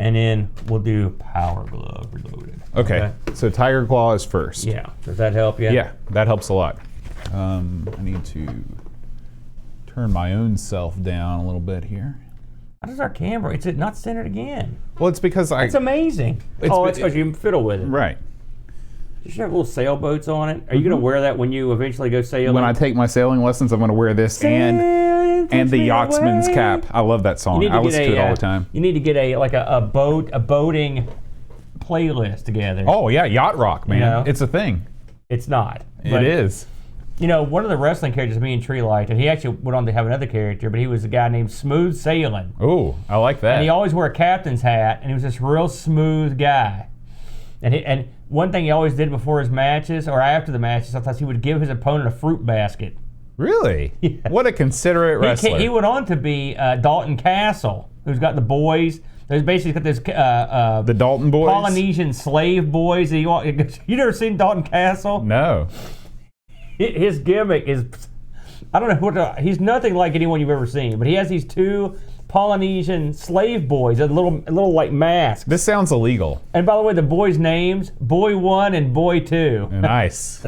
and then we'll do Powerglove Reloaded. Okay. So Tiger Claw is first. Yeah. Does that help you? Yeah, that helps a lot. I need to turn my own self down a little bit here. How does our camera? It's not centered again. Well, it's because It's amazing. It's because you fiddle with it. Right. You should have little sailboats on it. Are you going to wear that when you eventually go sailing? When I take my sailing lessons, I'm going to wear this and the Yachtsman's Cap. I love that song. I listen to it all the time. You need to get a boating playlist together. Oh yeah, yacht rock, man. You know? It's a thing. It's not. It is. You know, one of the wrestling characters me and Tree liked, and he actually went on to have another character, but he was a guy named Smooth Sailing. Oh, I like that. And he always wore a captain's hat, and he was this real smooth guy. And one thing he always did before his matches, or after the matches, sometimes he would give his opponent a fruit basket. Really? Yeah. What a considerate wrestler. He went on to be Dalton Castle, who's got the boys. There's basically got this the Dalton boys? Polynesian slave boys. You never seen Dalton Castle? No. His gimmick is, I don't know he's nothing like anyone you've ever seen, but he has these two Polynesian slave boys, a little like masks. This sounds illegal. And by the way, the boys' names, Boy 1 and Boy 2. Nice.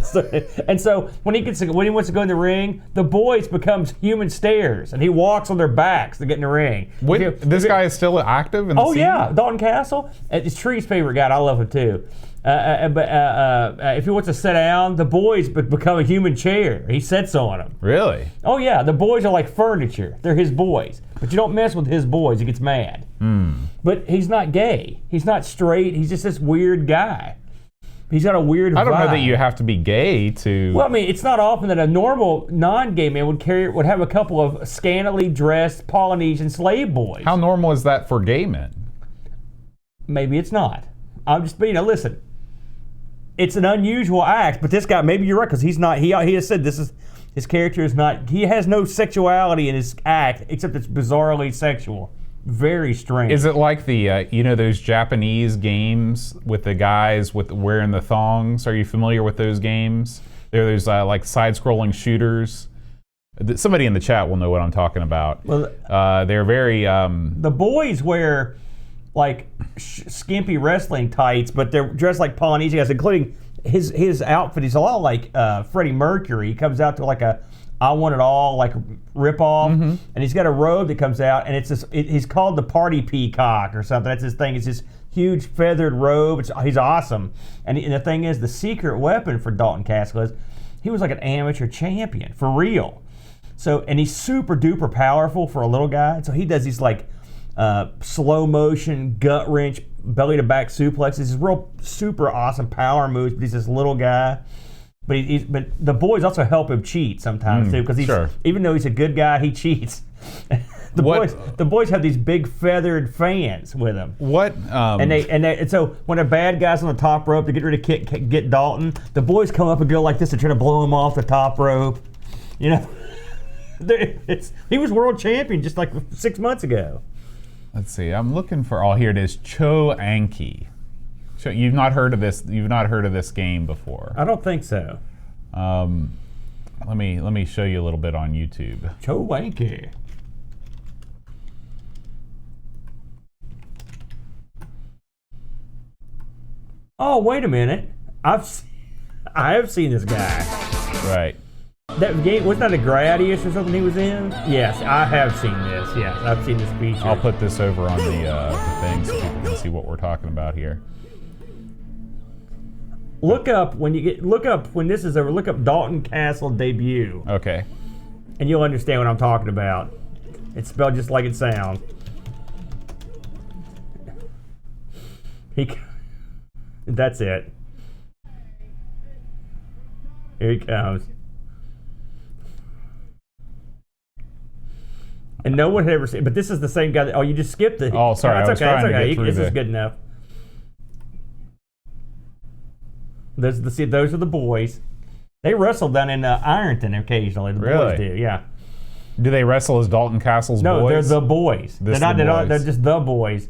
And so when he wants to go in the ring, the boys becomes human stairs, and he walks on their backs to get in the ring. This guy is still active in the scene? Yeah, Dalton Castle. It's Tree's favorite guy. I love him too. But if he wants to sit down, the boys become a human chair. He sits on them. Really? Oh yeah, the boys are like furniture. They're his boys. But you don't mess with his boys. He gets mad. But he's not gay. He's not straight. He's just this weird guy. He's got a weird vibe. I don't know that you have to be gay to... Well, I mean, it's not often that a normal non-gay man would have a couple of scantily dressed Polynesian slave boys. How normal is that for gay men? Maybe it's not. I'm just, listen. It's an unusual act, but this guy, maybe you're right, because he's not, he has said his character is not, he has no sexuality in his act, except it's bizarrely sexual. Very strange. Is it like the, those Japanese games with the guys wearing the thongs? Are you familiar with those games? There's like side-scrolling shooters. Somebody in the chat will know what I'm talking about. Well, they're very... The boys wear like skimpy wrestling tights, but they're dressed like Polynesian guys, including his outfit. He's a lot like Freddie Mercury. He comes out to like a I Want It All like rip-off, and he's got a robe that comes out, and he's called the Party Peacock or something. That's his thing. It's this huge feathered robe. He's awesome. And the thing is, the secret weapon for Dalton Castle is he was like an amateur champion, for real. So, and he's super duper powerful for a little guy. So he does these like slow motion, gut wrench, belly to back suplexes. He's real super awesome power moves, but he's this little guy. But the boys also help him cheat sometimes too, because even though he's a good guy, he cheats. The boys have these big feathered fans with him. And so when a bad guy's on the top rope to get ready to get Dalton, the boys come up and go like this to try to blow him off the top rope. You know, he was world champion just like 6 months ago. Let's see. I'm looking for. Oh, here it is. Cho Anki. You've not heard of this. You've not heard of this game before. I don't think so. Let me show you a little bit on YouTube. Cho Anki. Oh, wait a minute. I have seen this guy. Right. That game, wasn't that a Gradius or something he was in? Yes, I have seen this. Yes, I've seen this feature. I'll put this over on the thing so people can see what we're talking about here. Look up when this is over. Look up Dalton Castle debut. Okay. And you'll understand what I'm talking about. It's spelled just like it sounds. That's it. Here he comes. And no one had ever seen, but this is the same guy. You just skipped it. Oh, sorry. That's okay. This is good enough. Those are the boys. They wrestle down in Ironton occasionally. The boys do, yeah. Do they wrestle as Dalton Castle's boys? No, they're the boys. They're just the boys,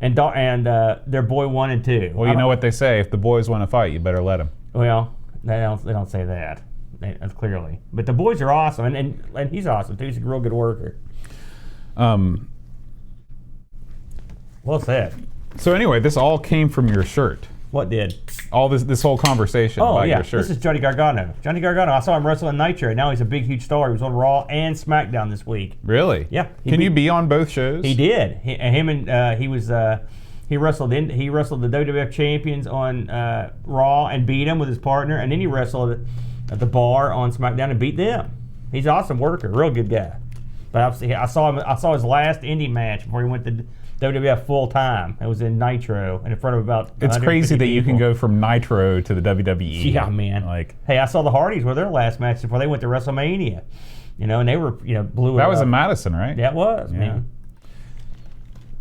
and they're boy 1 and 2. Well, you know what they say: if the boys want to fight, you better let them. Well, they don't say that. Clearly, but the boys are awesome, and he's awesome too. He's a real good worker. Well said. So anyway, this all came from your shirt. What did? All this whole conversation about your shirt. This is Johnny Gargano. Johnny Gargano. I saw him wrestle in Nitro. Now he's a big, huge star. He was on Raw and SmackDown this week. Really? Yeah. Can you be on both shows? He did. He wrestled the WWF champions on Raw and beat them with his partner, and then he wrestled at the bar on SmackDown and beat them. He's an awesome worker, real good guy. But I saw his last indie match before he went to WWF full time. It was in Nitro and in front of about. It's crazy that you can go from Nitro to the WWE. Yeah, man. Hey, I saw the Hardys were their last match before they went to WrestleMania. And they were blew it. That was up. in Madison, right? Yeah, it was, man.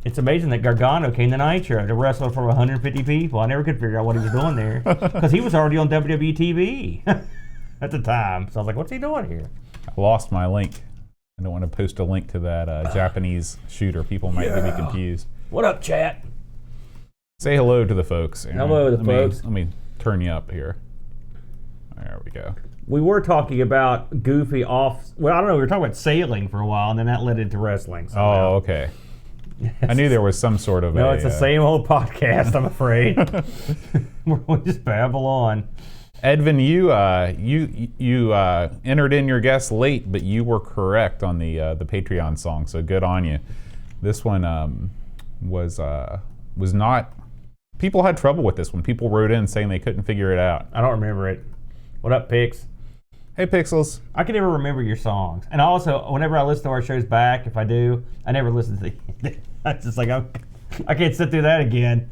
It's amazing that Gargano came to Nitro to wrestle in front of 150 people. I never could figure out what he was doing there because he was already on WWE TV at the time. So I was like, what's he doing here? I lost my link. I don't want to post a link to that Japanese shooter. People might be confused. What up, chat? Say hello to the folks. Aaron. Hello to the folks. Let me turn you up here. There we go. We were talking about goofy off. Well, I don't know. We were talking about sailing for a while, and then that led into wrestling. Oh, okay. I knew there was some sort of. No, it's the same old podcast. I'm afraid. We'll just babble on. Edvin, you entered in your guess late, but you were correct on the Patreon song, so good on you. This one was not. People had trouble with this one. People wrote in saying they couldn't figure it out. I don't remember it. What up, Pix? Hey, Pixels. I can never remember your songs, and also whenever I listen to our shows back, if I do, I never listen to the. I'm just like I can't sit through that again.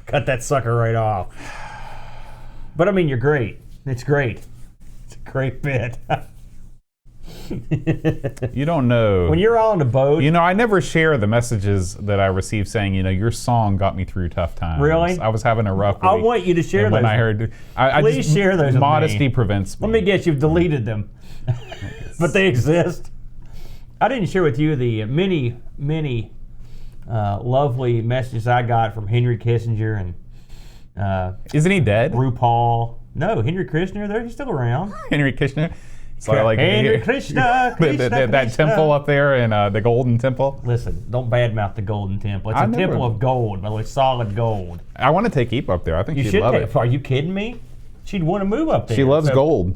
Cut that sucker right off. But I mean, you're great. It's great. It's a great bit. You don't know. When you're on the boat. I never share the messages that I receive saying, your song got me through tough times. Really? I was having a rough week. I want you to share and those. When I heard, Please share those with me. Modesty prevents me. Let me guess, you've deleted them. But they exist. I didn't share with you the many, many lovely messages I got from Henry Kissinger and isn't he dead? RuPaul. No, Henry Kissinger, he's still around. Henry Kissinger? So like Henry Krishna, that temple up there in the Golden Temple. Listen, don't badmouth the Golden Temple. It's a temple of gold, by the way, solid gold. I want to take Eve up there. I think she'd love it. Are you kidding me? She'd want to move up there. She loves gold.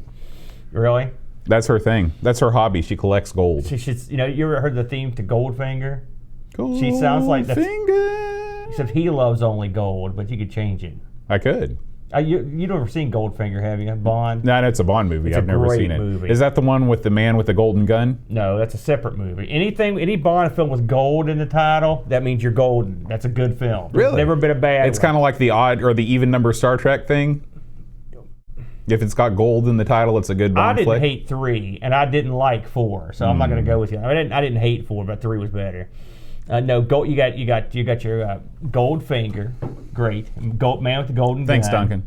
Really? That's her thing. That's her hobby. She collects gold. She should. You ever heard the theme to Goldfinger? Gold she sounds like that. Finger. Except he loves only gold, but you could change it. I could. You never seen Goldfinger, have you? Bond? No, it's a Bond movie. I've never seen it. Movie. Is that the one with the man with the golden gun? No, that's a separate movie. Any Bond film with gold in the title, that means you're golden. That's a good film. Really? Never been a bad. It's kind of like the odd or the even number Star Trek thing. If it's got gold in the title, it's a good Bond I flick. didn't hate 3, and I didn't like 4, so I'm not going to go with you. I didn't hate 4, but 3 was better. No, gold. You got your Goldfinger, great. Man with the golden gun. Thanks, Duncan.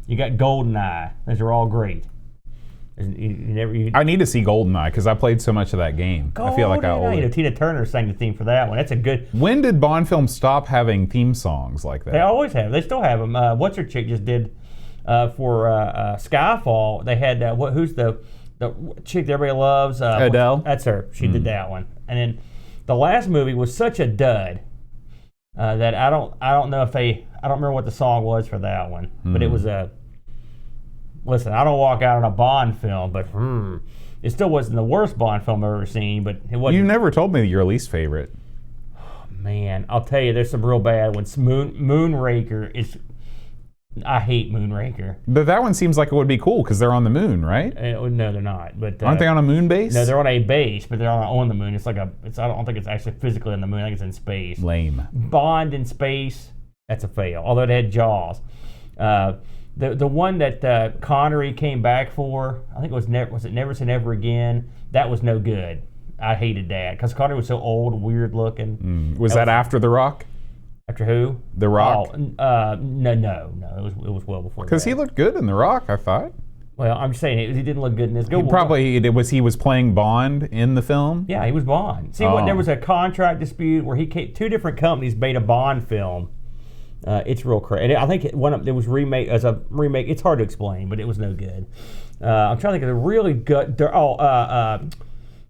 You got GoldenEye. Those are all great. I need to see GoldenEye because I played so much of that game. I feel like I owe it. Tina Turner sang the theme for that one. That's a good. When did Bond films stop having theme songs like that? They always have. They still have them. What's her chick just did for Skyfall? They had who's the chick that everybody loves? Adele. That's her. She did that one. And then the last movie was such a dud that I don't know if I don't remember what the song was for that one, but it was a. Listen, I don't walk out on a Bond film, but it still wasn't the worst Bond film I've ever seen. But it wasn't. You never told me your least favorite. Oh, man, I'll tell you, there's some real bad ones. Moonraker is. I hate Moonraker. But that one seems like it would be cool because they're on the moon, right? No, they're not. But aren't they on a moon base? No, they're on a base, but they're on the moon. It's like I don't think it's actually physically on the moon. I think it's in space. Lame. Bond in space. That's a fail. Although it had Jaws. The one that Connery came back for, I think it was Never Say Never Again. That was no good. I hated that because Connery was so old, weird looking. Was that after The Rock? After who? The Rock. Oh, no. It was well before. Because he looked good in The Rock, I thought. Well, I'm just saying he didn't look good in this. He was playing Bond in the film. Yeah, he was Bond. See, there was a contract dispute where two different companies made a Bond film. It's real crazy. I think it was remake as a remake. It's hard to explain, but it was no good. I'm trying to think of the really good.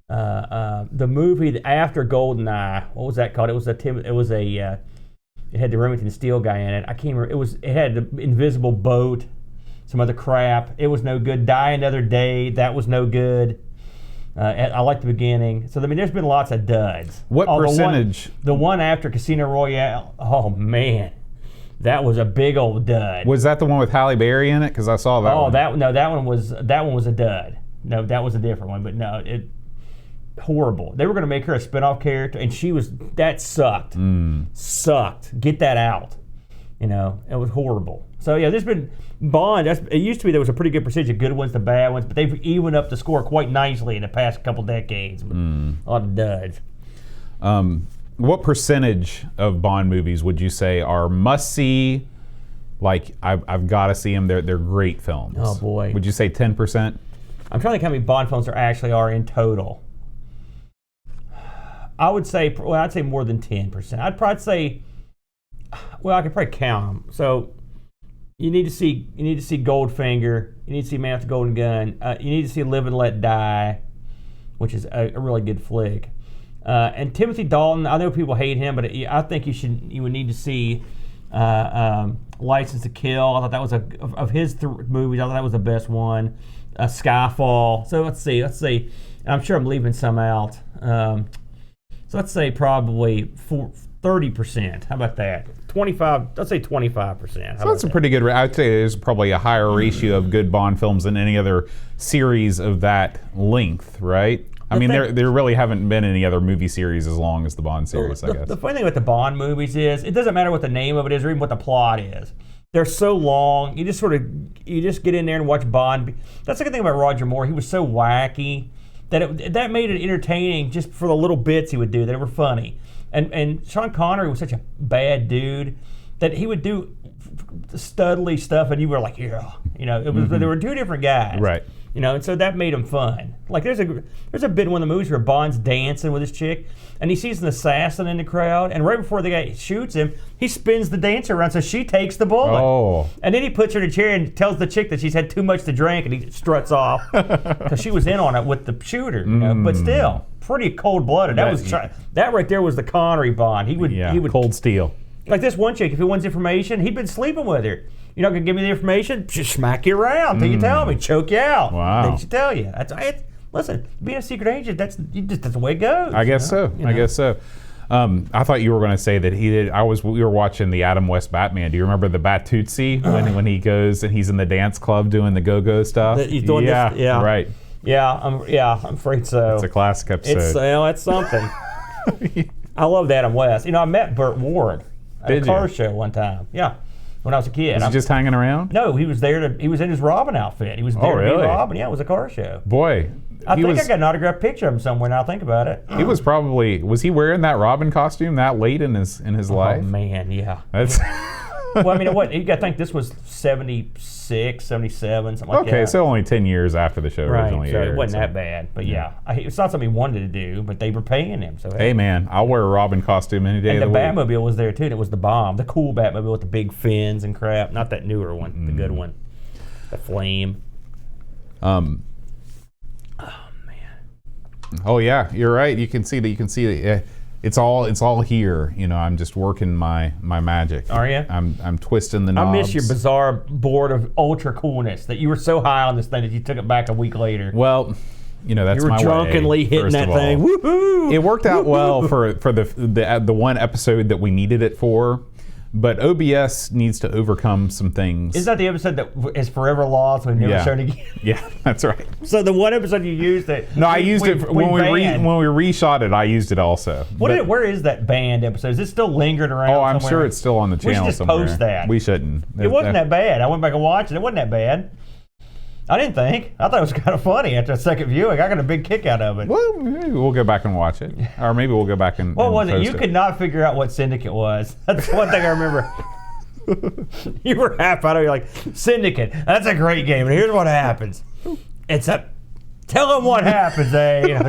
the movie after Goldeneye. What was that called? It had the Remington Steele guy in it. I can't remember. It had the Invisible Boat, some other crap. It was no good. Die Another Day. That was no good. I like the beginning. So I mean, there's been lots of duds. What percentage? The one after Casino Royale. Oh man, that was a big old dud. Was that the one with Halle Berry in it? Because I saw that. Oh, one. that one was a dud. No, that was a different one. But no, horrible. They were going to make her a spinoff character, and that sucked. Sucked. Get that out. It was horrible. So yeah, there's been Bond. It used to be there was a pretty good percentage of good ones to bad ones, but they've evened up the score quite nicely in the past couple decades. A lot of duds. What percentage of Bond movies would you say are must see? Like I've got to see them. They're great films. Oh boy. Would you say 10%? I'm trying to think how many Bond films there actually are in total. I'd say more than 10%. I'd probably say, I could probably count them. So you need to see Goldfinger. You need to see Man with the Golden Gun. You need to see Live and Let Die, which is a really good flick. And Timothy Dalton. I know people hate him, but I think you would need to see License to Kill. I thought that was of his movies. I thought that was the best one. Skyfall. So let's see. I'm sure I'm leaving some out. So let's say probably 30%. How about that? 25. Let's say 25%. So that's a pretty good. I'd say there's probably a higher ratio of good Bond films than any other series of that length, right? I mean, there really haven't been any other movie series as long as the Bond series, I guess. The funny thing with the Bond movies is it doesn't matter what the name of it is or even what the plot is. They're so long. You just get in there and watch Bond. That's the good thing about Roger Moore. He was so wacky that made it entertaining just for the little bits he would do that were funny. And Sean Connery was such a bad dude that he would do studly stuff, and you were like, yeah, it was. There were two different guys, right? And so that made him fun. Like there's a bit in one of the movies where Bond's dancing with his chick, and he sees an assassin in the crowd, and right before the guy shoots him, he spins the dancer around so she takes the bullet. Oh. And then he puts her in a chair and tells the chick that she's had too much to drink, and he struts off because she was in on it with the shooter. But still, pretty cold-blooded. That right there was the Connery Bond. He would cold steel. Like this one chick, if he wants information, he'd been sleeping with her. You're not going to give me the information? Just smack you around till you tell me, choke you out. Wow. Then she tell you. Listen, being a secret agent, that's the way it goes. I guess so. I guess so. I thought you were going to say that he did. We were watching the Adam West Batman. Do you remember the Batutsi when he goes and he's in the dance club doing the go-go stuff? Right. Yeah, I'm afraid so. It's a classic episode. It's something. I loved Adam West. I met Burt Ward at a car show one time. Yeah. When I was a kid. Was he just hanging around? No, he was there he was in his Robin outfit. He was there to be Robin. Yeah, it was a car show. Boy. I got an autographed picture of him somewhere now I think about it. He was he wearing that Robin costume that late in his life? Oh man, yeah. That's well, I mean, you got to think this was 76, 77, something like that. Okay, so only 10 years after the show originally aired. It wasn't that bad. But yeah, it's not something he wanted to do, but they were paying him. So hey man, I'll wear a Robin costume any day of the week. And the Batmobile was there too, and it was the bomb. The cool Batmobile with the big fins and crap. Not that newer one, the good one. The Flame. Oh yeah, you're right. You can see that. It's all here. I'm just working my magic. Are you? I'm twisting the knobs. I miss your bizarre board of ultra coolness that you were so high on this thing that you took it back a week later. Well, that's you were my drunkenly way, hitting that thing. Woohoo! It worked out well for the one episode that we needed it for. But OBS needs to overcome some things. Is that the episode that is forever lost and we've never shown again? Yeah, that's right. So the one episode you used it. No, I used it when we reshot it. I used it also. Where is that band episode? Is it still lingered around? Oh, I'm sure it's still on the channel somewhere. We should just post that. We shouldn't. It wasn't that bad. I went back and watched it. It wasn't that bad. I didn't think. I thought it was kind of funny after a second viewing. I got a big kick out of it. Well, maybe we'll go back and watch it. Or maybe we'll go back and what was it? You could not figure out what Syndicate was. That's one thing I remember. You were half out of it. You're like, Syndicate, that's a great game. And here's what happens. Tell them what happens,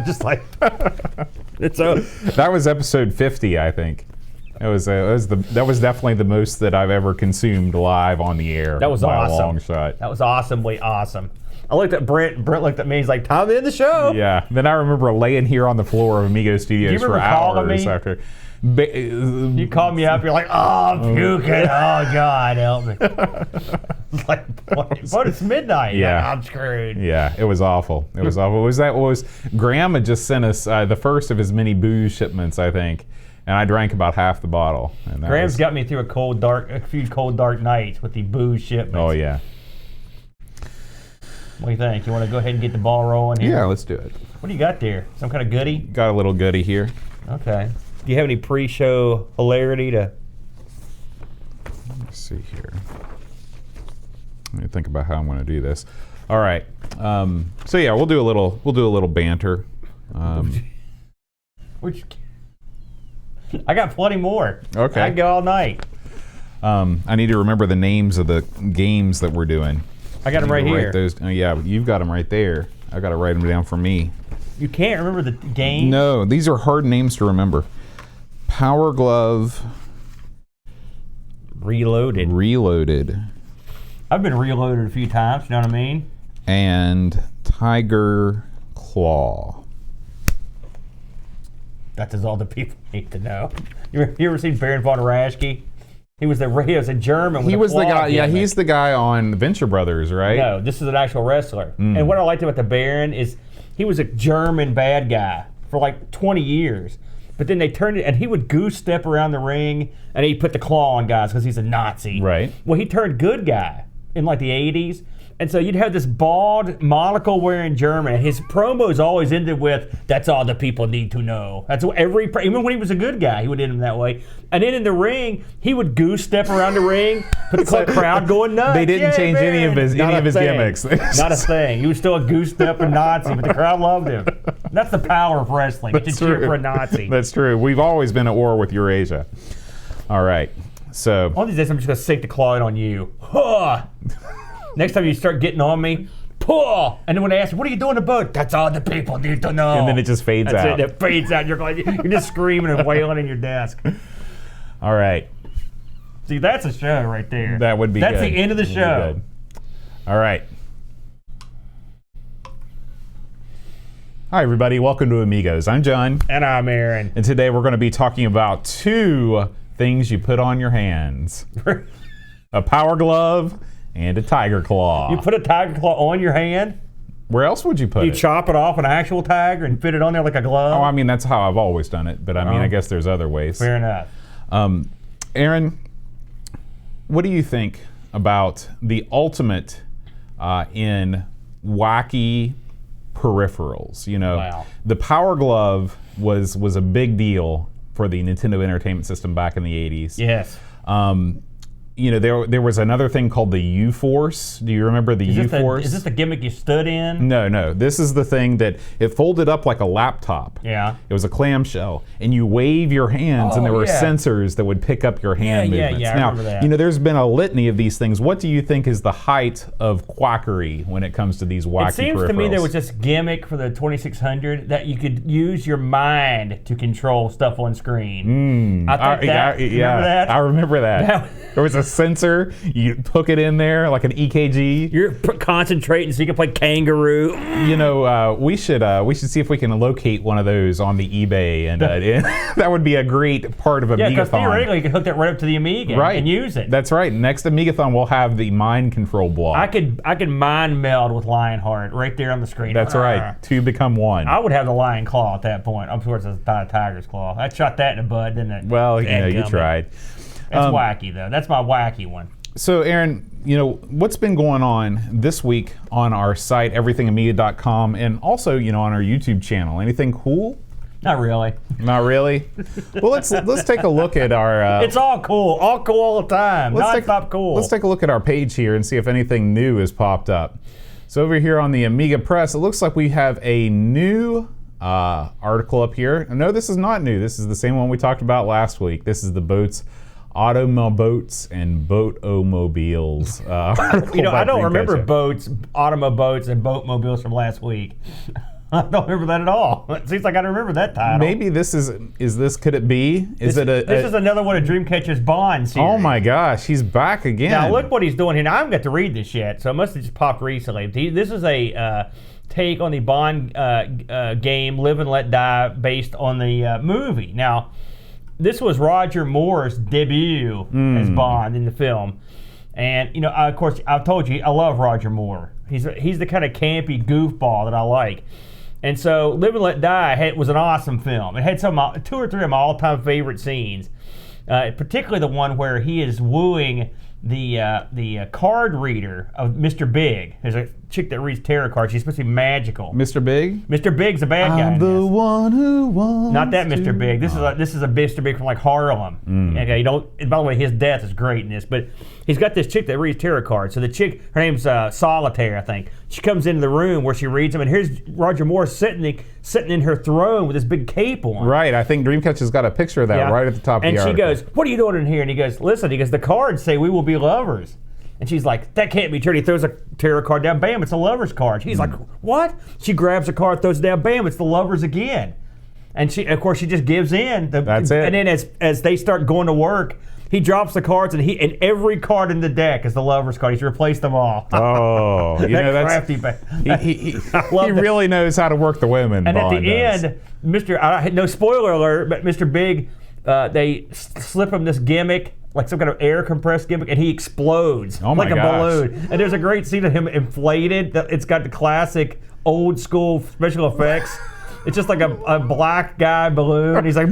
just like. That was episode 50, I think. That was definitely the most that I've ever consumed live on the air. That was by awesome. a long shot. That was awesomely awesome. I looked at Brent. Brent looked at me. He's like, "Time to end the show." Yeah. Then I remember laying here on the floor of Amigo Studios for hours after. You called me up. You're like, "Oh, I'm puking. Oh God, help me!" It's like, but it's midnight. Yeah, like, I'm screwed. Yeah, it was awful. It was awful. Graham had just sent us the first of his many booze shipments, I think, and I drank about half the bottle. And Graham's got me through a few cold, dark nights with the booze shipments. Oh yeah. What do you think? You want to go ahead and get the ball rolling here? Yeah, let's do it. What do you got there? Some kind of goodie? Got a little goodie here. Okay. Do you have any pre-show hilarity to? Let's see here. Let me think about how I'm going to do this. All right. So yeah, we'll do a little banter. I got plenty more. Okay. I can go all night. I need to remember the names of the games that we're doing. I got them right here. Oh, yeah, you've got them right there. I got to write them down for me. You can't remember the games? No, these are hard names to remember. Powerglove. Reloaded. I've been reloaded a few times, you know what I mean? And Tiger Claw. That is all the people need to know. You ever seen Baron von Raschke? He was a German. He was the guy. Yeah, gimmick. he's the guy on Venture Brothers, right? No, this is an actual wrestler. And what I liked about the Baron is he was a German bad guy for like 20 years. But then they turned it, and he would goose step around the ring, and he'd put the claw on guys because he's a Nazi. Right. Well, he turned good guy in like the 80s. And so you'd have this bald, monocle wearing German. His promos always ended with, "That's all the people need to know." That's what even when he was a good guy, he would end him that way. And then in the ring, he would goose step around the ring, put the crowd going nuts. They didn't change any of his gimmicks. Not a thing. He was still a goose stepping Nazi, but the crowd loved him. That's the power of wrestling. You cheer for a Nazi. That's true. We've always been at war with Eurasia. All right. So one of these days, I'm just gonna sink the claw in on you. Huh. Next time you start getting on me, pull. And then when they ask you, "What are you doing in the boat?" "That's all the people need to know." And then it just fades That's out. It fades out. You're just screaming and wailing in your desk. All right. See, that's a show right there. That would be That's good. the end of the show. All right. Hi, everybody. Welcome to Amigos. I'm John. And I'm Aaron. And today we're going to be talking about 2 things you put on your hands. A Power Glove and a Tiger Claw. You put a tiger claw on your hand? Where else would you put You it? chop it off an actual tiger and fit it on there like a glove? Oh, I mean, that's how I've always done it. But I mean, I guess there's other ways. Fair enough. Aaron, what do you think about the ultimate in wacky peripherals? You know, Wow. The Power Glove was a big deal for the Nintendo Entertainment System back in the 80s. Yes. You know, there was another thing called the U-Force. Do you remember the U-Force? Is this the gimmick you stood in? No. This is the thing that it folded up like a laptop. Yeah. It was a clamshell, and you wave your hands, and there were sensors that would pick up your hand movements. Yeah, I now, remember that. you know, there's been a litany of these things. What do you think is the height of quackery when it comes to these wacky It seems peripherals? to me there was this gimmick for the 2600 that you could use your mind to control stuff on screen. I think remember that? I remember that. There was a sensor. You hook it in there like an EKG. You're concentrating so you can play kangaroo. You know, we should see if we can locate one of those on the eBay, and that would be a great part of Amigathon. Yeah, because theoretically you can hook that right up to the Amiga and use it. That's right. Next Amigathon we'll have the mind control block. I could mind meld with Lionheart right there on the screen. That's right. 2 become 1. I would have the lion claw at that point. I'm sure it's not a tiger's claw. I shot that in the bud, didn't it? Well, you know, you tried. That's wacky, though. That's my wacky one. So, Aaron, you know, what's been going on this week on our site, everythingamiga.com, and also, you know, on our YouTube channel? Anything cool? Not really. Not really? Well, let's take a look at our... it's all cool all the time. Non-stop cool. Let's take a look at our page here and see if anything new has popped up. So over here on the Amiga Press, it looks like we have a new article up here. No, this is not new. This is the same one we talked about last week. This is the Automoboats and Boat-O-Mobiles. You know, I don't remember boats, automoboats, and boatmobiles from last week. I don't remember that at all. It seems like I remember that title. Maybe this is could it be? This is another one of Dreamcatcher's Bond series. Oh my gosh, he's back again. Now look what he's doing here. Now I haven't got to read this yet, so it must have just popped recently. This is a take on the Bond game Live and Let Die based on the movie. Now, this was Roger Moore's debut as Bond in the film. And, of course, I've told you, I love Roger Moore. He's the kind of campy goofball that I like. And so Live and Let Die was an awesome film. It had two or three of my all-time favorite scenes, particularly the one where he is wooing the card reader of Mr. Big. There's a chick that reads tarot cards. She's supposed to be magical. Mr. Big? Mr. Big's a bad guy. I'm the one who wants. Not that Mr. Big. This is a Mr. Big from like Harlem. Okay, and by the way, his death is great in this. But he's got this chick that reads tarot cards. So the chick, her name's Solitaire, I think. She comes into the room where she reads them, and here's Roger Moore sitting in her throne with this big cape on. Right. I think Dreamcatcher's got a picture of that right at the top of the article. And she goes, "What are you doing in here?" And he goes, "Listen." He goes, "The cards say we will be lovers." And she's like, "That can't be true." He throws a tarot card down. Bam, it's a lover's card. He's like, "What?" She grabs a card, throws it down. Bam, it's the lovers again. And she just gives in. That's it. And then as they start going to work, he drops the cards, and every card in the deck is the lovers card. He's replaced them all. Oh, that's crafty. He really knows how to work the women. And Bond at the end, no spoiler alert, but Mr. Big, they slip him this gimmick, like some kind of air compressed gimmick, and he explodes like a balloon. And there's a great scene of him inflated. It's got the classic old school special effects. It's just like a black guy balloon. And he's like,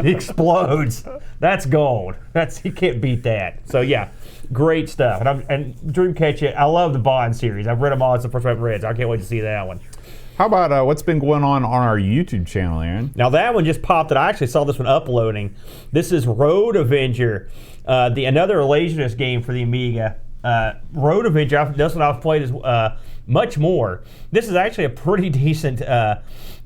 he explodes. That's gold. You can't beat that. So yeah, great stuff. And Dreamcatcher, I love the Bond series. I've read them all. It's the first one I've read, so I can't wait to see that one. How about what's been going on our YouTube channel, Aaron? Now that one just popped, and I actually saw this one uploading. This is Road Avenger, another Laserdisc game for the Amiga. Road Avenger, that's what I've played is much more. This is actually a pretty decent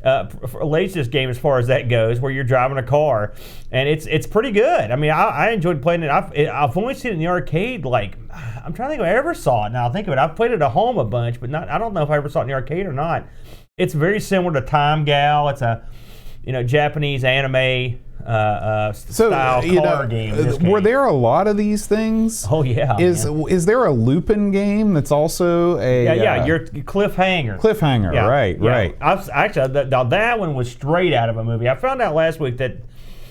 Laserdisc game as far as that goes, where you're driving a car, and it's pretty good. I mean, I enjoyed playing it. I've only seen it in the arcade. Like, I'm trying to think if I ever saw it. Now I think of it, I've played it at home a bunch, but I don't know if I ever saw it in the arcade or not. It's very similar to Time Gal. It's a Japanese anime style car game. Were there a lot of these things? Oh yeah. Is there a Lupin game that's also a your Cliffhanger? Cliffhanger, yeah, right. That one was straight out of a movie. I found out last week that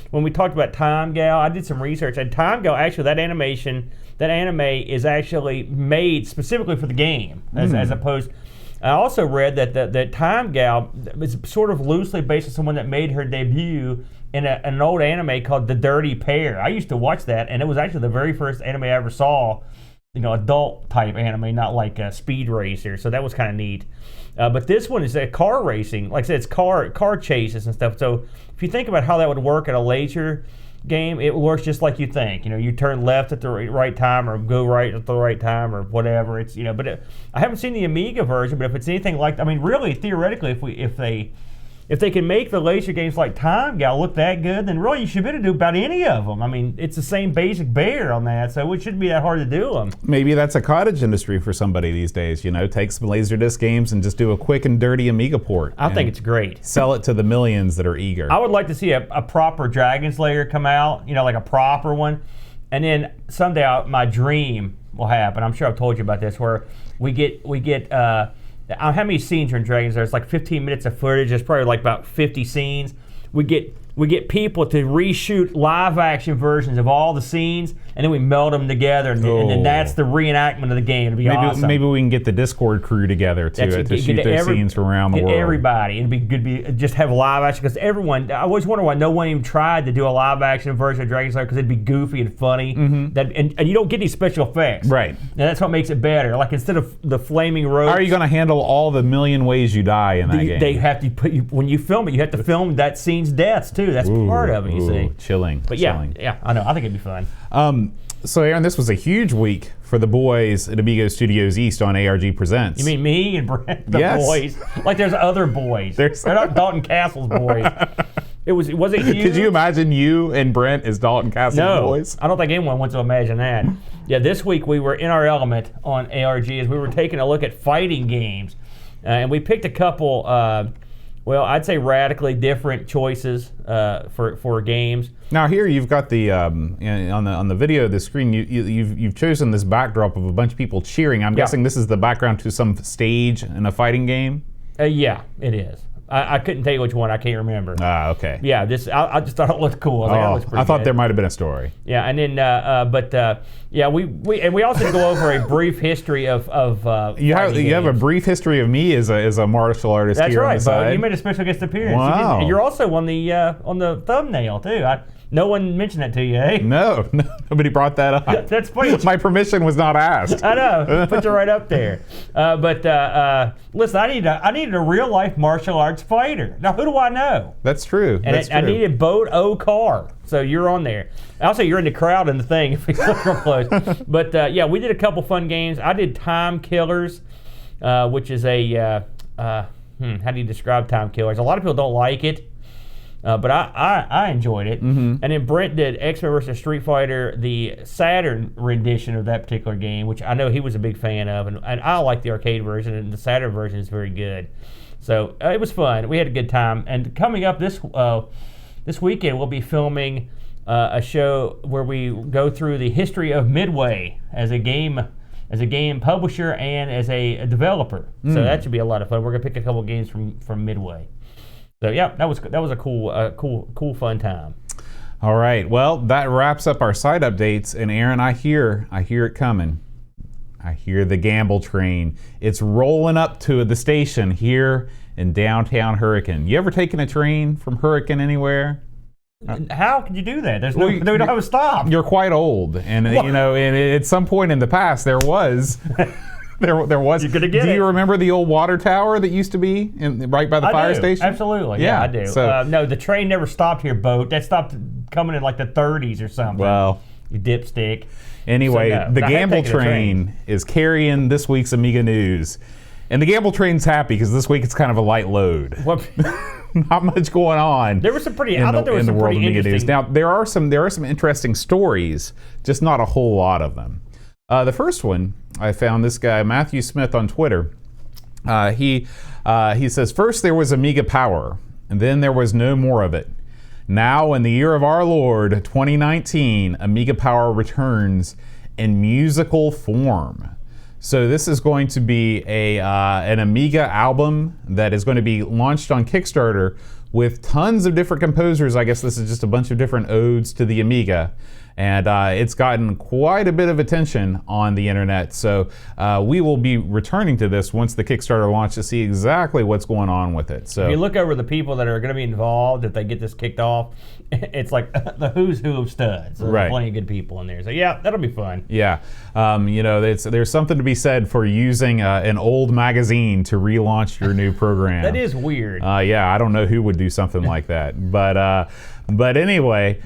when we talked about Time Gal, I did some research, and Time Gal, actually that anime is actually made specifically for the game, as opposed. I also read that Time Gal is sort of loosely based on someone that made her debut in an old anime called The Dirty Pair. I used to watch that, and it was actually the very first anime I ever saw, adult type anime, not like a Speed Racer. So that was kind of neat. But this one is a car racing. Like I said, it's car chases and stuff. So if you think about how that would work at a laser game, it works just like you think. You turn left at the right time, or go right at the right time, or whatever. It's but I haven't seen the Amiga version. But if it's anything like, really theoretically, if they can make the laser games like Time Gal look that good, then really you should be able to do about any of them. I mean, it's the same basic bear on that, so it shouldn't be that hard to do them. Maybe that's a cottage industry for somebody these days. Take some Laserdisc games and just do a quick and dirty Amiga port. I think it's great. Sell it to the millions that are eager. I would like to see a proper Dragon Slayer come out, like a proper one. And then someday my dream will happen. I'm sure I've told you about this, where we get how many scenes are in Dragon Slayer? It's like 15 minutes of footage. There's probably like about 50 scenes. We get people to reshoot live action versions of all the scenes, and then we meld them together, and then that's the reenactment of the game. It'd be awesome. Maybe we can get the Discord crew together to shoot those scenes from around the world. Everybody. It'd be good to just have live action, because everyone, I always wonder why no one even tried to do a live action version of Dragon Slayer, because it'd be goofy and funny. And you don't get any special effects. Right. And that's what makes it better. Like, instead of the flaming ropes. How are you going to handle all the million ways you die in that game? They have to when you film it, you have to film that scene's deaths too. That's part of it. You see, chilling. But yeah, I know. I think it'd be fun. So, Aaron, this was a huge week for the boys at Amigos Studios East on ARG Presents. You mean me and Brent, the boys? Like there's other boys. They're not Dalton Castle's boys. Was it huge? Could you imagine you and Brent as Dalton Castle's boys? I don't think anyone wants to imagine that. Yeah, this week we were in our element on ARG as we were taking a look at fighting games, and we picked a couple Well, I'd say radically different choices for games. Now here you've got the on the video, the screen. You've chosen this backdrop of a bunch of people cheering. I'm guessing this is the background to some stage in a fighting game. Yeah, it is. I couldn't tell you which one. I can't remember. Ah, okay. Yeah, I just thought it looked cool. I was like, that looks pretty I thought good. there might have been a story. Yeah, and then we also go over a brief history of You have a brief history of me as a martial artist. That's here right, on the side. Bo. You made a special guest appearance. Wow. You're also on the thumbnail too. No one mentioned that to you, eh? No, nobody brought that up. That's funny. My permission was not asked. I know. Put you right up there. Listen, I needed a real life martial arts fighter. Now, who do I know? That's true. And I needed Boat O'Carr. So you're on there. Also, you're in the crowd in the thing if we look real close. But we did a couple fun games. I did Time Killers, which is a how do you describe Time Killers? A lot of people don't like it. But I enjoyed it. Mm-hmm. And then Brent did X-Men vs. Street Fighter, the Saturn rendition of that particular game, which I know he was a big fan of. And I like the arcade version, and the Saturn version is very good. So it was fun. We had a good time. And coming up this weekend, we'll be filming a show where we go through the history of Midway as a game publisher and as a developer. So that should be a lot of fun. We're going to pick a couple games from Midway. So yeah, that was a cool fun time. All right, well that wraps up our side updates. And Aaron, I hear it coming. I hear the gamble train. It's rolling up to the station here in downtown Hurricane. You ever taken a train from Hurricane anywhere? How could you do that? We don't have a stop. You're quite old, and and at some point in the past there was. There was. You're gonna get Do you remember the old water tower that used to be right by the fire station? Absolutely. Yeah, I do. So, no, the train never stopped here, Boat. That stopped coming in like the 30s or something. Well, you dipstick. Anyway, So, no, the gamble train is carrying this week's Amiga news. And the gamble train's happy because this week it's kind of a light load. What? Not much going on. There was some pretty. I thought there was some pretty interesting. Now there are some interesting stories, just not a whole lot of them. The first one I found, this guy Matthew Smith on Twitter. He says, first there was Amiga Power, and then there was no more of it. Now in the year of our Lord 2019, Amiga Power returns in musical form. So this is going to be an Amiga album that is going to be launched on Kickstarter with tons of different composers. I guess this is just a bunch of different odes to the Amiga. And it's gotten quite a bit of attention on the internet. So we will be returning to this once the Kickstarter launch to see exactly what's going on with it. So if you look over the people that are going to be involved, if they get this kicked off, it's like the who's who of studs. So there's plenty of good people in there. So yeah, that'll be fun. Yeah, there's something to be said for using an old magazine to relaunch your new program. That is weird. Yeah, I don't know who would do something like that, but anyway,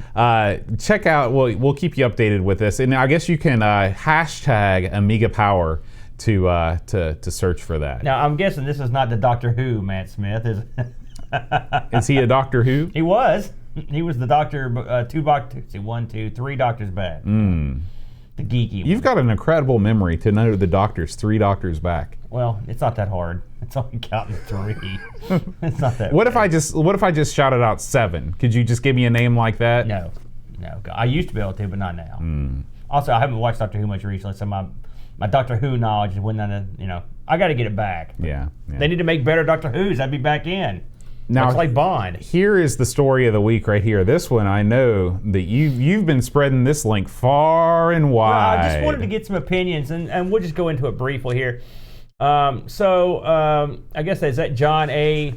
check out. We'll keep you updated with this, and I guess you can hashtag Amiga Power to search for that. Now I'm guessing this is not the Doctor Who Matt Smith, is it? Is he a Doctor Who? He was. He was the Doctor. Three Doctors back. The geeky one. You've got an incredible memory to know the Doctors, 3 Doctors back. Well, it's not that hard. It's only counting 3. It's not that. What if I just shouted out 7? Could you just give me a name like that? No. I used to be able to, but not now. Also, I haven't watched Doctor Who much recently, so my Doctor Who knowledge went on. I got to get it back. Yeah. They need to make better Doctor Who's. I'd be back in. Now, it's like Bond. Here is the story of the week right here. This one, I know that you've been spreading this link far and wide. I just wanted to get some opinions, and we'll just go into it briefly here. I guess is that John A.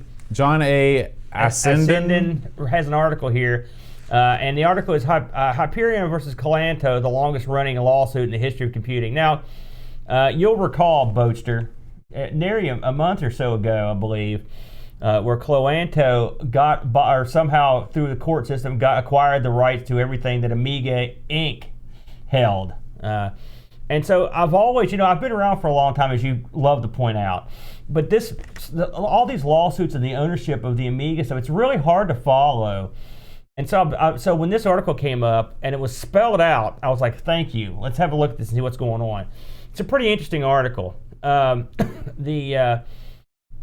Ascendon has an article here, and the article is Hyperion versus Calanto, the longest-running lawsuit in the history of computing. Now, you'll recall, Boatster, nearly a month or so ago, I believe, where Calanto somehow through the court system acquired the rights to everything that Amiga Inc. held. And so I've always, I've been around for a long time, as you love to point out. But all these lawsuits and the ownership of the Amiga stuff, it's really hard to follow. And so when this article came up and it was spelled out, I was like, thank you. Let's have a look at this and see what's going on. It's a pretty interesting article.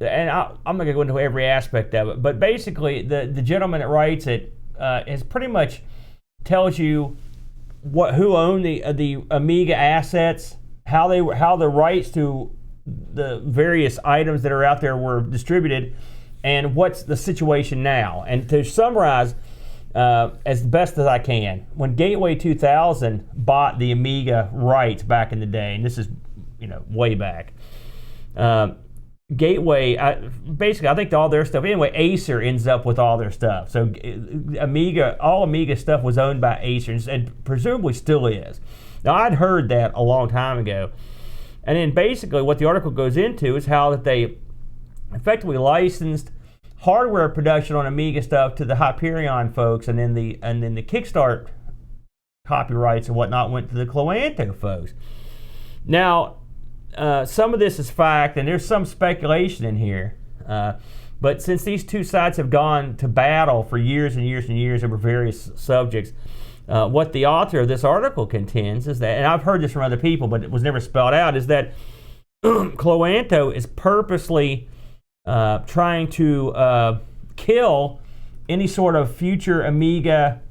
and I'm not going to go into every aspect of it, but basically the gentleman that writes it is pretty much tells you who owned the Amiga assets, how the rights to the various items that are out there were distributed, and what's the situation now. And to summarize as best as I can, when Gateway 2000 bought the Amiga rights back in the day, and this is way back, Gateway, I think all their stuff, anyway, Acer ends up with all their stuff. So all Amiga stuff was owned by Acer, and presumably still is. Now, I'd heard that a long time ago. And then basically what the article goes into is how that they effectively licensed hardware production on Amiga stuff to the Hyperion folks, and then the Kickstart copyrights and whatnot went to the Cloanto folks. Now, some of this is fact, and there's some speculation in here. But since these two sides have gone to battle for years and years and years over various subjects, what the author of this article contends is that, and I've heard this from other people, but it was never spelled out, is that Cloanto is purposely trying to kill any sort of future Amiga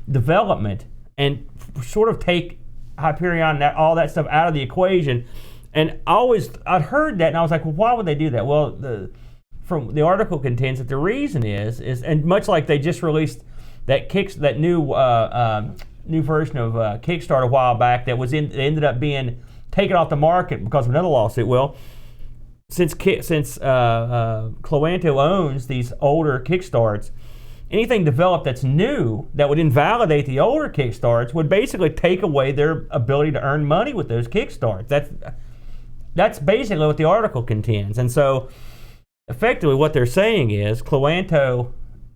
development and sort of take Hyperion, all that stuff out of the equation. And I'd heard that, and I was like, well, why would they do that? Well, from the article contends that the reason is, and much like they just released that new version of Kickstart a while back that ended up being taken off the market because of another lawsuit. Well, since Cloanto owns these older Kickstarts, anything developed that's new that would invalidate the older Kickstarts would basically take away their ability to earn money with those Kickstarts. That's basically what the article contends. And so, effectively, what they're saying is Cloanto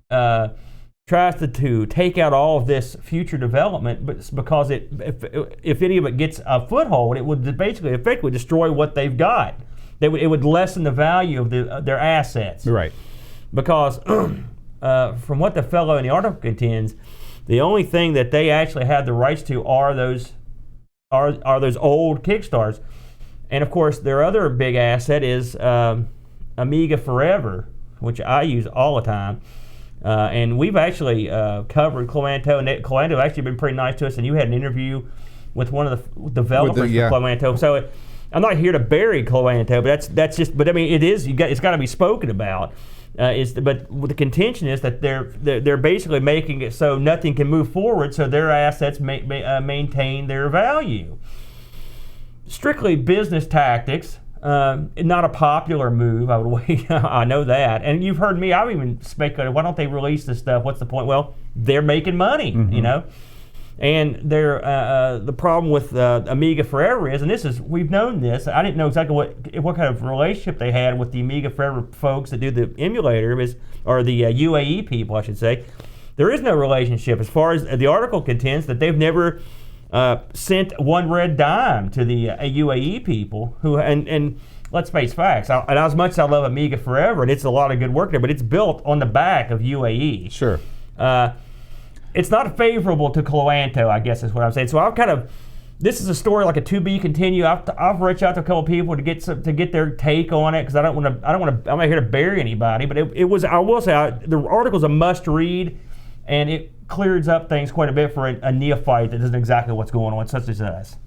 tries to take out all of this future development, but it's because if any of it gets a foothold, it would basically effectively destroy what they've got. It would lessen the value of their assets. Right. Because from what the fellow in the article contends, the only thing that they actually have the rights to are those old Kickstarts. And of course, their other big asset is Amiga Forever, which I use all the time. And we've actually covered Cloanto, and Cloanto has actually been pretty nice to us. And you had an interview with one of the developers for Cloanto. So I'm not here to bury Cloanto, but that's just. But I mean, it's got to be spoken about. But the contention is that they're basically making it so nothing can move forward, so their assets maintain their value. Strictly business tactics, not a popular move. I know that, and you've heard me. I've even speculated, why don't they release this stuff? What's the point? Well, they're making money, And the problem with Amiga Forever is, and we've known this. I didn't know exactly what kind of relationship they had with the Amiga Forever folks that do the emulator, or the UAE people, I should say. There is no relationship, as far as the article contends, that they've never sent one red dime to the UAE people. And let's face facts. And as much as I love Amiga Forever, and it's a lot of good work there, but it's built on the back of UAE. Sure. It's not favorable to Cloanto, I guess is what I'm saying. So this is a story like a to be continue. I've reached out to a couple people to get their take on it, because I don't want to. I'm not here to bury anybody, but it was. I will say the article's a must read, and it clears up things quite a bit for a neophyte that doesn't know exactly what's going on, such as us.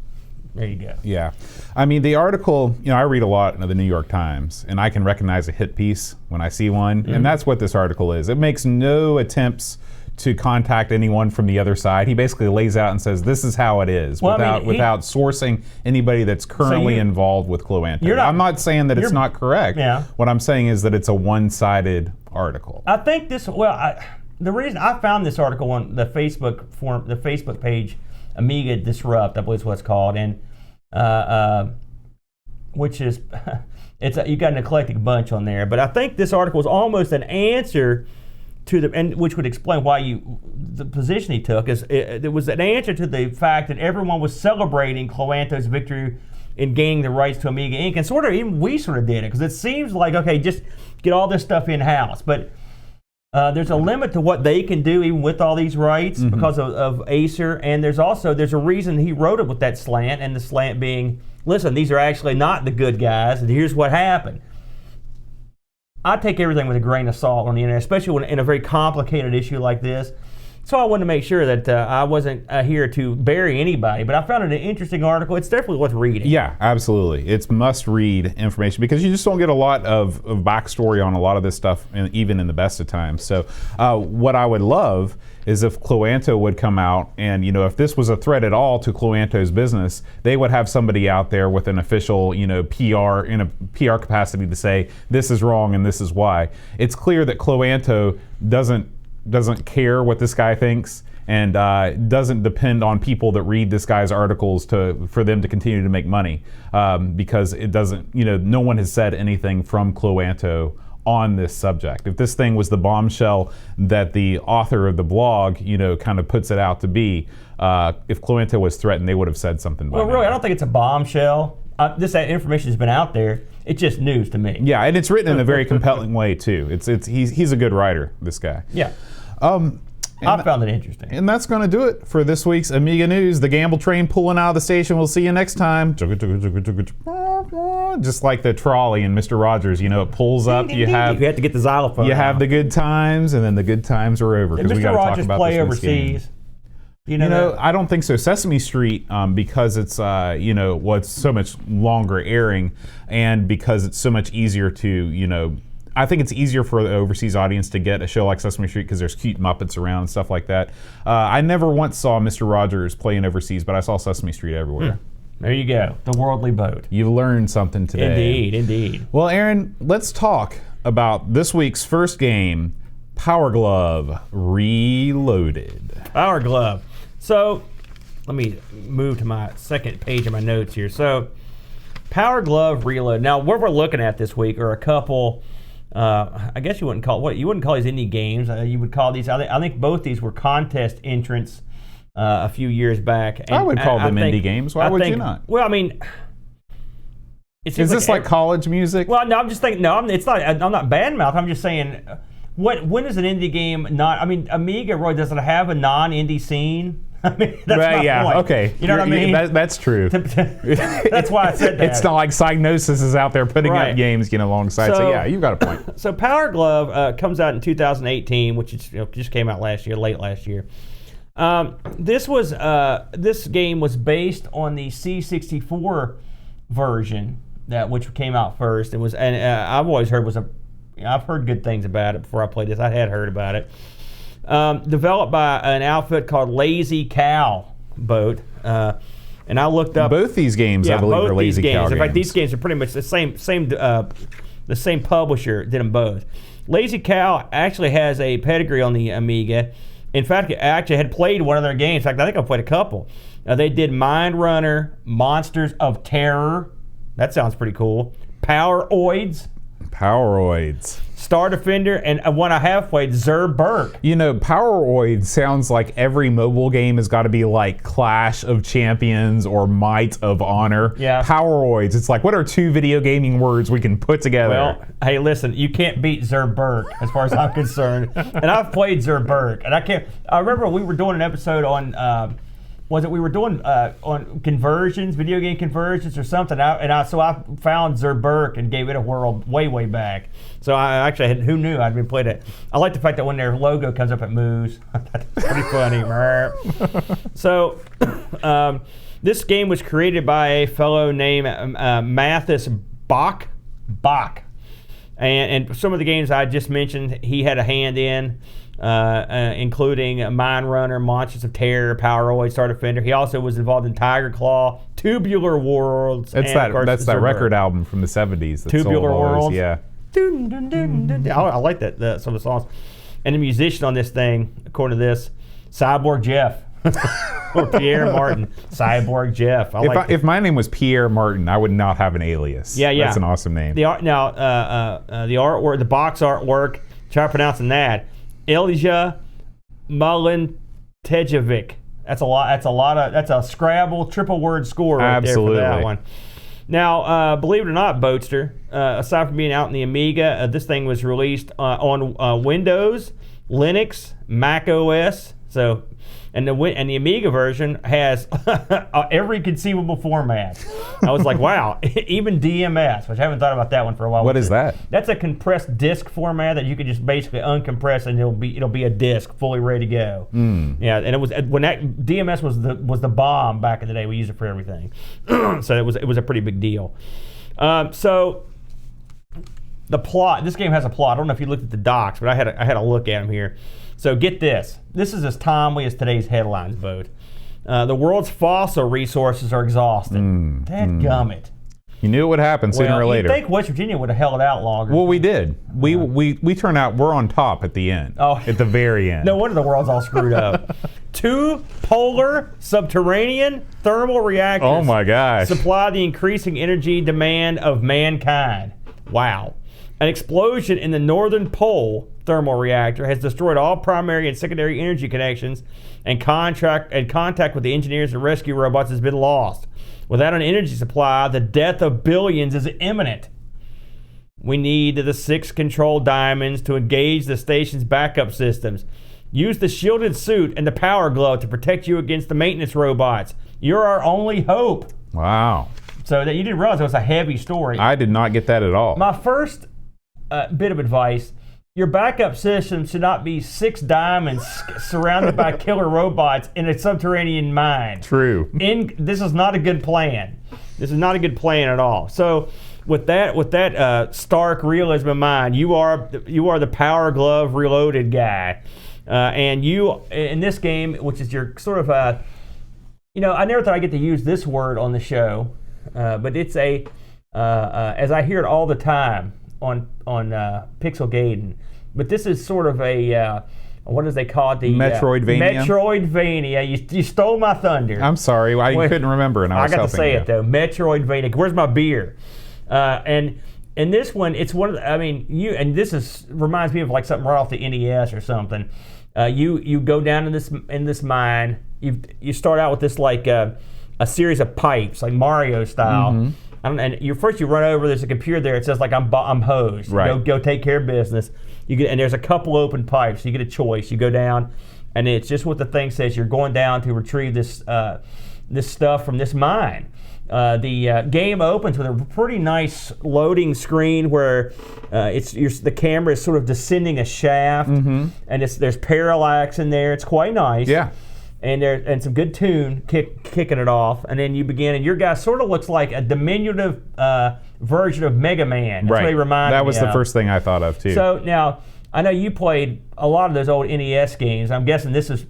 There you go. Yeah, I mean the article. I read a lot of the New York Times, and I can recognize a hit piece when I see one, and that's what this article is. It makes no attempts to contact anyone from the other side. He basically lays out and says, this is how it is, without sourcing anybody that's currently involved with Cloanto. I'm not saying that it's not correct. Yeah. What I'm saying is that it's a one-sided article. I think the reason I found this article on the Facebook page, Amiga Disrupt, I believe is what it's called, and which is, you got an eclectic bunch on there, but I think this article is almost an answer and which would explain why the position he took is it was an answer to the fact that everyone was celebrating Cloanto's victory in gaining the rights to Amiga Inc. And sort of even we sort of did it, because it seems like, okay, just get all this stuff in house, but there's a limit to what they can do even with all these rights because of Acer, and there's a reason he wrote it with that slant, and the slant being, listen, these are actually not the good guys, and here's what happened. I take everything with a grain of salt on the internet, especially when in a very complicated issue like this. So I wanted to make sure that I wasn't here to bury anybody, but I found it an interesting article. It's definitely worth reading. Yeah, absolutely. It's must-read information because you just don't get a lot of backstory on a lot of this stuff, even in the best of times. So what I would love is if Cloanto would come out and, if this was a threat at all to Cloanto's business, they would have somebody out there with an official, PR, in a PR capacity to say, this is wrong and this is why. It's clear that Cloanto doesn't care what this guy thinks and doesn't depend on people that read this guy's articles for them to continue to make money because it doesn't, no one has said anything from Cloanto on this subject. If this thing was the bombshell that the author of the blog, kind of puts it out to be, if Cloanto was threatened, they would have said something by now. Really, I don't think it's a bombshell. That information has been out there. It's just news to me. Yeah, and it's written in a very compelling way too. He's a good writer, this guy. Yeah. I found it interesting. And that's going to do it for this week's Amiga News. The gamble train pulling out of the station. We'll see you next time. Just like the trolley in Mr. Rogers, it pulls up. You have to get the xylophone. You have the good times, and then the good times are over because we got to talk about play this overseas. I don't think so. Sesame Street, because it's it's so much longer airing, and because it's so much easier to I think it's easier for the overseas audience to get a show like Sesame Street because there's cute Muppets around and stuff like that. I never once saw Mr. Rogers playing overseas, but I saw Sesame Street everywhere. There you go. The worldly boat. You've learned something today. Indeed. Well, Aaron, let's talk about this week's first game, Powerglove Reloaded. Powerglove. So, let me move to my second page of my notes here. So, Powerglove Reloaded. Now, what we're looking at this week are a couple... I guess you wouldn't call these indie games. You would call these. I think both these were contest entrants a few years back. And I would call them indie games. Why would you not? Well, I mean, is this like college music? Well, no. I'm just thinking. No, it's not. I'm not badmouth. I'm just saying. When is an indie game not? I mean, Amiga really doesn't have a non-indie scene. I mean, that's my point. Okay. You know what I mean? That's true. That's why I said that. It's not like Psygnosis is out there putting up games, alongside. So yeah, you've got a point. So Powerglove comes out in 2018, which is, just came out late last year. This game was based on the C64 version which came out first. It was, and I've always heard I've heard good things about it before I played this. I had heard about it. Developed by an outfit called Lazy Cow Boat, and I looked up both these games. I believe are Lazy Cow games. In fact, these games are pretty much the same publisher did them both. Lazy Cow actually has a pedigree on the Amiga. In fact, I actually had played one of their games. In fact, I think I played a couple. They did Mind Runner, Monsters of Terror. That sounds pretty cool. Poweroids. Star Defender, and one I have played, Zerberk. Poweroid sounds like every mobile game has got to be like Clash of Champions or Might of Honor. Yeah. Poweroids. It's like, what are two video gaming words we can put together? Well, hey, listen, you can't beat Zerberk as far as I'm concerned. And I've played Zerberk, and I remember we were doing an episode on. We were doing on conversions, video game conversions or something, so I found Zerberk and gave it a whirl way back. So I actually who knew I'd been playing it. I like the fact that when their logo comes up, it moves. That's pretty funny. So this game was created by a fellow named Mathis Bach. And some of the games I just mentioned, he had a hand in. Including Mind Runner, Monsters of Terror, Poweroid, Star Defender. He also was involved in Tiger Claw, Tubular Worlds. That's that record album from the 70s. Tubular Worlds. Yeah. I like that some of the songs. And the musician on this thing, according to this, Cyborg Jeff. Or Pierre Martin. Cyborg Jeff. If my name was Pierre Martin, I would not have an alias. Yeah. That's an awesome name. The artwork, the box artwork, try pronouncing that. Ilja Malintejevic. That's a Scrabble triple word score right Absolutely. There for that one. Now, believe it or not, Boatster, aside from being out in the Amiga, this thing was released on Windows, Linux, Mac OS, So, and the Amiga version has every conceivable format. I was like, wow, even DMS, which I haven't thought about that one for a while. What is that? That's a compressed disc format that you can just basically uncompress and it'll be a disc fully ready to go. Yeah, and it was when that DMS was the bomb back in the day. We used it for everything, so it was a pretty big deal. So the plot. This game has a plot. I don't know if you looked at the docs, but I had a look at them here. So get this. This is as timely as today's headlines, Bode. The world's fossil resources are exhausted. Dadgummit. You knew it would happen sooner or later. You'd think West Virginia would have held out longer. Well, we did. We turned out, we're on top at the end. Oh. At the very end. No wonder the world's all screwed up. 2 polar subterranean thermal reactors. Oh my gosh. Supply the increasing energy demand of mankind. Wow. An explosion in the northern pole thermal reactor has destroyed all primary and secondary energy connections, and contact with the engineers and rescue robots has been lost. Without an energy supply, the death of billions is imminent. We need the 6 control diamonds to engage the station's backup systems. Use the shielded suit and the Powerglove to protect you against the maintenance robots. You're our only hope. Wow. So that you didn't realize it was a heavy story. I did not get that at all. My first bit of advice: your backup system should not be 6 diamonds surrounded by killer robots in a subterranean mine. True. This is not a good plan. This is not a good plan at all. So, with that stark realism in mind, you are the Powerglove Reloaded guy, and you in this game, which is your sort of I never thought I'd get to use this word on the show, but it's as I hear it all the time on Pixel Gaiden. But this is sort of a what does they call it? The Metroidvania. Metroidvania. You stole my thunder. I'm sorry, I couldn't remember, and I was got to helping say you. it though. Metroidvania. Where's my beer? And this one, it's one of this reminds me of like something right off the NES or something. You go down in this mine. You start out with this like a series of pipes, like Mario style. Mm-hmm. And you run over. There's a computer there. It says like I'm hosed. Right. Go take care of business. And there's a couple open pipes. You get a choice. You go down, and it's just what the thing says. You're going down to retrieve this stuff from this mine. The game opens with a pretty nice loading screen where the camera is sort of descending a shaft, and there's parallax in there. It's quite nice. Yeah. And some good tune kicking it off, and then you begin, and your guy sort of looks like a diminutive version of Mega Man. That's right. what he reminded me That was of. the first thing I thought of too. So now I know you played a lot of those old NES games. I'm guessing this is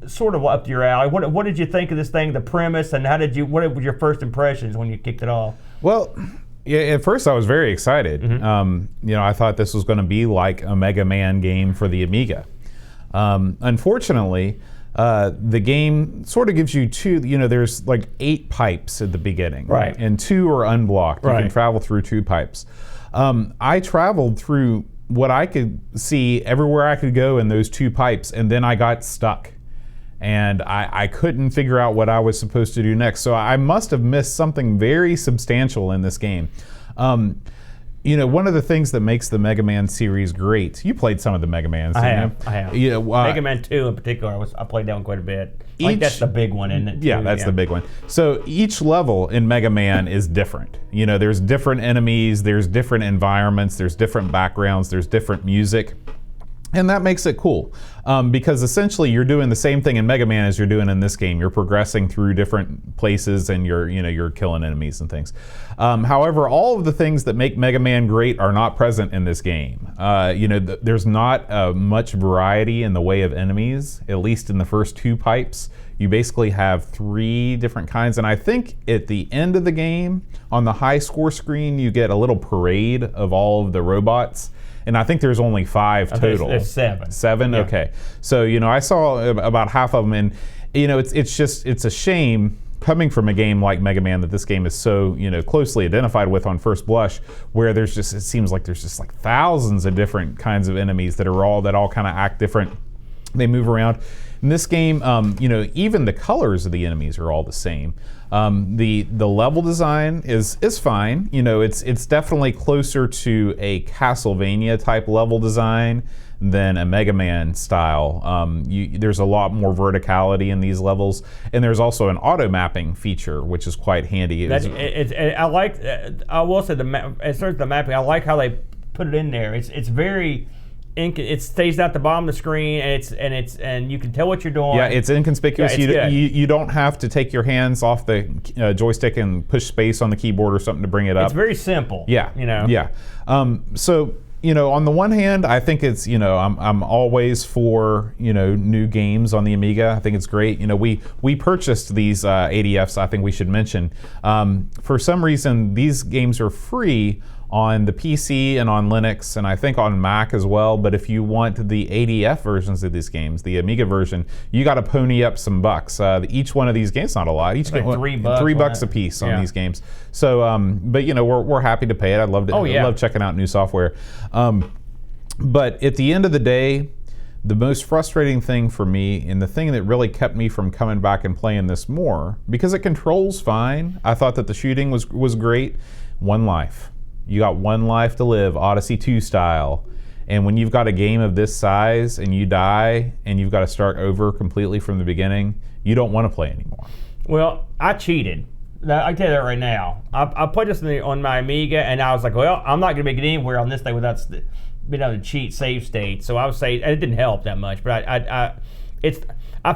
sort of up to your alley. What did you think of this thing, the premise, and what were your first impressions when you kicked it off? Well, yeah, at first I was very excited. I thought this was going to be like a Mega Man game for the Amiga. Unfortunately, the game sort of gives you 2, there's like 8 pipes at the beginning. Right. And 2 are unblocked. You can travel through 2 pipes. I traveled through what I could see everywhere I could go in those 2 pipes, and then I got stuck. And I couldn't figure out what I was supposed to do next. So I must have missed something very substantial in this game. One of the things that makes the Mega Man series great, you played some of the Mega Mans, didn't you? I have. Mega Man 2 in particular, I played that one quite a bit. That's the big one, isn't it? Yeah, that's the big one. So each level in Mega Man is different. There's different enemies, there's different environments, there's different backgrounds, there's different music. And that makes it cool because essentially you're doing the same thing in Mega Man as you're doing in this game. You're progressing through different places and you're killing enemies and things. However, all of the things that make Mega Man great are not present in this game. There's not much variety in the way of enemies, at least in the first 2 pipes. You basically have 3 different kinds, and I think at the end of the game, on the high score screen, you get a little parade of all of the robots. And I think there's only 5 total. There's 7. 7? Yeah. Okay. So, I saw about half of them, and, it's a shame coming from a game like Mega Man that this game is so, closely identified with on first blush, where it seems like there's just like thousands of different kinds of enemies that all kind of act different. They move around. In this game, even the colors of the enemies are all the same. The level design is fine. It's definitely closer to a Castlevania type level design than a Mega Man style. There's a lot more verticality in these levels, and there's also an auto mapping feature, which is quite handy. I like. I will say as far as the mapping, I like how they put it in there. It's very. It stays at the bottom of the screen, and you can tell what you're doing. Yeah, it's inconspicuous. Yeah, you don't have to take your hands off the joystick and push space on the keyboard or something to bring it up. It's very simple. Yeah, you know. Yeah. So on the one hand, I think it's I'm always for new games on the Amiga. I think it's great. We purchased these ADFs. I think we should mention. For some reason, these games are free on the PC and on Linux, and I think on Mac as well. But if you want the ADF versions of these games, the Amiga version, you got to pony up some bucks. Each one of these games, not a lot. Each game, $3 a piece on these games. So, but we're happy to pay it. I love checking out new software. But at the end of the day, the most frustrating thing for me, and the thing that really kept me from coming back and playing this more, because it controls fine. I thought that the shooting was great. One life. You got one life to live, Odyssey 2 style. And when you've got a game of this size and you die and you've got to start over completely from the beginning, you don't want to play anymore. Well, I cheated. I can tell you that right now. I put this on my Amiga, and I was like, well, I'm not going to make it anywhere on this thing without being able to cheat save state. So I would say, and it didn't help that much, but I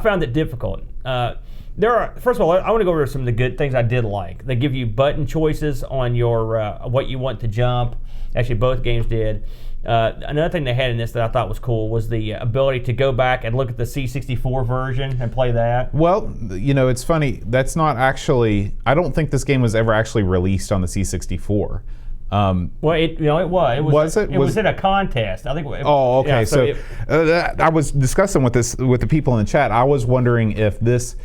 found it difficult. First of all, I want to go over some of the good things I did like. They give you button choices on your what you want to jump. Actually, both games did. Another thing they had in this that I thought was cool was the ability to go back and look at the C64 version and play that. Well, it's funny. That's not actually. I don't think this game was ever actually released on the C64. Well, it was. Was it? It was in a contest. I think. Okay. Yeah, so I was discussing with the people in the chat. I was wondering if this.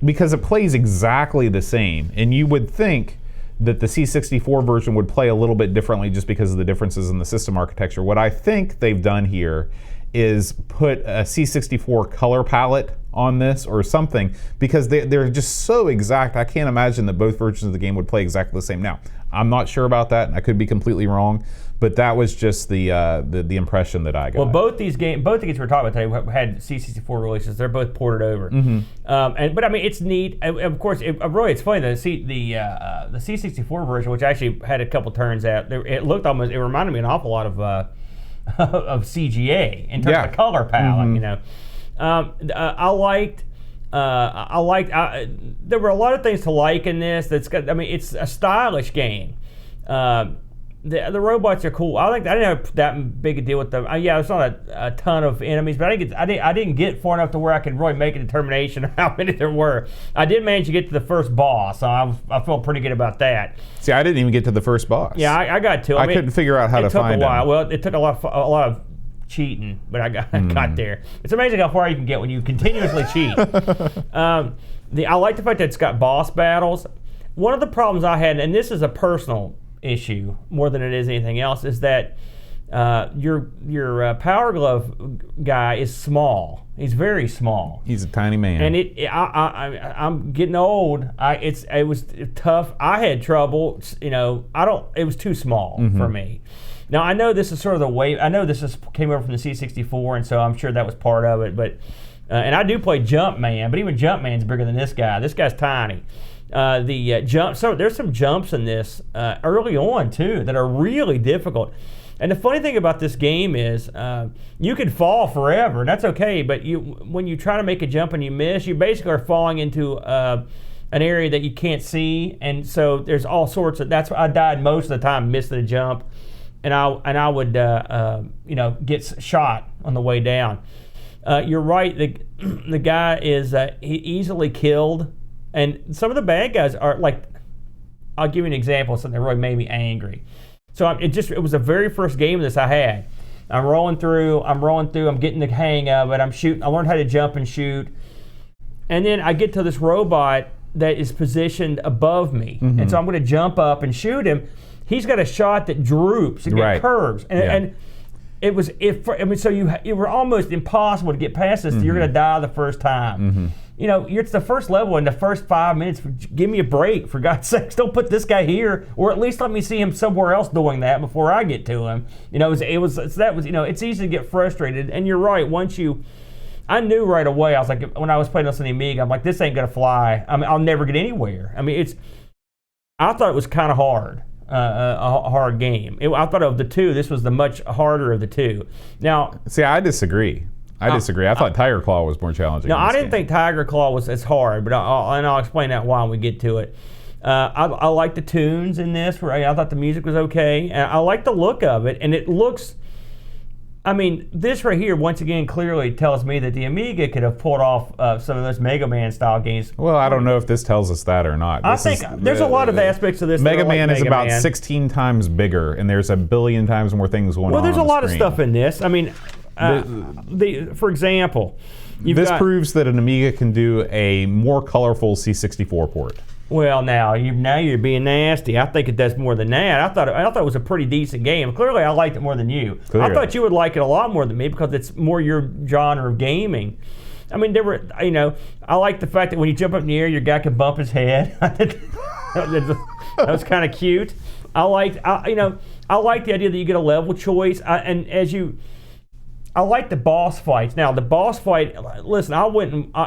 Because it plays exactly the same, and you would think that the C64 version would play a little bit differently just because of the differences in the system architecture. What I think they've done here is put a C64 color palette on this or something, because they're just so exact. I can't imagine that both versions of the game would play exactly the same. Now, I'm not sure about that, and I could be completely wrong, but that was just the impression that I got. Well, both the games we're talking about today had C64 releases. They're both ported over. Mm-hmm. But I mean, it's neat. Of course, it's funny. The C64 version, which actually had a couple turns out, it reminded me an awful lot of of CGA in terms of the color palette. Mm-hmm. I liked. There were a lot of things to like in this. It's a stylish game. The robots are cool. I didn't have that big a deal with them. It's not a ton of enemies, but I didn't get far enough to where I could really make a determination of how many there were. I did manage to get to the first boss, so I felt pretty good about that. See, I didn't even get to the first boss. Yeah, I got to. I couldn't figure out how to find him. It took a while. Well, it took a lot of cheating, but I got there. It's amazing how far you can get when you continuously cheat. I like the fact that it's got boss battles. One of the problems I had, and this is a personal issue more than it is anything else, is that your Powerglove guy is small. He's very small. He's a tiny man. And I'm getting old. It was tough. I had trouble. It was too small for me. Now I know this is sort of the way. I know came over from the C64, and so I'm sure that was part of it. But and I do play Jumpman, but even Jumpman's bigger than this guy. This guy's tiny. So there's some jumps in this early on too that are really difficult. And the funny thing about this game is you could fall forever, and that's okay. But when you try to make a jump and you miss, you basically are falling into an area that you can't see, and so there's all sorts of. That's why I died most of the time, missing a jump, and I would get shot on the way down. You're right. The guy is easily killed. And some of the bad guys are like, I'll give you an example of something that really made me angry. So it was the very first game of this I had. I'm rolling through, I'm getting the hang of it, I'm shooting, I learned how to jump and shoot. And then I get to this robot that is positioned above me. Mm-hmm. And so I'm going to jump up and shoot him. He's got a shot that droops, it curves. And it were almost impossible to get past this. Mm-hmm. You're going to die the first time. Mm-hmm. it's the first level in the first 5 minutes. Give me a break, for God's sakes. Don't put this guy here, or at least let me see him somewhere else doing that before I get to him. It's easy to get frustrated. And you're right. I knew right away. I was like, when I was playing this on the Amiga, I'm like, this ain't gonna fly. I mean, I'll never get anywhere. I mean, I thought it was kind of hard, a hard game. I thought of the two, this was the much harder of the two. Now, see, I disagree. I thought Tiger Claw was more challenging. No, I didn't think Tiger Claw was as hard, but I'll explain that why when we get to it. I like the tunes in this. Right? I thought the music was okay. And I like the look of it, and it looks. I mean, this right here once again clearly tells me that the Amiga could have pulled off some of those Mega Man style games. Well, I don't know if this tells us that or not. I think there's a lot of aspects of this. Mega Man is about 16 times bigger, and there's a billion times more things going on. Well, there's a lot of stuff in this. I mean. For example, this proves that an Amiga can do a more colorful C64 port. Well, now you're being nasty. I think it does more than that. I thought it was a pretty decent game. Clearly, I liked it more than you. Clearly. I thought you would like it a lot more than me because it's more your genre of gaming. I mean, I like the fact that when you jump up in the air, your guy can bump his head. That was kind of cute. I like the idea that you get a level choice, I like the boss fights. Now, the boss fight, listen,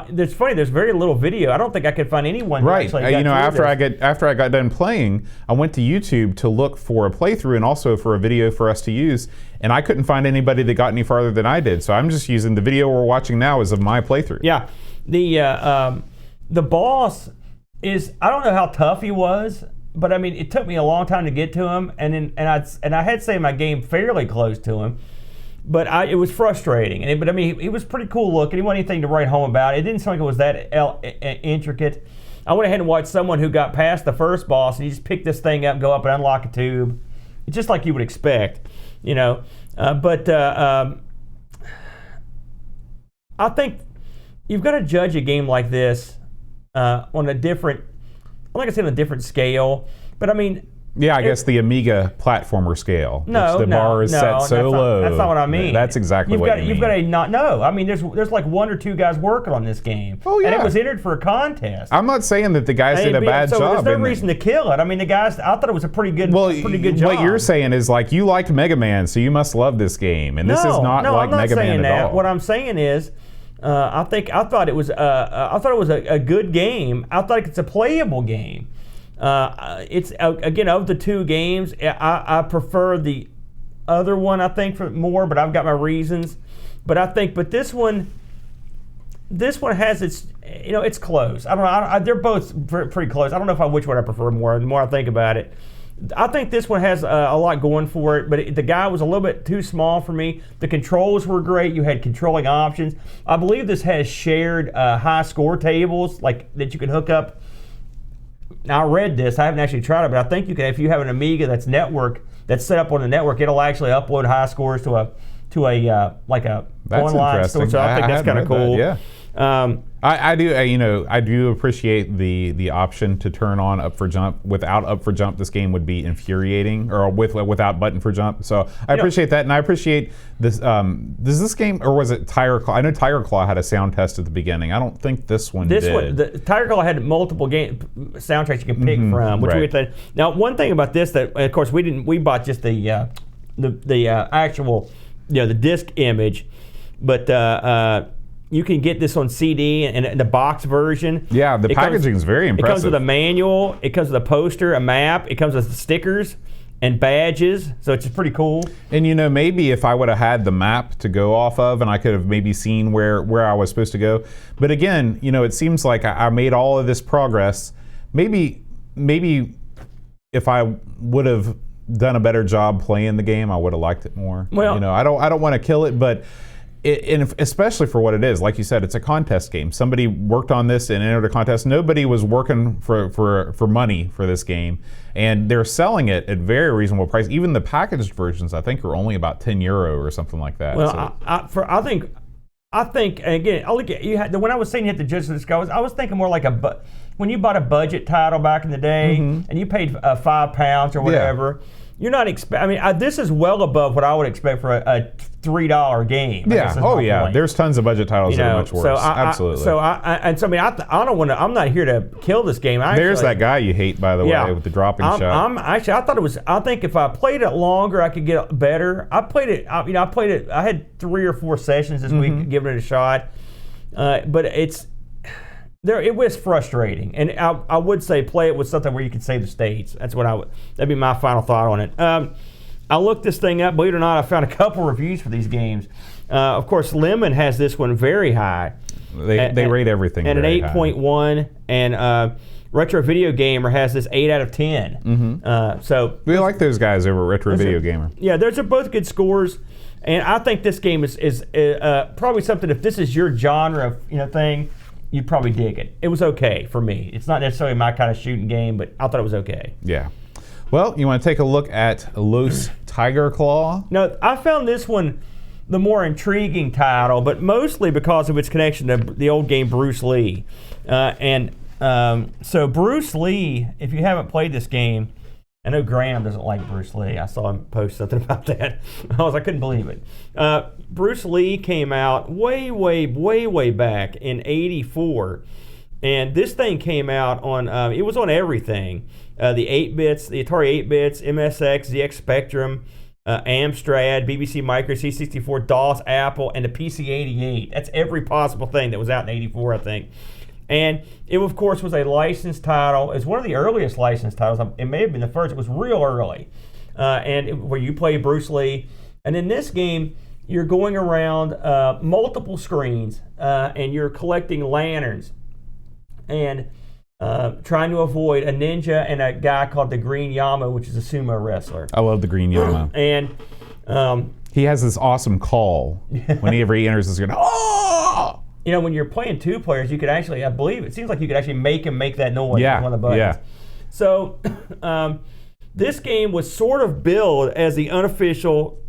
it's funny, there's very little video. I don't think I could find anyone right. Actually after I got done playing, I went to YouTube to look for a playthrough and also for a video for us to use, and I couldn't find anybody that got any farther than I did. So I'm just using the video we're watching now is of my playthrough. Yeah. The boss is, I don't know how tough he was, but I mean, it took me a long time to get to him, and I had saved my game fairly close to him. But it was frustrating. But I mean, he was pretty cool looking. He wasn't anything to write home about. It didn't seem like it was that intricate. I went ahead and watched someone who got past the first boss, and you just pick this thing up, go up and unlock a tube. It's just like you would expect, But I think you've got to judge a game like this on a different, like I said, on a different scale. But I mean. Yeah, I guess the Amiga platformer scale. The bar is set so low. That's not what I mean. That's exactly what you mean. You've got to not know. I mean, there's like one or two guys working on this game. Oh, yeah. And it was entered for a contest. I'm not saying that the guys did a bad job. There's no reason to kill it. I mean, the guys, I thought it was a pretty good job. What you're saying is like you liked Mega Man, so you must love this game. And this is not like Mega Man at all. What I'm saying is, I thought it was a good game. I thought it's a playable game. It's again, of the two games, I prefer the other one. I think for more, but I've got my reasons. But this one has its, it's close. I don't know. They're both pretty close. I don't know which one I prefer more. The more I think about it, I think this one has a lot going for it. But the guy was a little bit too small for me. The controls were great. You had controlling options. I believe this has shared high score tables like that you can hook up. Now, I read this. I haven't actually tried it, but I think you can. If you have an Amiga that's set up on the network, it'll actually upload high scores to a online store. So I think that's kind of cool. That, yeah. I do appreciate the option to turn on up for jump. Without up for jump, this game would be infuriating, or without button for jump. So I appreciate that, and I appreciate this. Does this game, or was it Tiger Claw? I know Tiger Claw had a sound test at the beginning. I don't think this one did. The Tiger Claw had multiple soundtracks you can pick from. Now, one thing about this that, of course, we bought just the actual, the disc image, but. You can get this on CD and the box version. Yeah, the packaging is very impressive. It comes with a manual, it comes with a poster, a map, it comes with stickers and badges, so it's pretty cool. And maybe if I would have had the map to go off of, and I could have maybe seen where I was supposed to go. But again, it seems like I made all of this progress. Maybe if I would have done a better job playing the game, I would have liked it more. Well, I don't want to kill it, but. And especially for what it is, like you said, it's a contest game. Somebody worked on this and entered a contest. Nobody was working for money for this game, and they're selling it at very reasonable price. Even the packaged versions, I think, are only about €10 or something like that. Well, so. I think again, when I was saying you had to judge this guy, I was thinking more like when you bought a budget title back in the day and you paid £5 or whatever, you're not this is well above what I would expect for a $3 game. Yeah. Oh yeah. Point. There's tons of budget titles that are much worse. Absolutely. I don't want to. I'm not here to kill this game. There's that guy you hate, by the way, with the dropping shot. I think if I played it longer, I could get better. I played it. I had 3 or 4 sessions this week, giving it a shot. But it was frustrating, and I would say play it with something where you can save the states. That's what that'd be my final thought on it. I looked this thing up. Believe it or not, I found a couple reviews for these games. Of course, Lemon has this one very high. They rate everything at an 8.1, and Retro Video Gamer has this 8 out of 10. So we like those guys over Retro Video Gamer. Yeah, those are both good scores, and I think this game is probably something. If this is your genre of thing, you'd probably dig it. It was okay for me. It's not necessarily my kind of shooting game, but I thought it was okay. Yeah. Well, you want to take a look at Los Tiger Claw? No, I found this one the more intriguing title, but mostly because of its connection to the old game Bruce Lee. So Bruce Lee, if you haven't played this game, I know Graham doesn't like Bruce Lee. I saw him post something about that. I couldn't believe it. Bruce Lee came out way back in '84, and this thing came out on. It was on everything: the 8-bits, the Atari 8-bits, MSX, ZX Spectrum, Amstrad, BBC Micro, C64, DOS, Apple, and the PC-88. That's every possible thing that was out in '84, I think. And it, of course, was a licensed title. It's one of the earliest licensed titles. It may have been the first. It was real early. Where you play Bruce Lee. And in this game, you're going around multiple screens, and you're collecting lanterns and trying to avoid a ninja and a guy called the Green Yama, which is a sumo wrestler. I love the Green Yama. And he has this awesome call whenever he enters the screen. Oh! When you're playing 2 players, you could actually, I believe, it seems like you could actually make him make that noise with one of the buttons. Yeah. So this game was sort of billed as the unofficial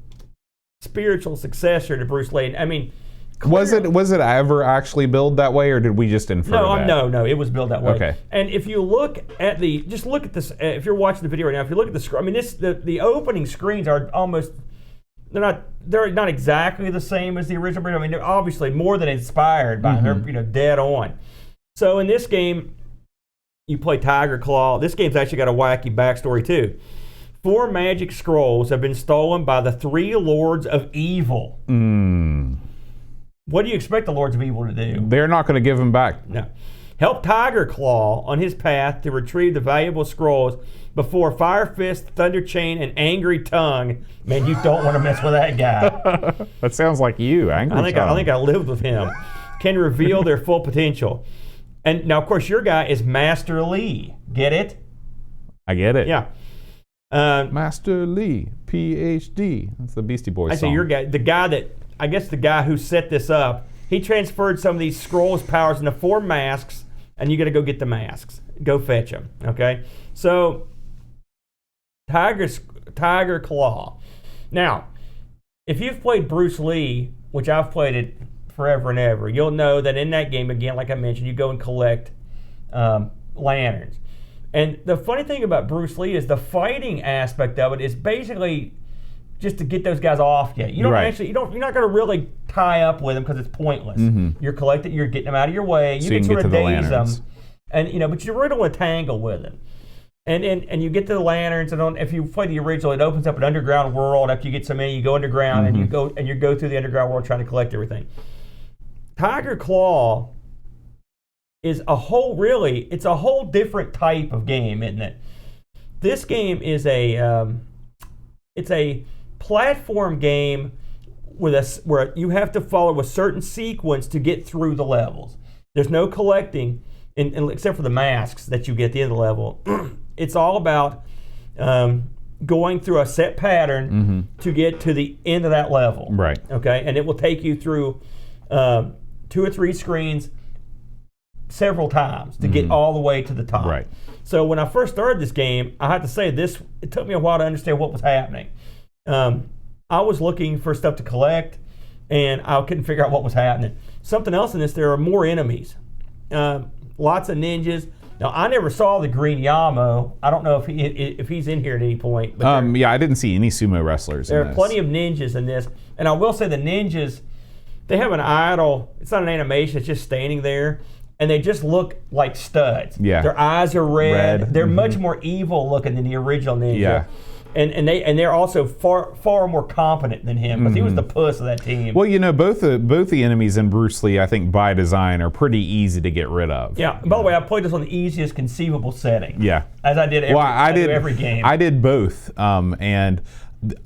spiritual successor to Bruce Lee. I mean, was it ever actually billed that way, or did we just infer that? No, it was billed that way. Okay. And if you look at look at this, if you're watching the video right now, if you look at the screen, I mean, the opening screens are almost. They're not exactly the same as the original. I mean, they're obviously more than inspired by them. They're dead on. So in this game, you play Tiger Claw. This game's actually got a wacky backstory too. 4 magic scrolls have been stolen by the 3 Lords of Evil. What do you expect the Lords of Evil to do? They're not going to give them back. No. Help Tiger Claw on his path to retrieve the valuable scrolls before Fire Fist, Thunder Chain, and Angry Tongue. Man, you don't want to mess with that guy. That sounds like you, Angry Tongue. I think I lived with him. Can reveal their full potential. And now, of course, your guy is Master Lee. Get it? I get it. Yeah. Master Lee, PhD. That's the Beastie Boys song. I say your guy, the guy who set this up, he transferred some of these scrolls powers into 4 masks, and you got to go get the masks. Go fetch them. Okay. So, Tiger Claw. Now, if you've played Bruce Lee, which I've played it forever and ever, you'll know that in that game, again, like I mentioned, you go and collect lanterns. And the funny thing about Bruce Lee is the fighting aspect of it is basically just to get those guys off you. You don't you're not going to really tie up with them because it's pointless. You're collecting, you're getting them out of your way. You can sort of daze them, and but you really don't want to tangle with them. And you get to the lanterns, and if you play the original, it opens up an underground world. After you get so many, you go underground, and you go through the underground world trying to collect everything. Tiger Claw is a whole different type of game, isn't it? This game is it's a platform game where you have to follow a certain sequence to get through the levels. There's no collecting, except for the masks that you get at the end of the level. It's all about going through a set pattern to get to the end of that level. Right. Okay, and it will take you through 2 or 3 screens several times to get all the way to the top. Right. So when I first started this game, I have to say it took me a while to understand what was happening. I was looking for stuff to collect, and I couldn't figure out what was happening. Something else in this, there are more enemies. Lots of ninjas. Now, I never saw the Green Yamo. I don't know if he's in here at any point. But yeah, I didn't see any sumo wrestlers. There in are this. plenty of ninjas in this. And I will say the ninjas, they have an idol. It's not an animation. It's just standing there. And they just look like studs. Yeah. Their eyes are red. They're much more evil looking than the original ninja. Yeah. And they're also far more competent than him, because he was the puss of that team. Well, both the enemies in Bruce Lee, I think by design, are pretty easy to get rid of. Yeah. By the way, I played this on the easiest conceivable setting. Yeah. As I did every game. I did both, and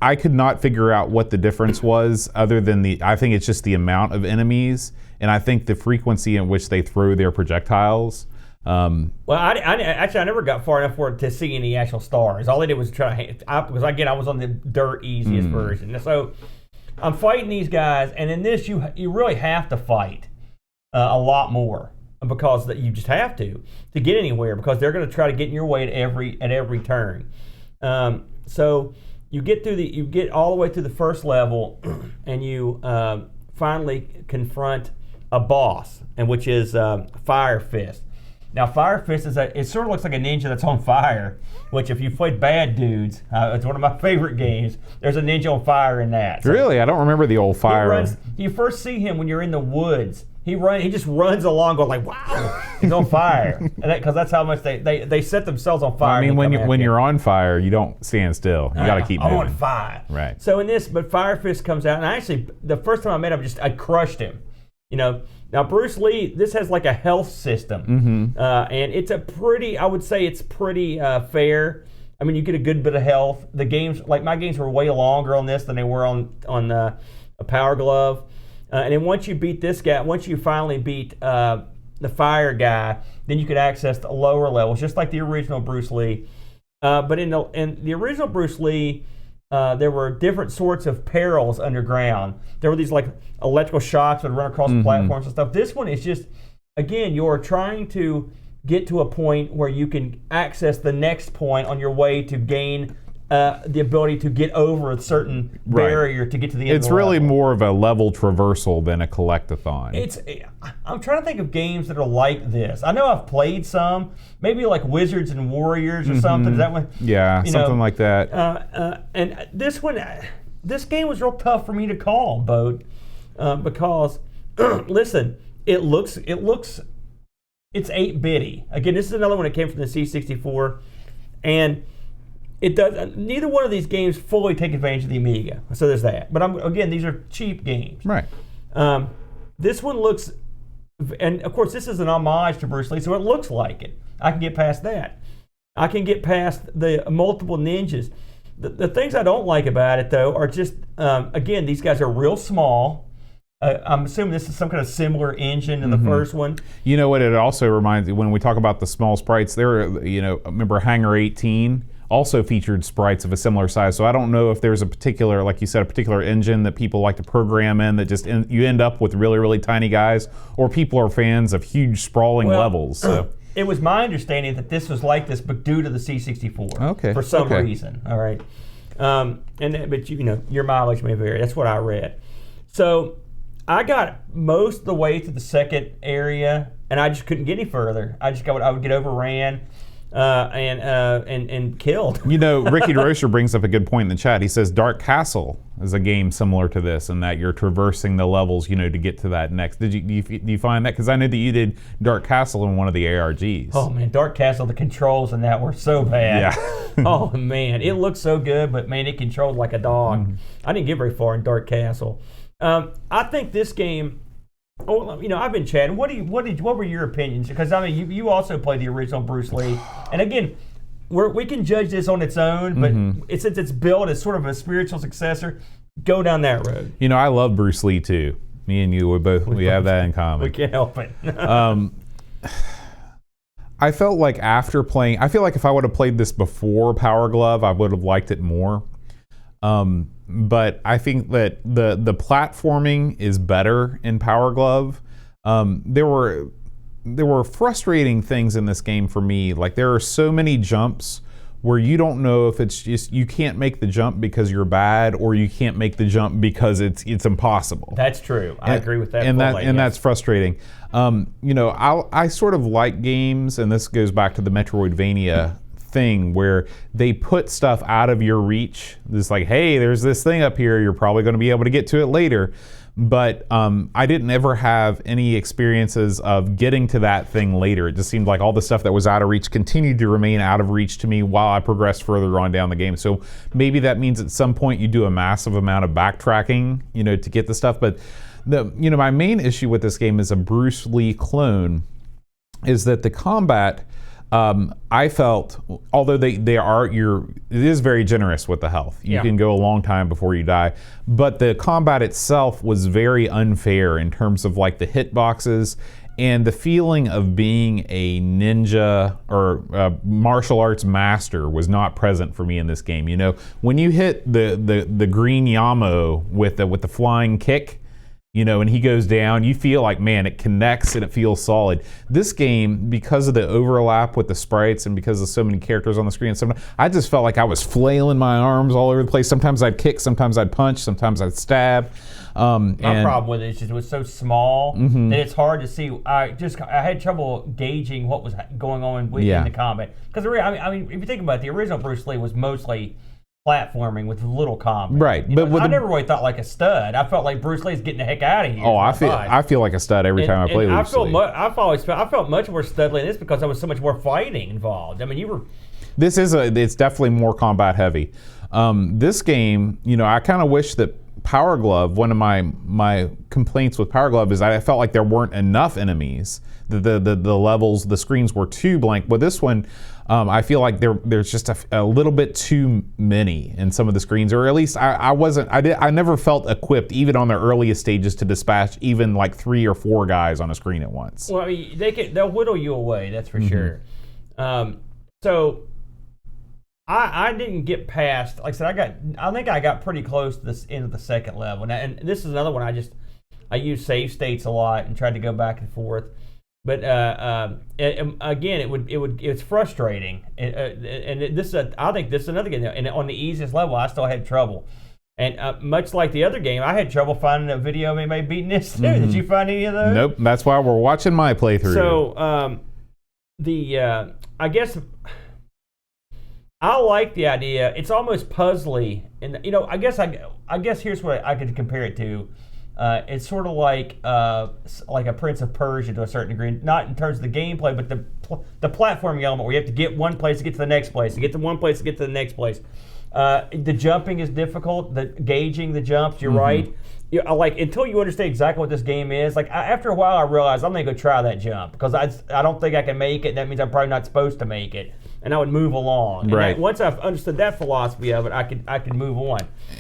I could not figure out what the difference was, other than I think it's just the amount of enemies, and I think the frequency in which they throw their projectiles. Well, I never got far enough to see any actual stars. All I did was because I was on the dirt easiest version. So I'm fighting these guys, and in this you really have to fight a lot more, because you just have to get anywhere, because they're going to try to get in your way at every turn. So you get all the way through the first level, and you finally confront a boss, and which is Fire Fist. Now, Fire Fist it sort of looks like a ninja that's on fire, which if you've played Bad Dudes, it's one of my favorite games. There's a ninja on fire in that. So really? I don't remember the old fire. You first see him when you're in the woods. He just runs along going like, wow, he's on fire. Because that's how much they set themselves on fire. I mean, when you're on fire, you don't stand still. You got to keep moving. I'm on fire. Right. So in this, but Fire Fist comes out, and the first time I met him, I crushed him. Now Bruce Lee, this has like a health system, and it's I would say it's pretty fair. I mean, you get a good bit of health. The games, like my games, were way longer on this than they were on a Powerglove. And then once you beat this guy, once you finally beat the fire guy, then you could access the lower levels, just like the original Bruce Lee. But in the original Bruce Lee, there were different sorts of perils underground. There were these like electrical shocks that would run across the platforms and stuff. This one is just, again, you're trying to get to a point where you can access the next point on your way to gain the ability to get over a certain barrier to get to the end. It's really more of a level traversal than a collectathon. I'm trying to think of games that are like this. I know I've played some, maybe like Wizards and Warriors or something. Is that one? Yeah, something like that. And this game was real tough for me to call, Boat, because listen, it's 8-bitty. Again, this is another one that came from the C64, and it does. Neither one of these games fully take advantage of the Amiga, so there's that. But again, these are cheap games. Right. This one looks, and of course, this is an homage to Bruce Lee, so it looks like it. I can get past that. I can get past the multiple ninjas. The things I don't like about it, though, are just, again, these guys are real small. I'm assuming this is some kind of similar engine to the first one. You know what? It also reminds me, when we talk about the small sprites, remember Hangar 18 also featured sprites of a similar size. So I don't know if there's a particular, like you said, a particular engine that people like to program in that just you end up with really, really tiny guys, or people are fans of huge sprawling levels. So. It was my understanding that this was like this, but due to the C64. Okay. For some reason. All right. But your mileage may vary. That's what I read. So I got most of the way to the second area, and I just couldn't get any further. I would get overran and killed. Ricky DeRocher brings up a good point in the chat. He says Dark Castle is a game similar to this, in that you're traversing the levels, to get to that next. Do you find that? Because I know that you did Dark Castle in one of the ARGs. Oh man, Dark Castle, the controls in that were so bad. Yeah. Oh man, it looked so good, but man, it controlled like a dog. I didn't get very far in Dark Castle. I think this game. Oh, I've been chatting. What were your opinions? Because you also played the original Bruce Lee, and again, we can judge this on its own, but since it's built as sort of a spiritual successor, go down that road. I love Bruce Lee too. Me and you, we have that in common. We can't help it. I felt like after playing, I feel like if I would have played this before Powerglove, I would have liked it more. But I think that the platforming is better in Powerglove. There were frustrating things in this game for me. Like, there are so many jumps where you don't know if it's just you can't make the jump because you're bad, or you can't make the jump because it's impossible. That's true. I agree with that. And that's frustrating. I sort of like games, and this goes back to the Metroidvania thing where they put stuff out of your reach. It's like, hey, there's this thing up here. You're probably going to be able to get to it later. But I didn't ever have any experiences of getting to that thing later. It just seemed like all the stuff that was out of reach continued to remain out of reach to me while I progressed further on down the game. So maybe that means at some point you do a massive amount of backtracking, to get the stuff. But my main issue with this game is a Bruce Lee clone, is that the combat, I felt, although it is very generous with the health. You can go a long time before you die, but the combat itself was very unfair in terms of like the hitboxes and the feeling of being a ninja or a martial arts master was not present for me in this game. When you hit the green Yamo with the flying kick, and he goes down, you feel like, man, it connects and it feels solid. This game, because of the overlap with the sprites and because of so many characters on the screen, I just felt like I was flailing my arms all over the place. Sometimes I'd kick, sometimes I'd punch, sometimes I'd stab. My problem with it is just it was so small that it's hard to see. I had trouble gauging what was going on in the combat. Because if you think about it, the original Bruce Lee was mostly platforming with little combat. Right. But I never really thought like a stud. I felt like Bruce Lee's getting the heck out of here. Oh, I feel like a stud every time I play Bruce Lee. I felt much more studly in this because there was so much more fighting involved. It's definitely more combat heavy. This game, I kind of wish that Powerglove, one of my complaints with Powerglove is I felt like there weren't enough enemies. The levels, the screens were too blank. But this one, I feel like there's just a little bit too many in some of the screens, or at least I never felt equipped, even on the earliest stages, to dispatch even like 3 or 4 guys on a screen at once. Well, they'll whittle you away, that's for sure. So I didn't get past, like I said, I think I got pretty close to this end of the second level. And this is another one I use save states a lot and tried to go back and forth. But again, it's frustrating, I think this is another game. And on the easiest level, I still had trouble. And much like the other game, I had trouble finding a video of anybody beating this too. Did you find any of those? Nope. That's why we're watching my playthrough. So I guess I like the idea. It's almost puzzly, and I guess here's what I could compare it to. It's sort of like a Prince of Persia to a certain degree, not in terms of the gameplay, but the platforming element where you have to get one place to get to the next place, to get to one place to get to the next place. The jumping is difficult. The gauging the jumps, you're right. Until you understand exactly what this game is, after a while I realized I'm gonna go try that jump because I don't think I can make it. And that means I'm probably not supposed to make it, and I would move along. Right. Once I've understood that philosophy of it, I could move on.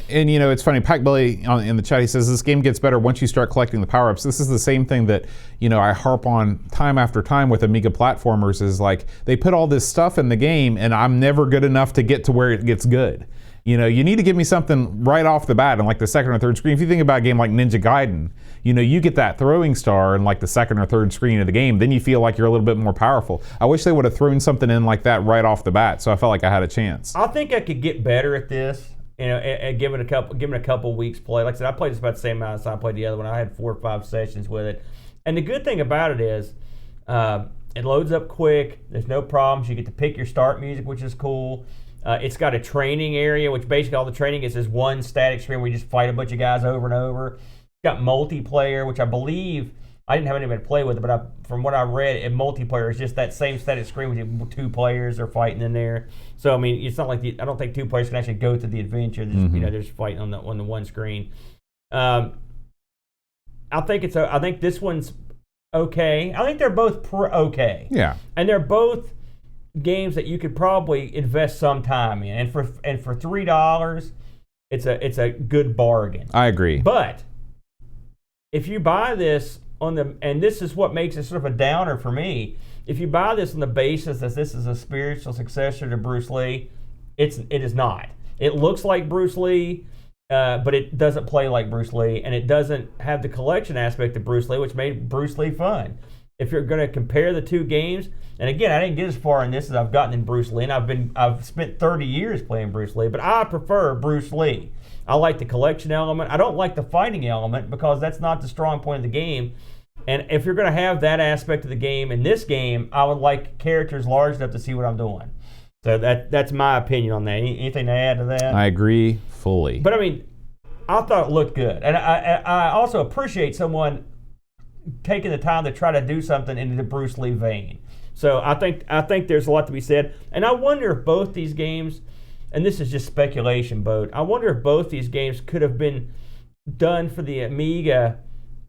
And it's funny. Packbelly in the chat, he says this game gets better once you start collecting the power-ups. This is the same thing that I harp on time after time with Amiga platformers. Is like they put all this stuff in the game, and I'm never good enough to get to where it gets good. You need to give me something right off the bat in like the second or third screen. If you think about a game like Ninja Gaiden, you get that throwing star in like the second or third screen of the game, then you feel like you're a little bit more powerful. I wish they would have thrown something in like that right off the bat, so I felt like I had a chance. I think I could get better at this, and give it a couple weeks play. Like I said, I played this about the same amount of time I played the other one. I had 4 or 5 sessions with it, and the good thing about it is it loads up quick. There's no problems. You get to pick your start music, which is cool. It's got a training area, which basically all the training is this one static screen where you just fight a bunch of guys over and over. It's got multiplayer, which I believe, I didn't have anybody to play with it, but from what I read, in multiplayer, it's just that same static screen with 2 players are fighting in there. So, it's not like I don't think 2 players can actually go through the adventure. They're just fighting on the one screen. I think this one's okay. I think they're both okay. Yeah. And they're both games that you could probably invest some time in, and for $3, it's a good bargain. I agree. But if you buy this and this is what makes it sort of a downer for me, if you buy this on the basis that this is a spiritual successor to Bruce Lee, it is not. It looks like Bruce Lee, but it doesn't play like Bruce Lee, and it doesn't have the collection aspect of Bruce Lee, which made Bruce Lee fun. if you're going to compare the two games, and again, I didn't get as far in this as I've gotten in Bruce Lee, and I've spent 30 years playing Bruce Lee, but I prefer Bruce Lee. I like the collection element. I don't like the fighting element because that's not the strong point of the game. And if you're going to have that aspect of the game in this game, I would like characters large enough to see what I'm doing. So that's my opinion on that. Anything to add to that? I agree fully. But I mean, I thought it looked good, and I also appreciate someone taking the time to try to do something in the Bruce Lee vein. So I think there's a lot to be said, and I wonder if both these games, and this is just speculation, Boat, I wonder if both these games could have been done for the Amiga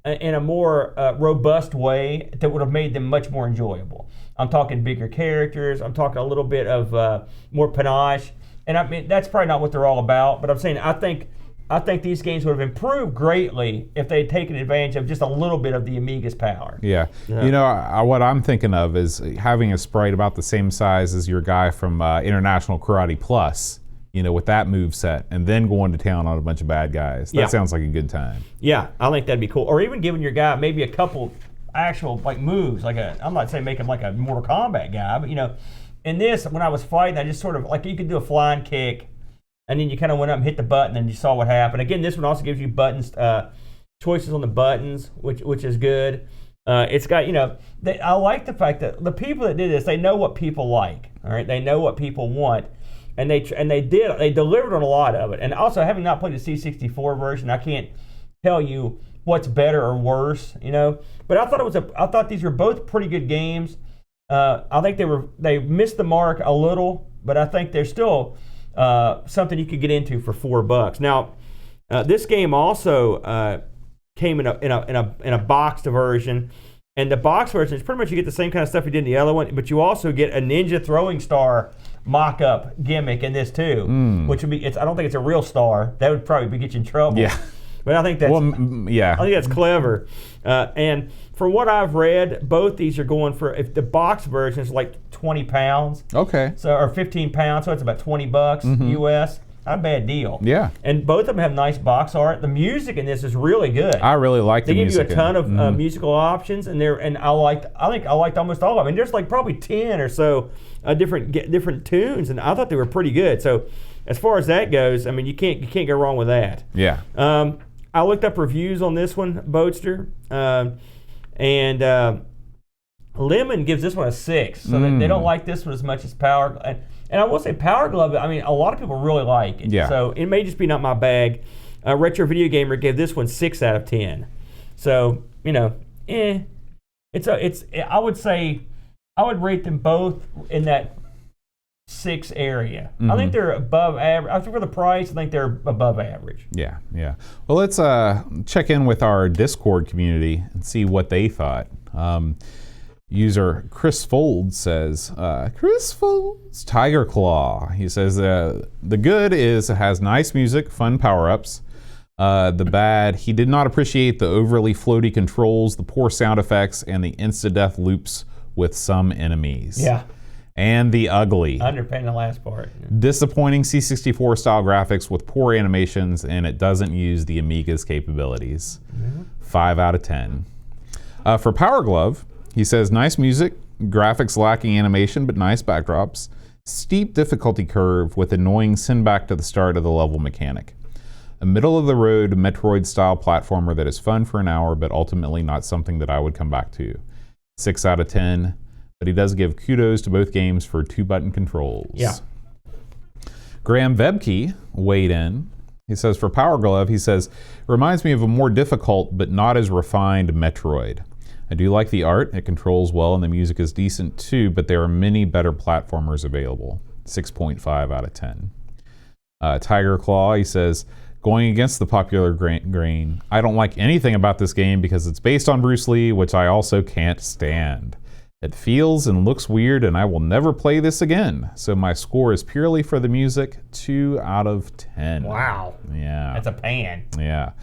in a more robust way that would have made them much more enjoyable. I'm talking bigger characters. I'm talking a little bit of more panache, and I mean that's probably not what they're all about. But I'm saying I think these games would have improved greatly if they had taken advantage of just a little bit of the Amiga's power. Yeah. You know, what I'm thinking of is having a sprite about the same size as your guy from International Karate Plus, you know, with that move set, and then going to town on a bunch of bad guys. That sounds like a good time. Yeah, I think that'd be cool. Or even giving your guy maybe a couple actual like moves, I'm not saying make him like a Mortal Kombat guy, but you know, in this, when I was fighting, I just sort of, like you could do a flying kick, and then you kind of went up and hit the button, and you saw what happened. Again, this one also gives you buttons, choices on the buttons, which is good. It's got, you know, I like the fact that the people that did this, they know what people like. All right, they know what people want, and they delivered on a lot of it. And also, having not played the C64 version, I can't tell you what's better or worse, you know. But I thought these were both pretty good games. I think they missed the mark a little, but I think they're still something you could get into for $4. Now, this game also came in a boxed version, and the box version is pretty much you get the same kind of stuff you did in the other one, but you also get a Ninja Throwing Star mock-up gimmick in this too, which would be I don't think it's a real star. That would probably get you in trouble. Yeah. But I think that's I think that's clever. And from what I've read, both these are going for, if the box version is like 20 pounds. Okay. So, or 15 pounds, so it's about $20 US. Not a bad deal. Yeah. And both of them have nice box art. The music in this is really good. I really like the music. They give you a ton of musical options, and I think I liked almost all of them. And there's like probably 10 or so different tunes, and I thought they were pretty good. So as far as that goes, I mean, you can't go wrong with that. Yeah. I looked up reviews on this one, Boatster, and Lemon gives this one a 6. So they don't like this one as much as Power. And I will say Powerglove, I mean, a lot of people really like it. Yeah. So it may just be not my bag. Retro Video Gamer gave this one 6 out of 10. So, you know, I would say, I would rate them both in that 6 area. I think they're above average. I think for the price, I think they're above average. Yeah, yeah. Well, let's check in with our Discord community and see what they thought. User Chris Folds says, Chris Folds, Tiger Claw. He says, the good is it has nice music, fun power-ups. The bad, he did not appreciate the overly floaty controls, the poor sound effects, and the insta-death loops with some enemies. Yeah. And the ugly. Underpinning the last part. Disappointing C64 style graphics with poor animations, and it doesn't use the Amiga's capabilities. 5 out of 10. For Powerglove, he says, nice music, graphics lacking animation, but nice backdrops. Steep difficulty curve with annoying send back to the start of the level mechanic. A middle-of-the-road Metroid-style platformer that is fun for an hour, but ultimately not something that I would come back to. 6 out of 10. But he does give kudos to both games for 2-button controls. Yeah. Graham Vebke weighed in. He says, for Powerglove, he says, reminds me of a more difficult but not as refined Metroid. I do like the art, it controls well, and the music is decent too, but there are many better platformers available. 6.5 out of 10. Tiger Claw, he says, going against the popular grain, I don't like anything about this game because it's based on Bruce Lee, which I also can't stand. It feels and looks weird, and I will never play this again. So my score is purely for the music, 2 out of 10. Wow. Yeah. That's a pan. Yeah.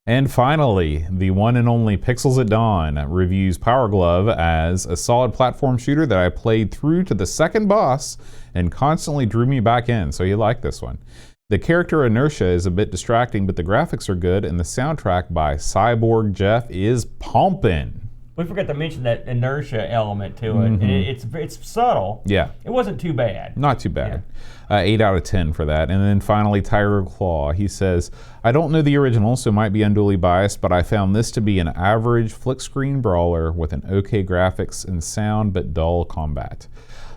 And finally, the one and only Pixels at Dawn reviews Powerglove as a solid platform shooter that I played through to the second boss and constantly drew me back in. So you like this one. The character inertia is a bit distracting, but the graphics are good, and the soundtrack by Cyborg Jeff is pumping. We forgot to mention that inertia element to it. It's subtle. Yeah. It wasn't too bad. Not too bad. 8 out of 10 for that. And then finally, Tyler Claw. He says, I don't know the original, so might be unduly biased, but I found this to be an average flick screen brawler with an okay graphics and sound, but dull combat.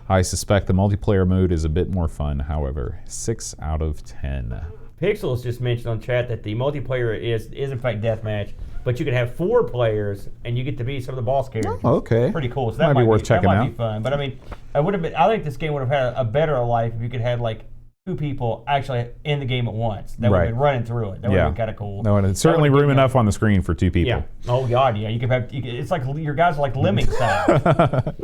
I suspect the multiplayer mode is a bit more fun, however. 6 out of 10. Pixels just mentioned on chat that the multiplayer is in fact deathmatch, but you can have 4 players and you get to be some of the boss characters. Oh, okay. Pretty cool. So that might be worth checking out. That might be fun. But I mean, I think this game would have had a better life if you could have like 2 people actually in the game at once. That would have been running through it. That would have been kind of cool. No, and it's certainly room enough on the screen for 2 people. Yeah. Oh God, yeah. It's like your guys are like lemming size.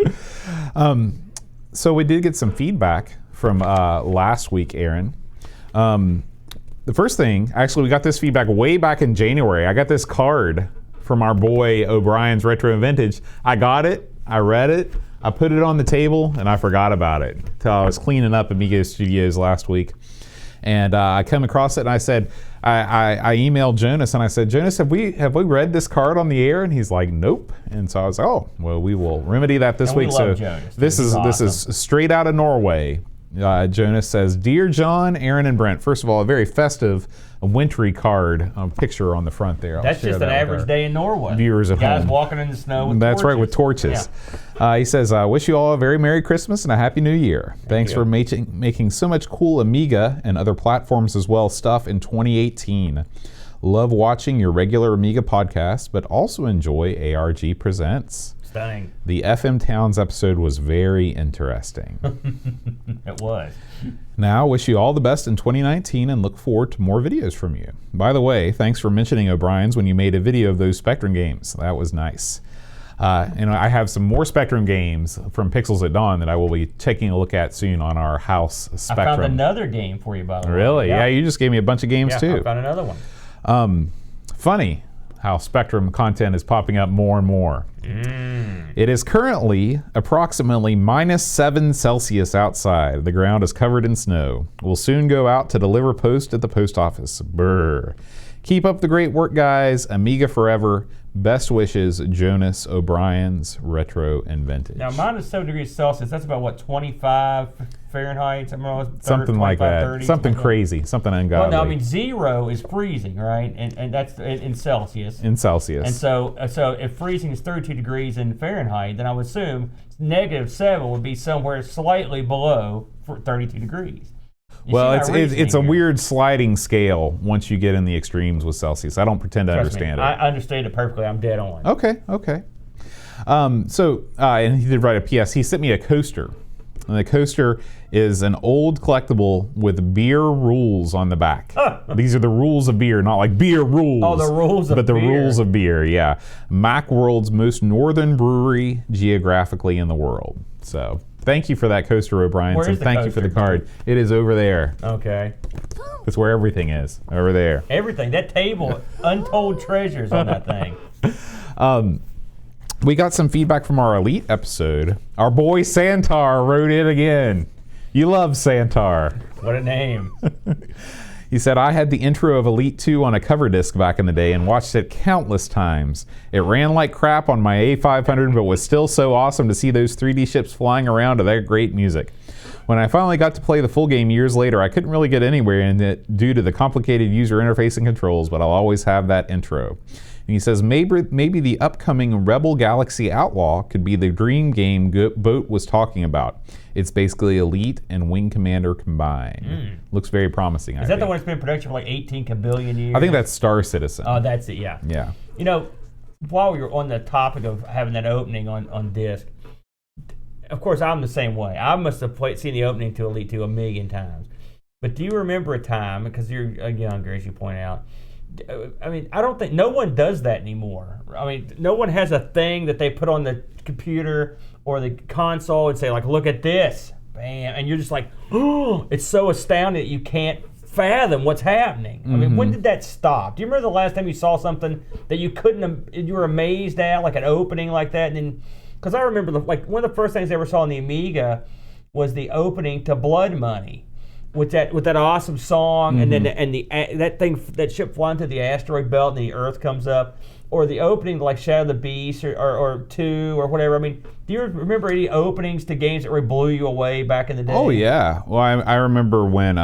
So we did get some feedback from last week, Aaron. The first thing, actually, we got this feedback way back in January. I got this card from our boy O'Brien's Retro and Vintage. I got it, I read it, I put it on the table, and I forgot about it until I was cleaning up Amigos Studios last week. And I come across it, and I said, I emailed Jonas, and I said, Jonas, have we read this card on the air? And he's like, nope. And so I was like, oh, well, we will remedy that this week. So Jonas, this is straight out of Norway. Jonas says, Dear John, Aaron, and Brent, first of all, a very festive, wintry card picture on the front there. That's just an average day in Norway. Viewers at Guys home. walking in the snow with That's torches. right, with torches. Yeah. He says, wish you all a very Merry Christmas and a Happy New Year. Thanks for making so much cool Amiga and other platforms as well stuff in 2018. Love watching your regular Amiga podcast, but also enjoy ARG Presents. Stunning. The FM Towns episode was very interesting. It was. Now, wish you all the best in 2019 and look forward to more videos from you. By the way, thanks for mentioning O'Brien's when you made a video of those Spectrum games. That was nice. And I have some more Spectrum games from Pixels at Dawn that I will be taking a look at soon on our house Spectrum. I found another game for you, by the way. Really? Yeah, you just gave me a bunch of games too. I found another one. Funny how Spectrum content is popping up more and more. It is currently approximately -7 Celsius outside. The ground is covered in snow. We'll soon go out to deliver post at the post office. Brr. Keep up the great work, guys. Amiga forever. Best wishes, Jonas O'Brien's Retro and Vintage. Now, -7 degrees Celsius, that's about what, 25 Fahrenheit? Something like that. 30, something crazy. Something ungodly. Well, no, I mean, 0 is freezing, right? And that's in Celsius. In Celsius. And so if freezing is 32 degrees in Fahrenheit, then I would assume -7 would be somewhere slightly below 32 degrees. Well, it's a weird sliding scale once you get in the extremes with Celsius. I don't pretend to understand it. I understand it perfectly. I'm dead on. Okay. And he did write a PS. He sent me a coaster. And the coaster is an old collectible with beer rules on the back. These are the rules of beer, not like beer rules. Oh, the rules of beer. But the rules of beer, yeah. Macworld's most northern brewery geographically in the world. So thank you for that coaster, O'Brien. And thank you for the card. It is over there. Okay. That's where everything is, over there. Everything. That table, untold treasures on that thing. We got some feedback from our Elite episode. Our boy Santar wrote in again. You love Santar. What a name. He said, I had the intro of Elite 2 on a cover disc back in the day and watched it countless times. It ran like crap on my A500, but was still so awesome to see those 3D ships flying around to that great music. When I finally got to play the full game years later, I couldn't really get anywhere in it due to the complicated user interface and controls, but I'll always have that intro. And he says, maybe the upcoming Rebel Galaxy Outlaw could be the dream game Boat was talking about. It's basically Elite and Wing Commander combined. Looks very promising. Is that the one that's been in production for like 18 kabillion years? I think that's Star Citizen. Oh, that's it, yeah. Yeah. You know, while we were on the topic of having that opening on disc, of course, I'm the same way. I must have seen the opening to Elite 2 a million times. But do you remember a time, because you're younger, as you point out, I mean, I don't think, no one does that anymore. I mean, no one has a thing that they put on the computer or the console and say, like, look at this, bam, and you're just like, oh, it's so astounding that you can't fathom what's happening. I mean, when did that stop? Do you remember the last time you saw something that you were amazed at, like an opening like that? And then, because I remember, one of the first things I ever saw on the Amiga was the opening to Blood Money. with that awesome song, and then that ship flying through the asteroid belt, and the Earth comes up, or the opening like Shadow of the Beast or 2 or whatever. I mean, do you remember any openings to games that really blew you away back in the day? Oh yeah. Well, I remember when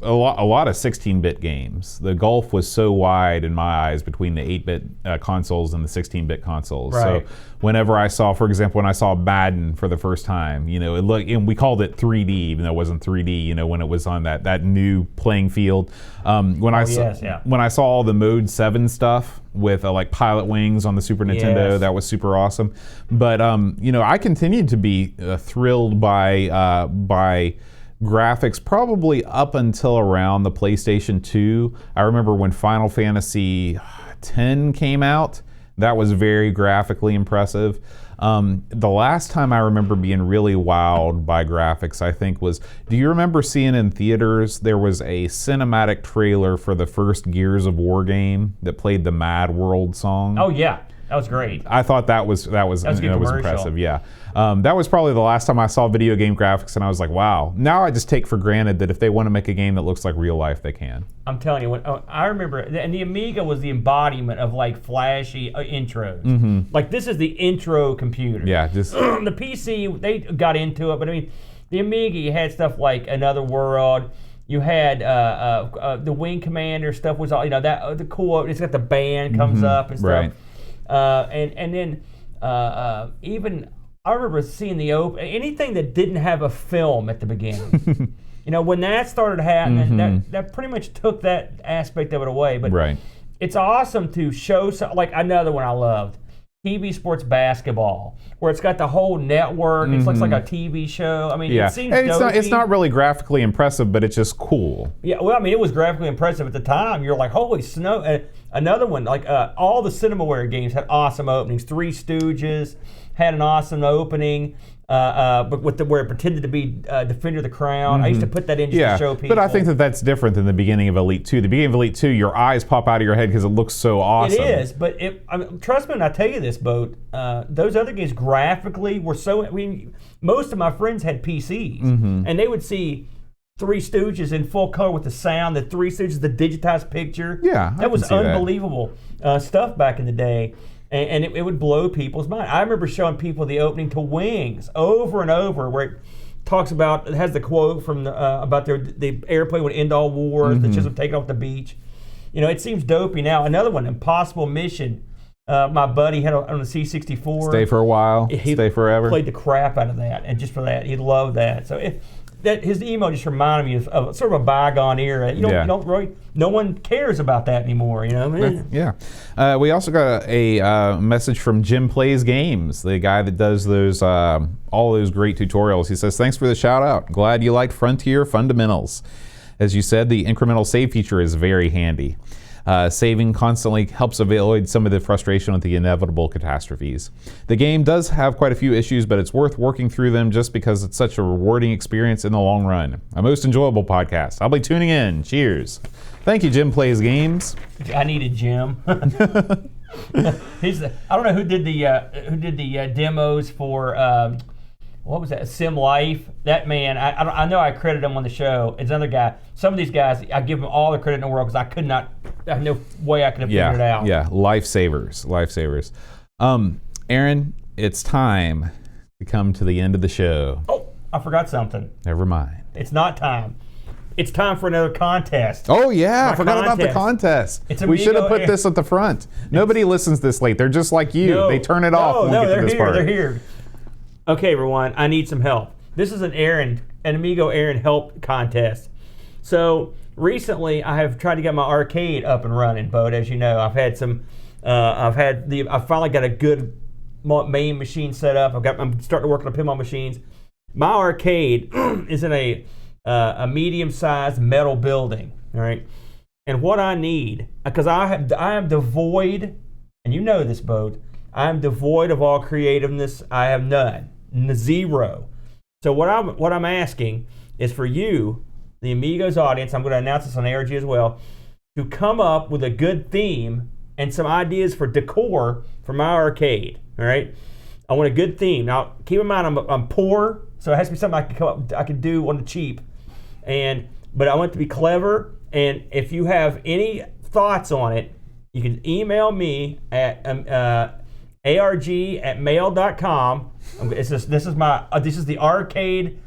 a lot of 16-bit games. The gulf was so wide in my eyes between the 8-bit consoles and the 16-bit consoles. Right. So whenever I saw, for example, when I saw Madden for the first time, it looked, and we called it 3D, even though it wasn't 3D. When it was on that new playing field. When I saw all the Mode 7 stuff with like Pilot Wings on the Super Nintendo, that was super awesome. But I continued to be thrilled by graphics probably up until around the PlayStation 2. I remember when Final Fantasy X came out, that was very graphically impressive. The last time I remember being really wowed by graphics, I think do you remember seeing in theaters, there was a cinematic trailer for the first Gears of War game that played the Mad World song? Oh yeah, that was great. I thought that was impressive. Yeah, that was probably the last time I saw video game graphics, and I was like, wow. Now I just take for granted that if they want to make a game that looks like real life, they can. I'm telling you, I remember, and the Amiga was the embodiment of like flashy intros. Mm-hmm. Like this is the intro computer. Yeah, just the PC, they got into it, but I mean, the Amiga, you had stuff like Another World. You had the Wing Commander stuff was all that the cool. It's got the band comes up and stuff. Right. And then even I remember seeing anything that didn't have a film at the beginning. When that started happening, that pretty much took that aspect of it away. But it's awesome to show like another one I loved, TV Sports Basketball, where it's got the whole network. It looks like a TV show. I mean, it seems it's not really graphically impressive, but it's just cool. Yeah, well, I mean, it was graphically impressive at the time. You're like, holy snow. Another one, like all the CinemaWare games had awesome openings. Three Stooges had an awesome opening, but where it pretended to be Defender of the Crown. I used to put that in just to show people. But I think that's different than the beginning of Elite 2. The beginning of Elite 2, your eyes pop out of your head because it looks so awesome. It is, but trust me when I tell you this, Boat, those other games graphically were so... I mean, most of my friends had PCs, and they would see Three Stooges in full color with the sound, the Three Stooges, the digitized picture. Yeah, that was unbelievable stuff back in the day. And it would blow people's mind. I remember showing people the opening to Wings over and over, where it talks about, it has the quote from about the airplane would end all wars, the chisel taken off the beach. It seems dopey now. Another one, Impossible Mission. My buddy had on the C64. Stay for a while, stay forever. Played the crap out of that, and just for that, he loved that. So his email just reminded me of sort of a bygone era. You don't really, no one cares about that anymore. Yeah. We also got a message from Jim Plays Games, the guy that does those all those great tutorials. He says, "Thanks for the shout out. Glad you liked Frontier Fundamentals. As you said, the incremental save feature is very handy. Saving constantly helps avoid some of the frustration with the inevitable catastrophes. The game does have quite a few issues, but it's worth working through them just because it's such a rewarding experience in the long run. A most enjoyable podcast. I'll be tuning in. Cheers." Thank you, Jim Plays Games. I needed Jim. I don't know who did the demos for what was that? Sim Life. That man, I know I credit him on the show. It's another guy. Some of these guys, I give them all the credit in the world because I have no way I could have figured it out. Yeah, lifesavers. Aaron, it's time to come to the end of the show. Oh, I forgot something. Never mind. It's not time. It's time for another contest. Oh yeah, I forgot about the contest. We should have put this at the front. Nobody listens this late. They're just like you. They turn it off when we get to this part. They're here. Okay, everyone, I need some help. This is an Amigo Aaron help contest. So recently, I have tried to get my arcade up and running, Bo. As you know, I've had I finally got a good main machine set up. I'm starting to work on the pinball machines. My arcade is in a medium-sized metal building. All right, and what I need, because I am devoid, and you know this, Bo. I am devoid of all creativeness. I have none. Zero. So what I'm asking is for you, the Amigos audience, I'm going to announce this on ARG as well, to come up with a good theme and some ideas for decor for my arcade. All right, I want a good theme. Now, keep in mind I'm poor, so it has to be something I can do on the cheap. But I want it to be clever. And if you have any thoughts on it, you can email me at arg@mail.com. This is the arcade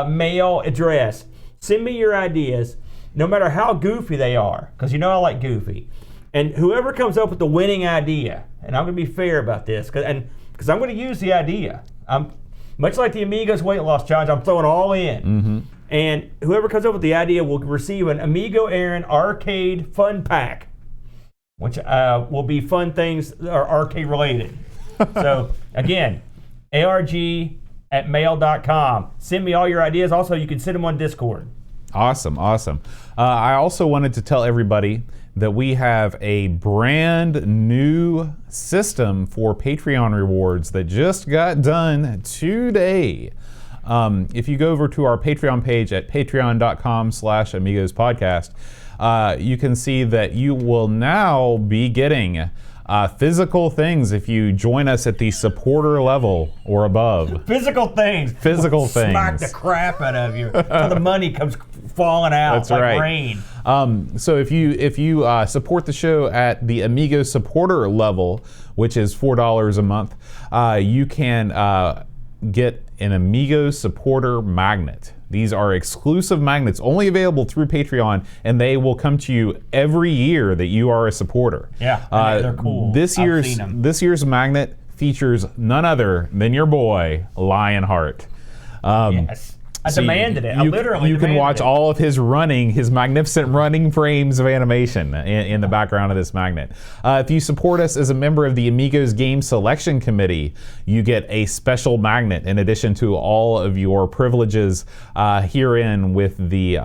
mail address. Send me your ideas, no matter how goofy they are, because you know I like goofy. And whoever comes up with the winning idea, and I'm going to be fair about this, because I'm going to use the idea. I'm much like the Amigos weight loss challenge. I'm throwing all in. Mm-hmm. And whoever comes up with the idea will receive an Amigo Aaron arcade fun pack, which will be fun things that are arcade related. So again, arg@mail.com. Send me all your ideas. Also, you can send them on Discord. Awesome. I also wanted to tell everybody that we have a brand new system for Patreon rewards that just got done today. If you go over to our Patreon page at patreon.com/AmigosPodcast, you can see that you will now be getting physical things if you join us at the supporter level or above. Physical things. Smack the crap out of you until the money comes falling out. That's like right. Rain. So if you support the show at the Amigo supporter level, which is $4 a month, you can get an Amigo supporter magnet. These are exclusive magnets only available through Patreon, and they will come to you every year that you are a supporter. Yeah, they're cool. This year's magnet features none other than your boy Lionheart. Yes. I demanded it. I literally You can watch all of his magnificent running frames of animation in the background of this magnet. If you support us as a member of the Amigos Game Selection Committee, you get a special magnet in addition to all of your privileges herein with the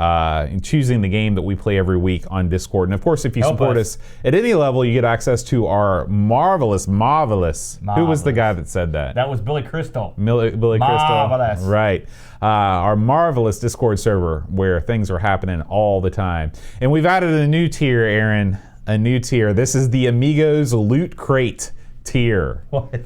choosing the game that we play every week on Discord. And of course, if you support us at any level, you get access to our marvelous. Who was the guy that said that? That was Billy Crystal. Billy Crystal. Marvelous. Right. Our marvelous Discord server where things are happening all the time. And we've added a new tier, Aaron. A new tier. This is the Amigos Loot Crate tier. What?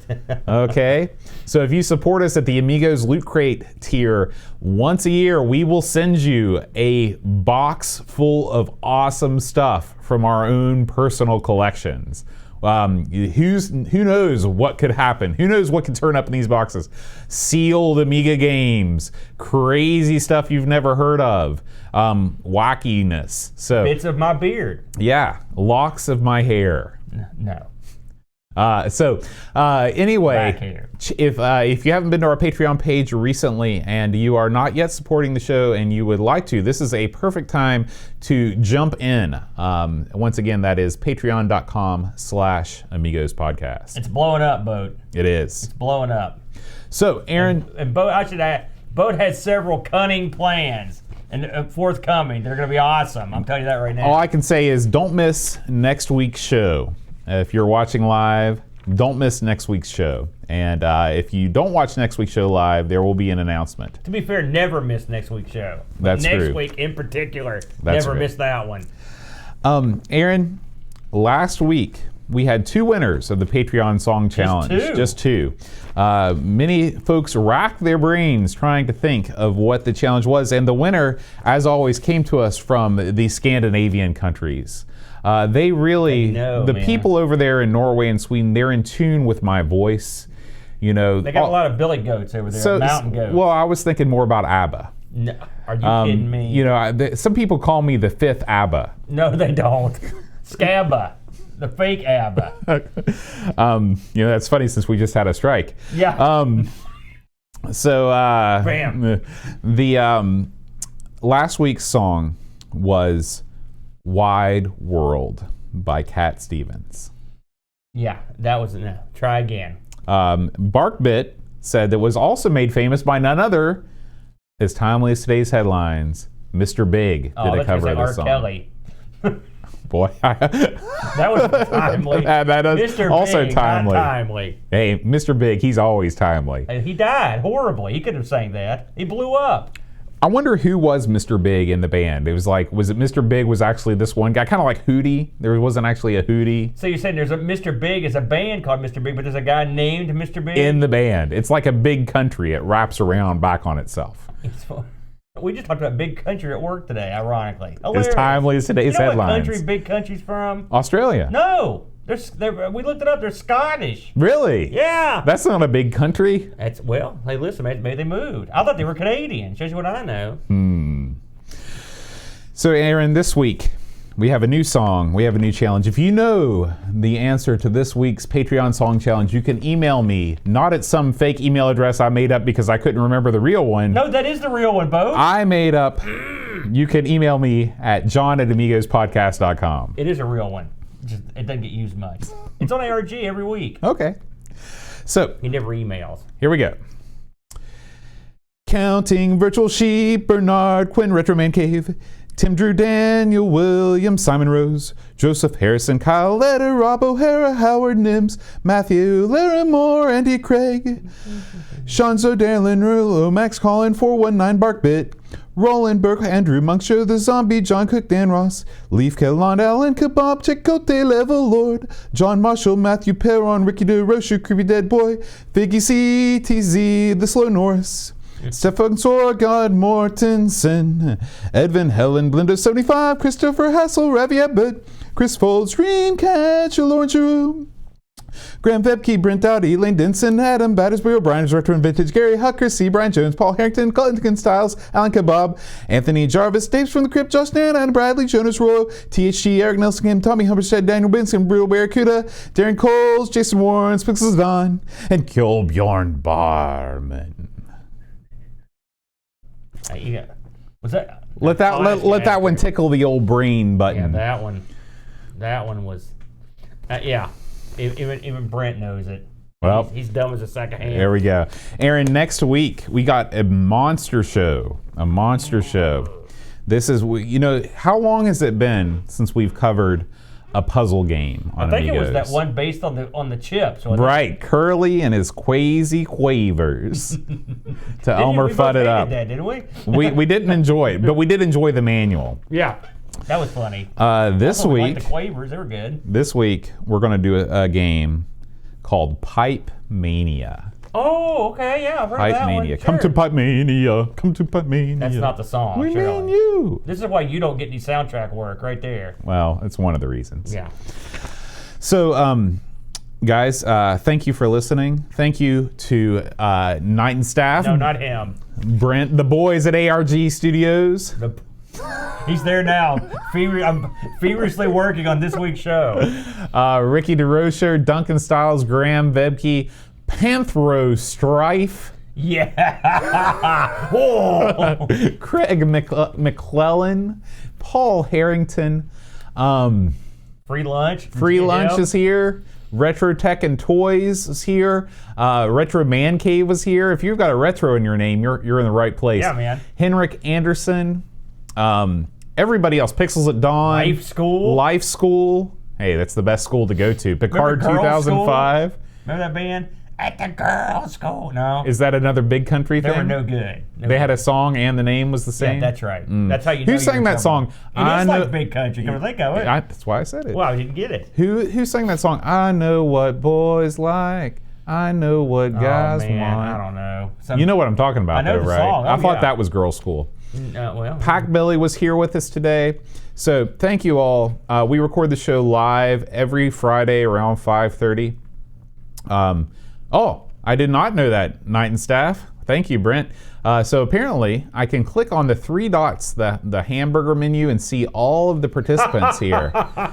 Okay? So if you support us at the Amigos Loot Crate tier, once a year we will send you a box full of awesome stuff from our own personal collections. Who knows what could happen? Who knows what could turn up in these boxes? Sealed Amiga games, crazy stuff you've never heard of, wackiness. So bits of my beard. Yeah, locks of my hair. No. Anyway, if you haven't been to our Patreon page recently and you are not yet supporting the show and you would like to, this is a perfect time to jump in. Once again, that is patreon.com/AmigosPodcast. It's blowing up, Boat. It is. It's blowing up. So, Aaron. And Boat, I should add, Boat has several cunning plans and forthcoming. They're going to be awesome. I'm telling you that right now. All I can say is don't miss next week's show. If you're watching live, don't miss next week's show. And if you don't watch next week's show live, there will be an announcement. To be fair, never miss next week's show. That's true. Next week in particular, That's never true. miss that one. Aaron, last week we had 2 winners of the Patreon Song Challenge. Just two. Many folks racked their brains trying to think of what the challenge was. And the winner, as always, came to us from the Scandinavian countries. They really, people over there in Norway and Sweden, they're in tune with my voice. You know, they got a lot of billy goats over there, mountain goats. Well, I was thinking more about ABBA. No, are you kidding me? You know, some people call me the 5th ABBA. No, they don't. Scabba, the fake ABBA. You know, that's funny since we just had a strike. Yeah. Bam. The last week's song was Wide World by Cat Stevens. Yeah, that was no. Try again. Barkbit said that was also made famous by none other, as timely as today's headlines, Mr. Big did a cover of this song. Kelly. Boy, that was timely. That is Mr. also Big, timely. Not timely. Hey, Mr. Big, he's always timely. He died horribly. He could have sang that. He blew up. I wonder who was Mr. Big in the band. It was like, was it Mr. Big was actually this one guy? Kind of like Hootie. There wasn't actually a Hootie. So you're saying there's a Mr. Big is a band called Mr. Big, but there's a guy named Mr. Big? In the band. It's like a big country. It wraps around back on itself. We just talked about big country at work today, ironically. As Hilarious. timely as today's You know headlines. what country big country's from? Australia. No. We looked it up. They're Scottish. Really? Yeah. That's not a big country. Hey, listen, maybe they moved. I thought they were Canadian. Shows you what I know. So, Aaron, this week we have a new song. We have a new challenge. If you know the answer to this week's Patreon song challenge, you can email me, not at some fake email address I made up because I couldn't remember the real one. No, that is the real one, Bo. I made up. You can email me at john@amigospodcast.com. It is a real one. It doesn't get used much. It's on ARG every week. Okay. So, He never emails. here we go. Counting virtual sheep, Bernard Quinn, Retro Man Cave, Tim Drew, Daniel Williams, Simon Rose, Joseph Harrison, Kyle Letter, Rob O'Hara, Howard Nims, Matthew Larimore, Andy Craig, Sean Zodarlin, Rulo, Max Collin, 419 Barkbit, Roland Burke, Andrew Monk, Show the Zombie, John Cook, Dan Ross, Leaf Kelland, Alan Kebab, Chicote, Level Lord, John Marshall, Matthew Perron, Ricky DeRoche, Creepy Dead Boy, Figgy C, TZ, The Slow Norris, Stefan Sorgard Mortensen, Edvin Helen, Blinder 75, Christopher Hassel, Ravi Abbott, Chris Folds, Dreamcatcher, Lauren Giroux, Graham Vebke, Brent Dowdy, Elaine Denson, Adam Battersby, O'Brien's Retro and Vintage, Gary Hucker, C. Brian Jones, Paul Harrington, Clinton Styles, Alan Kebab, Anthony Jarvis, Dave's from the Crypt, Josh Nan, Adam Bradley, Jonas Rollo, THG, Eric Nelson, Kim, Tommy Humberstead, Daniel Benson, Brutal Barracuda, Darren Coles, Jason Warren, Spixels Vaughn, and Kjolbjorn Barman. Was that? Let that one tickle the old brain button. Yeah, that one was. Yeah, even Brent knows it. Well, he's dumb as a sack of ham. There we go. Aaron, next week we got a monster show. This is, how long has it been since we've covered a puzzle game on I think Amigos? it was that one based on the chips. Right, Curly and his Quazy Quavers to Elmer Fudd it up. That, didn't we? we didn't enjoy it, but we did enjoy the manual. Yeah, that was funny. This week, the Quavers, they were good. This week we're going to do a game called Pipe Mania. Oh, okay, yeah, I've heard Pipe that Mania. one. Come to Pipe Mania. Come to Pipe Mania. That's not the song. We surely. mean you. This is why you don't get any soundtrack work right there. Well, it's one of the reasons. Yeah. So, guys, thank you for listening. Thank you to Knight and Staff. No, not him. Brent, the boys at ARG Studios. He's there now. I'm feverishly working on this week's show. Ricky DeRocher, Duncan Styles, Graham Vebke, Panthro Strife. Yeah. Oh. Craig McClellan, Paul Harrington. Free lunch. Free lunch is here. Retro Tech and Toys is here. Retro Man Cave was here. If you've got a retro in your name, you're in the right place. Yeah, man. Henrik Anderson. Everybody else. Pixels at Dawn. Life School. Hey, that's the best school to go to. Picard 2005. Remember that band? At the girls' school. No. Is that another big country thing? They were no good. They had a song and the name was the same? Yeah, that's right. That's how you know. Who sang that song? It is like big country. Come to think of it. That's why I said it. Well, I didn't get it. Who sang that song? I know what boys like. I know what guys want. I don't know. You know what I'm talking about, I know though, the right? song. I thought that was girls' school. Well. Pac Billy was here with us today. So thank you all. We record the show live every Friday around 5:30. I did not know that, Knight and Staff. Thank you, Brent. So apparently, I can click on the three dots, the hamburger menu, and see all of the participants here.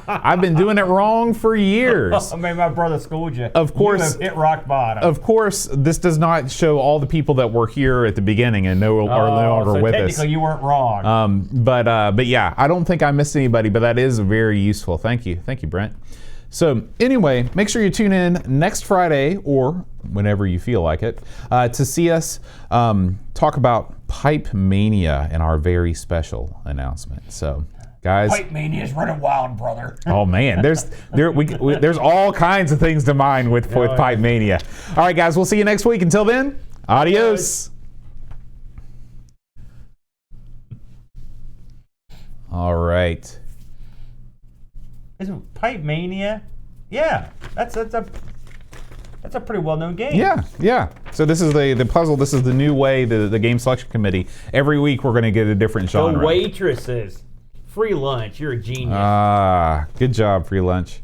I've been doing it wrong for years. Maybe my brother schooled you. Of course. You have hit rock bottom. Of course, this does not show all the people that were here at the beginning and are no longer with us. Technically, you weren't wrong. But yeah, I don't think I missed anybody, but that is very useful. Thank you, Brent. So anyway, make sure you tune in next Friday or whenever you feel like it to see us talk about Pipe Mania and our very special announcement. So, guys, Pipe Mania's running wild, brother. Oh man, there's all kinds of things to mind with Pipe Mania. All right, guys, we'll see you next week. Until then, adios. All right. Isn't Pipe Mania? Yeah, that's a pretty well-known game. Yeah. So this is the puzzle. This is the new way, the game selection committee. Every week we're going to get a different genre. The waitresses. Free lunch. You're a genius. Good job, free lunch.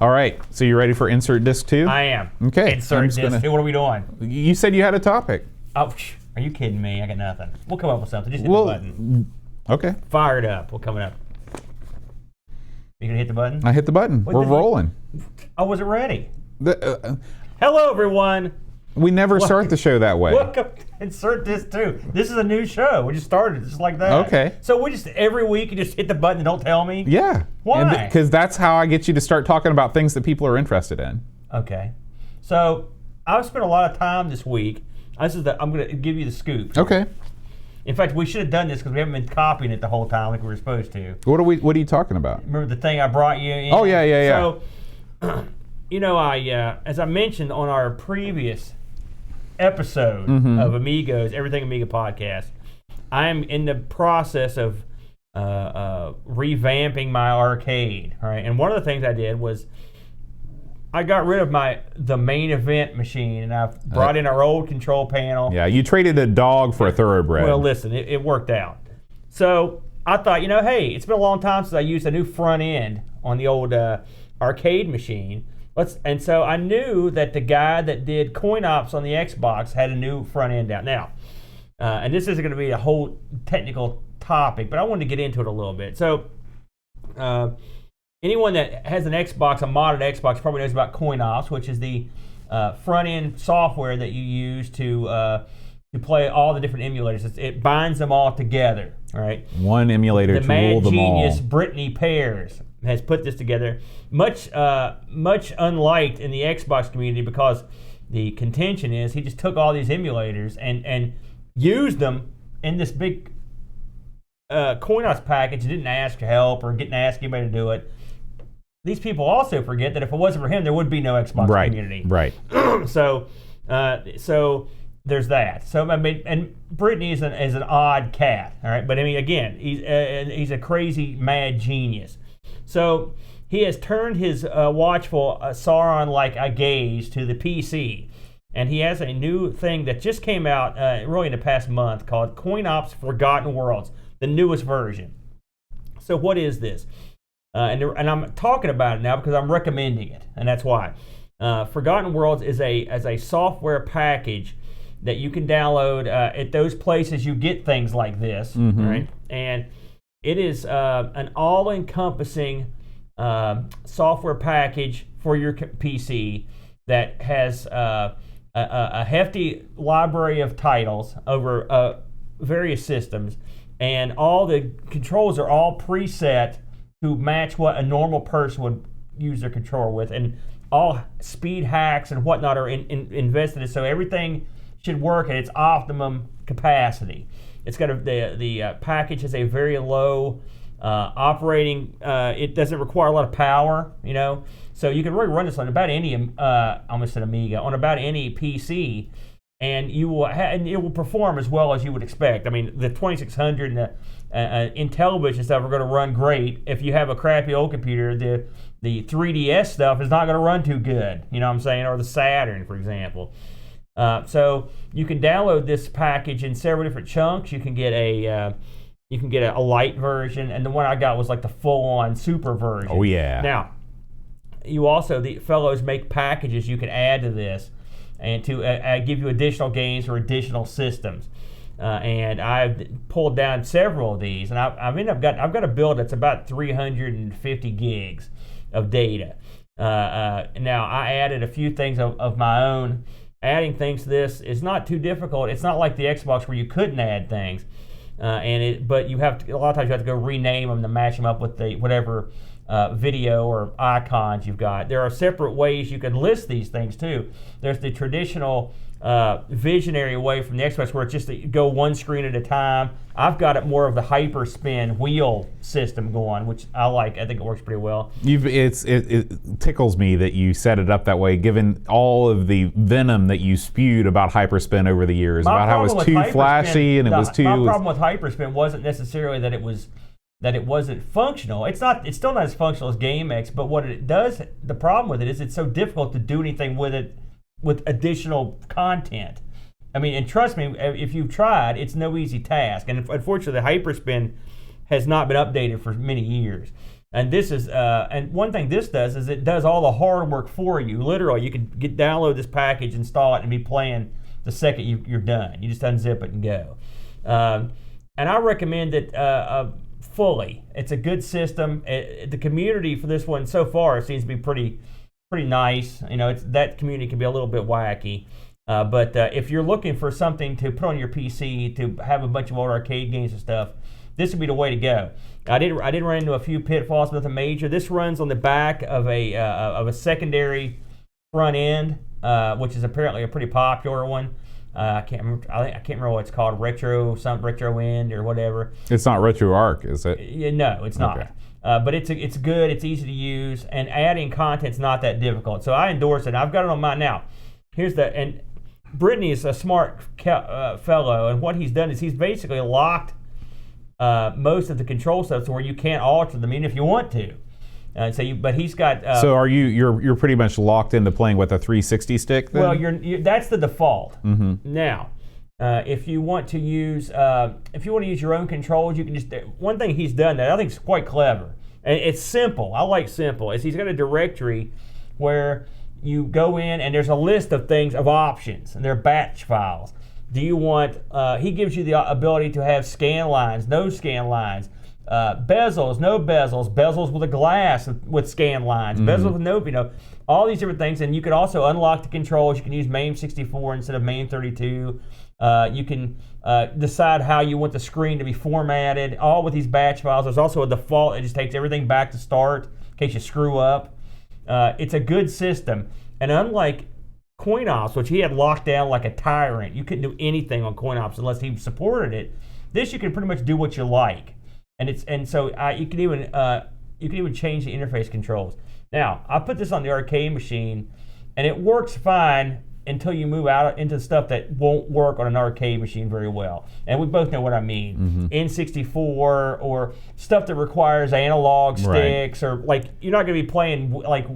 All right. So you ready for insert disc 2? I am. Okay. Insert disc 2. What are we doing? You said you had a topic. Oh, are you kidding me? I got nothing. We'll come up with something. Just hit the button. Okay. Fire it up. We're coming up. You gonna hit the button? I hit the button. We're rolling. I wasn't ready. Hello, everyone. We never start the show that way. Welcome. Insert this too. This is a new show. We just started just like that. Okay. So we just every week you just hit the button and don't tell me. Yeah. Why? Because that's how I get you to start talking about things that people are interested in. Okay. So I've spent a lot of time this week. I'm going to give you the scoop. Okay. In fact, we should have done this because we haven't been copying it the whole time like we were supposed to. What are you talking about? Remember the thing I brought you in? Oh yeah. So, as I mentioned on our previous episode of Amigos, Everything Amiga podcast, I am in the process of revamping my arcade. All right, and one of the things I did was I got rid of the main event machine, and I've brought in our old control panel. Yeah, you traded a dog for a thoroughbred. Well, listen, it worked out. So I thought, hey, it's been a long time since I used a new front end on the old arcade machine. And so I knew that the guy that did coin ops on the Xbox had a new front end out. Now, and this isn't going to be a whole technical topic, but I wanted to get into it a little bit. So anyone that has an Xbox, a modded Xbox, probably knows about coin ops, which is the front end software that you use to play all the different emulators. It binds them all together, right? One emulator to rule them all. The mad genius Brittany Pears has put this together, much unliked in the Xbox community, because the contention is he just took all these emulators and used them in this big CoinOps package and didn't ask for help or didn't ask anybody to do it. These people also forget that if it wasn't for him, there would be no Xbox community. Right. So there's that. So I mean, and Brittany is an odd cat, all right. But I mean, again, he's a crazy mad genius. So he has turned his watchful Sauron-like gaze to the PC, and he has a new thing that just came out really in the past month called CoinOps Forgotten Worlds, the newest version. So what is this? And I'm talking about it now because I'm recommending it, and that's why. Forgotten Worlds is a software package that you can download at those places you get things like this, right? And it is an all-encompassing software package for your PC that has a hefty library of titles over various systems, and all the controls are all preset to match what a normal person would use their controller with, and all speed hacks and whatnot are invested in, so everything should work at its optimum capacity. It's got the package has a very low operating. It doesn't require a lot of power, so you can really run this on about any almost an Amiga, on about any PC, and and it will perform as well as you would expect. I mean, the 2600 and the Intellivision stuff are going to run great. If you have a crappy old computer, the 3DS stuff is not going to run too good. You know what I'm saying? Or the Saturn, for example. So you can download this package in several different chunks. You can get a light version, and the one I got was like the full-on super version. Oh yeah. Now, the fellows make packages you can add to this, and to give you additional games or additional systems. And I've pulled down several of these, and I've got a build that's about 350 gigs of data. Now I added a few things of my own. Adding things to this is not too difficult. It's not like the Xbox where you couldn't add things, but you have to. A lot of times you have to go rename them to match them up with the whatever video or icons you've got. There are separate ways you can list these things too. There's the traditional visionary way from the Xbox where it's just to go one screen at a time. I've got it more of the hyper spin wheel system going, which I like. I think it works pretty well. It tickles me that you set it up that way, given all of the venom that you spewed about hyperspin over the years, about how it was too flashy and it was too. My problem with hyperspin wasn't necessarily that it wasn't functional. It's still not as functional as GameX, but what it does, the problem with it is it's so difficult to do anything with it with additional content. I mean, and trust me, if you've tried, it's no easy task. And unfortunately, the Hyperspin has not been updated for many years. And this is, and one thing this does is it does all the hard work for you. Literally, you can download this package, install it, and be playing the second you're done. You just unzip it and go. And I recommend it fully. It's a good system. The community for this one so far seems to be pretty nice. You know, that community can be a little bit wacky. But if you're looking for something to put on your PC to have a bunch of old arcade games and stuff, this would be the way to go. I did run into a few pitfalls, but nothing major. This runs on the back of a secondary front end, which is apparently a pretty popular one. I can't remember what it's called, retro end or whatever. It's not RetroArch, is it? Yeah, no, it's not. Okay. But it's good. It's easy to use, and adding content's not that difficult. So I endorse it. I've got it on mine now. And Brittany is a smart fellow, and what he's done is he's basically locked most of the control stuff to where you can't alter them, even if you want to. But he's got. So are you're pretty much locked into playing with a 360 stick then? Well, that's the default. Mm-hmm. Now, if you want to use your own controls, you can just. One thing he's done that I think is quite clever, and it's simple. I like simple. Is he's got a directory where you go in and there's a list of things of options, and they're batch files. Do you want? He gives you the ability to have scan lines, no scan lines. Bezels, no bezels, bezels with a glass with scan lines, bezels with no, all these different things. And you can also unlock the controls. You can use MAME64 instead of MAME32. You can decide how you want the screen to be formatted, all with these batch files. There's also a default. It just takes everything back to start in case you screw up. It's a good system. And unlike CoinOps, which he had locked down like a tyrant, you couldn't do anything on CoinOps unless he supported it. This you can pretty much do what you like. So you can even change the interface controls. Now, I put this on the arcade machine, and it works fine until you move out into stuff that won't work on an arcade machine very well. And we both know what I mean. N64 or stuff that requires analog sticks, or like you're not going to be playing like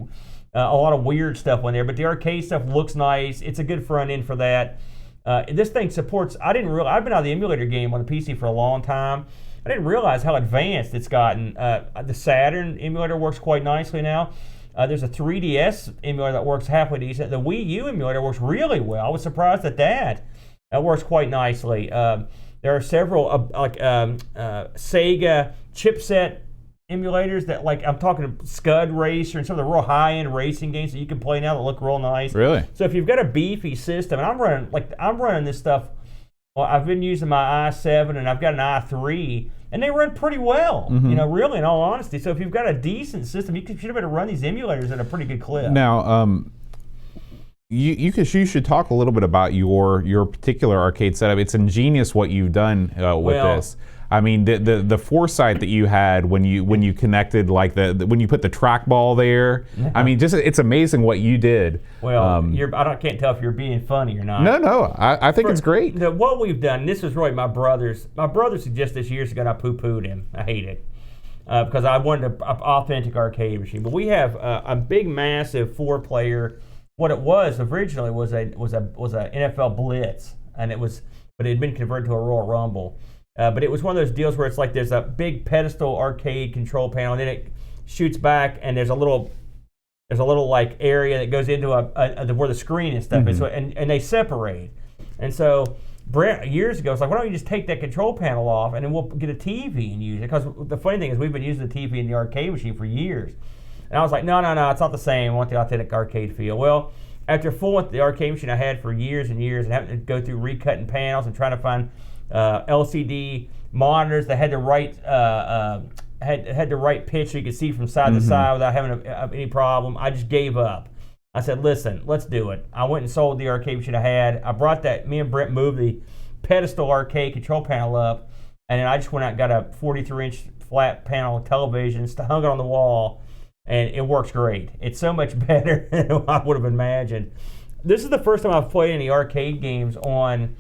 a lot of weird stuff on there. But the arcade stuff looks nice. It's a good front end for that. This thing supports. I've been out of the emulator game on the PC for a long time. I didn't realize how advanced it's gotten. The Saturn emulator works quite nicely now. There's a 3DS emulator that works halfway decent. The Wii U emulator works really well. I was surprised at that. That works quite nicely. There are several Sega chipset emulators that, like, I'm talking Scud Racer and some of the real high-end racing games that you can play now that look real nice. Really? So if you've got a beefy system, and I'm running this stuff. Well, I've been using my i7 and I've got an i3, and they run pretty well, really, in all honesty. So if you've got a decent system, you should be able to run these emulators at a pretty good clip. Now, you should talk a little bit about your particular arcade setup. It's ingenious what you've done with this. I mean, the foresight that you had when you connected, like when you put the trackball there. Yeah. I mean, it's amazing what you did. Well, I can't tell if you're being funny or not. No, I think it's great. What we've done, and this was really my brother's. My brother suggested this years ago, and I poo-pooed him. I hate it because I wanted an authentic arcade machine. But we have a big, massive 4-player. What it was originally was a NFL Blitz, but it had been converted to a Royal Rumble. But it was one of those deals where it's like there's a big pedestal arcade control panel, and then it shoots back, and there's a little like area that goes into where the screen and stuff is, and they separate. And so Brent years ago was like, why don't you just take that control panel off, and then we'll get a TV and use it? Because the funny thing is we've been using the TV in the arcade machine for years. And I was like, no, it's not the same. I want the authentic arcade feel. Well, after fooling with the arcade machine I had for years and years, and having to go through recutting panels and trying to find LCD monitors that had the right had the right pitch so you could see from side to side without having any problem, I just gave up. I said, listen, let's do it. I went and sold the arcade machine I had. I brought me and Brent moved the pedestal arcade control panel up, and then I just went out and got a 43-inch flat panel television, hung it on the wall, and it works great. It's so much better than I would have imagined. This is the first time I've played any arcade games on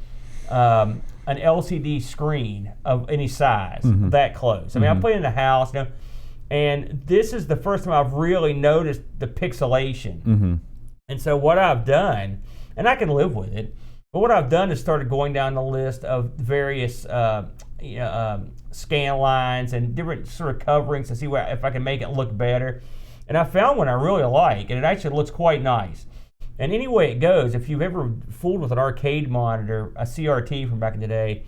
an LCD screen of any size, that close. I mean, I played in the house, and this is the first time I've really noticed the pixelation. And so what I've done, and I can live with it, but what I've done is started going down the list of various scan lines and different sort of coverings to see if I can make it look better. And I found one I really like, and it actually looks quite nice. And any way it goes, if you've ever fooled with an arcade monitor, a CRT from back in the day,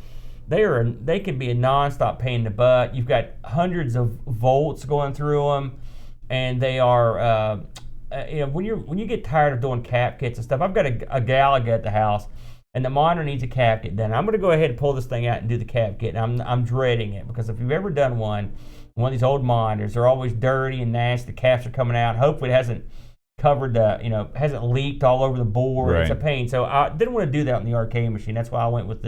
they can be a nonstop pain in the butt. You've got hundreds of volts going through them, and they are when you get tired of doing cap kits and stuff. I've got a Galaga at the house, and the monitor needs a cap kit done. I'm going to go ahead and pull this thing out and do the cap kit. And I'm dreading it because if you've ever done one of these old monitors, they're always dirty and nasty. The caps are coming out. Hopefully it hasn't covered hasn't leaked all over the board. Right. It's a pain. So I didn't want to do that on the arcade machine. That's why I went with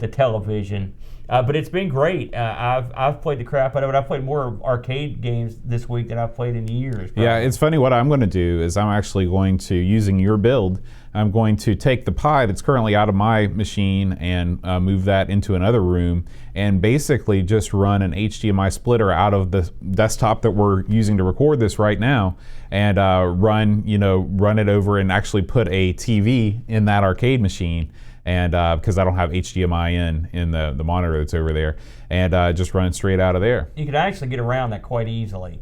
the television. But it's been great. I've played the crap out of it. I've played more arcade games this week than I've played in years. Probably. Yeah, it's funny. What I'm going to do is I'm actually going to, using your build, I'm going to take the Pi that's currently out of my machine and move that into another room and basically just run an HDMI splitter out of the desktop that we're using to record this right now and run it over and actually put a TV in that arcade machine. And because I don't have HDMI in the monitor that's over there, and just run it straight out of there. You could actually get around that quite easily.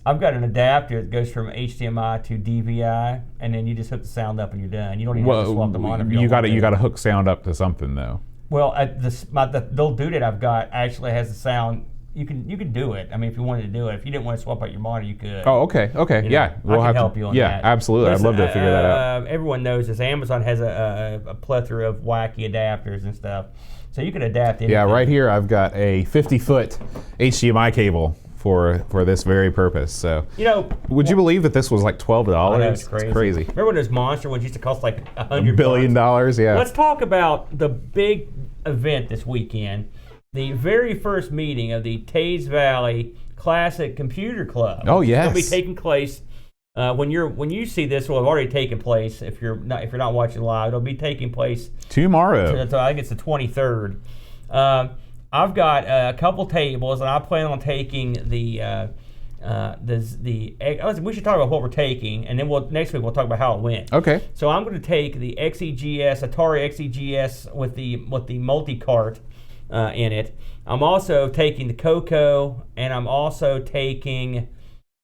I've got an adapter that goes from HDMI to DVI, and then you just hook the sound up and you're done. You don't even have to swap the monitor. You got to hook sound up to something though. Well, the little dude that I've got actually has the sound. You can do it. I mean, if you wanted to do it, if you didn't want to swap out your monitor, you could. Oh, okay, yeah. I can help you on that. Yeah, absolutely. Listen, I'd love to figure that out. Everyone knows this. Amazon has a plethora of wacky adapters and stuff, so you can adapt anything. Yeah, right here I've got a 50-foot HDMI cable for this very purpose. So, would you believe that this was like $12? I know, it's crazy. Remember when those monster ones used to cost like $100 billion? Yeah. Let's talk about the big event this weekend. The very first meeting of the Taze Valley Classic Computer Club. Oh yes, it'll be taking place when you see this. It will have already taken place if you're not watching live. It'll be taking place tomorrow. So I think it's the 23rd. I've got a couple tables, and I plan on taking we should talk about what we're taking, and then next week we'll talk about how it went. Okay. So I'm going to take the Atari XEGS with the multi-cart. In it. I'm also taking the Coco, and I'm also taking,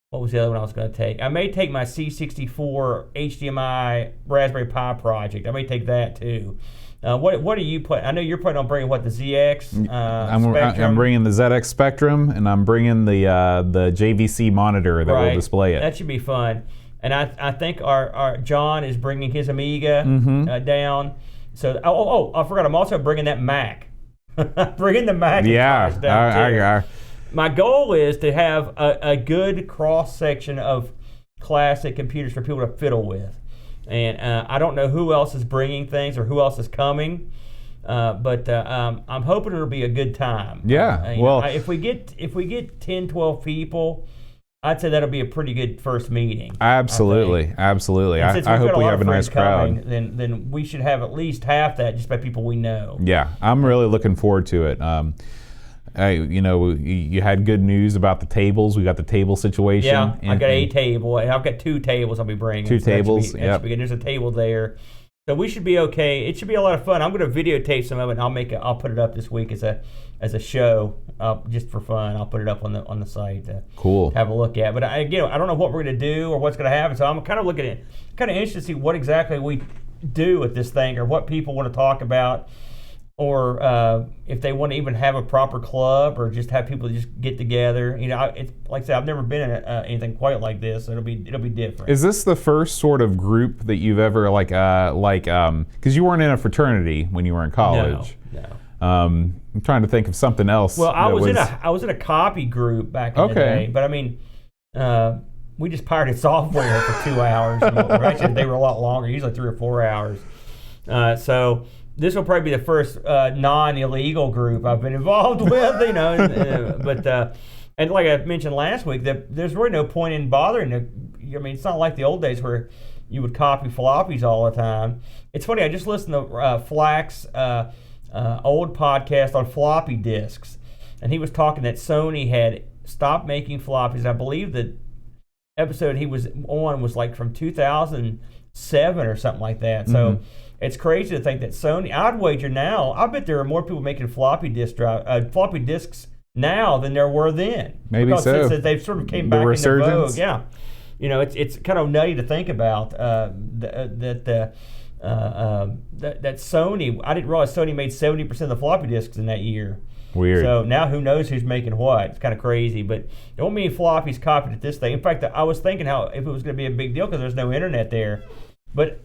what was the other one I was going to take? I may take my C64 HDMI Raspberry Pi project. I may take that too. What are you putting? I know you're planning on bringing the ZX Spectrum. I'm bringing the ZX Spectrum, and I'm bringing the JVC monitor that will display it. That should be fun. And I think our John is bringing his Amiga down. So I forgot. I'm also bringing that Mac. Bringing the Mac. Yeah. My goal is to have a good cross section of classic computers for people to fiddle with, and I don't know who else is bringing things or who else is coming, but I'm hoping it'll be a good time. Yeah. If we get 10, 12 people, I'd say that'll be a pretty good first meeting. Absolutely. I hope we have a nice crowd. Then we should have at least half that just by people we know. Yeah, I'm really looking forward to it. You had good news about the tables. We got the table situation. Yeah, I got a table. I've got 2 tables I'll be bringing. 2 tables. Yeah. There's a table there. So we should be okay. It should be a lot of fun. I'm going to videotape some of it, and I'll put it up this week as a show, just for fun. I'll put it up on the site to have a look at. But I don't know what we're going to do or what's going to happen. So I'm kind of looking at, interested to see what exactly we do with this thing, or what people want to talk about, or if they want to even have a proper club, or just have people just get together. It's like I said, I've never been in anything quite like this. So it'll be different. Is this the first sort of group that you've ever because you weren't in a fraternity when you were in college? No. I'm trying to think of something else. Well, I was in a copy group back in the day, but I mean, we just pirated software for 2 hours. Actually, they were a lot longer, usually 3 or 4 hours. So this will probably be the first non-illegal group I've been involved with, but and like I mentioned last week, that there's really no point in bothering. It's not like the old days where you would copy floppies all the time. It's funny. I just listened to Flack's old podcast on floppy disks, and he was talking that Sony had stopped making floppies. I believe the episode he was on was like from 2000. 7 or something like that. So it's crazy to think that Sony. I'd wager now. I bet there are more people making floppy disks now than there were then. Maybe because so. Since they've sort of came back into resurgence. vogue. Yeah. It's kind of nutty to think about that Sony. I didn't realize Sony made 70% of the floppy disks in that year. Weird. So now who knows who's making what? It's kind of crazy, but there won't be any floppies copied at this thing. In fact, I was thinking how if it was going to be a big deal because there's no internet there, but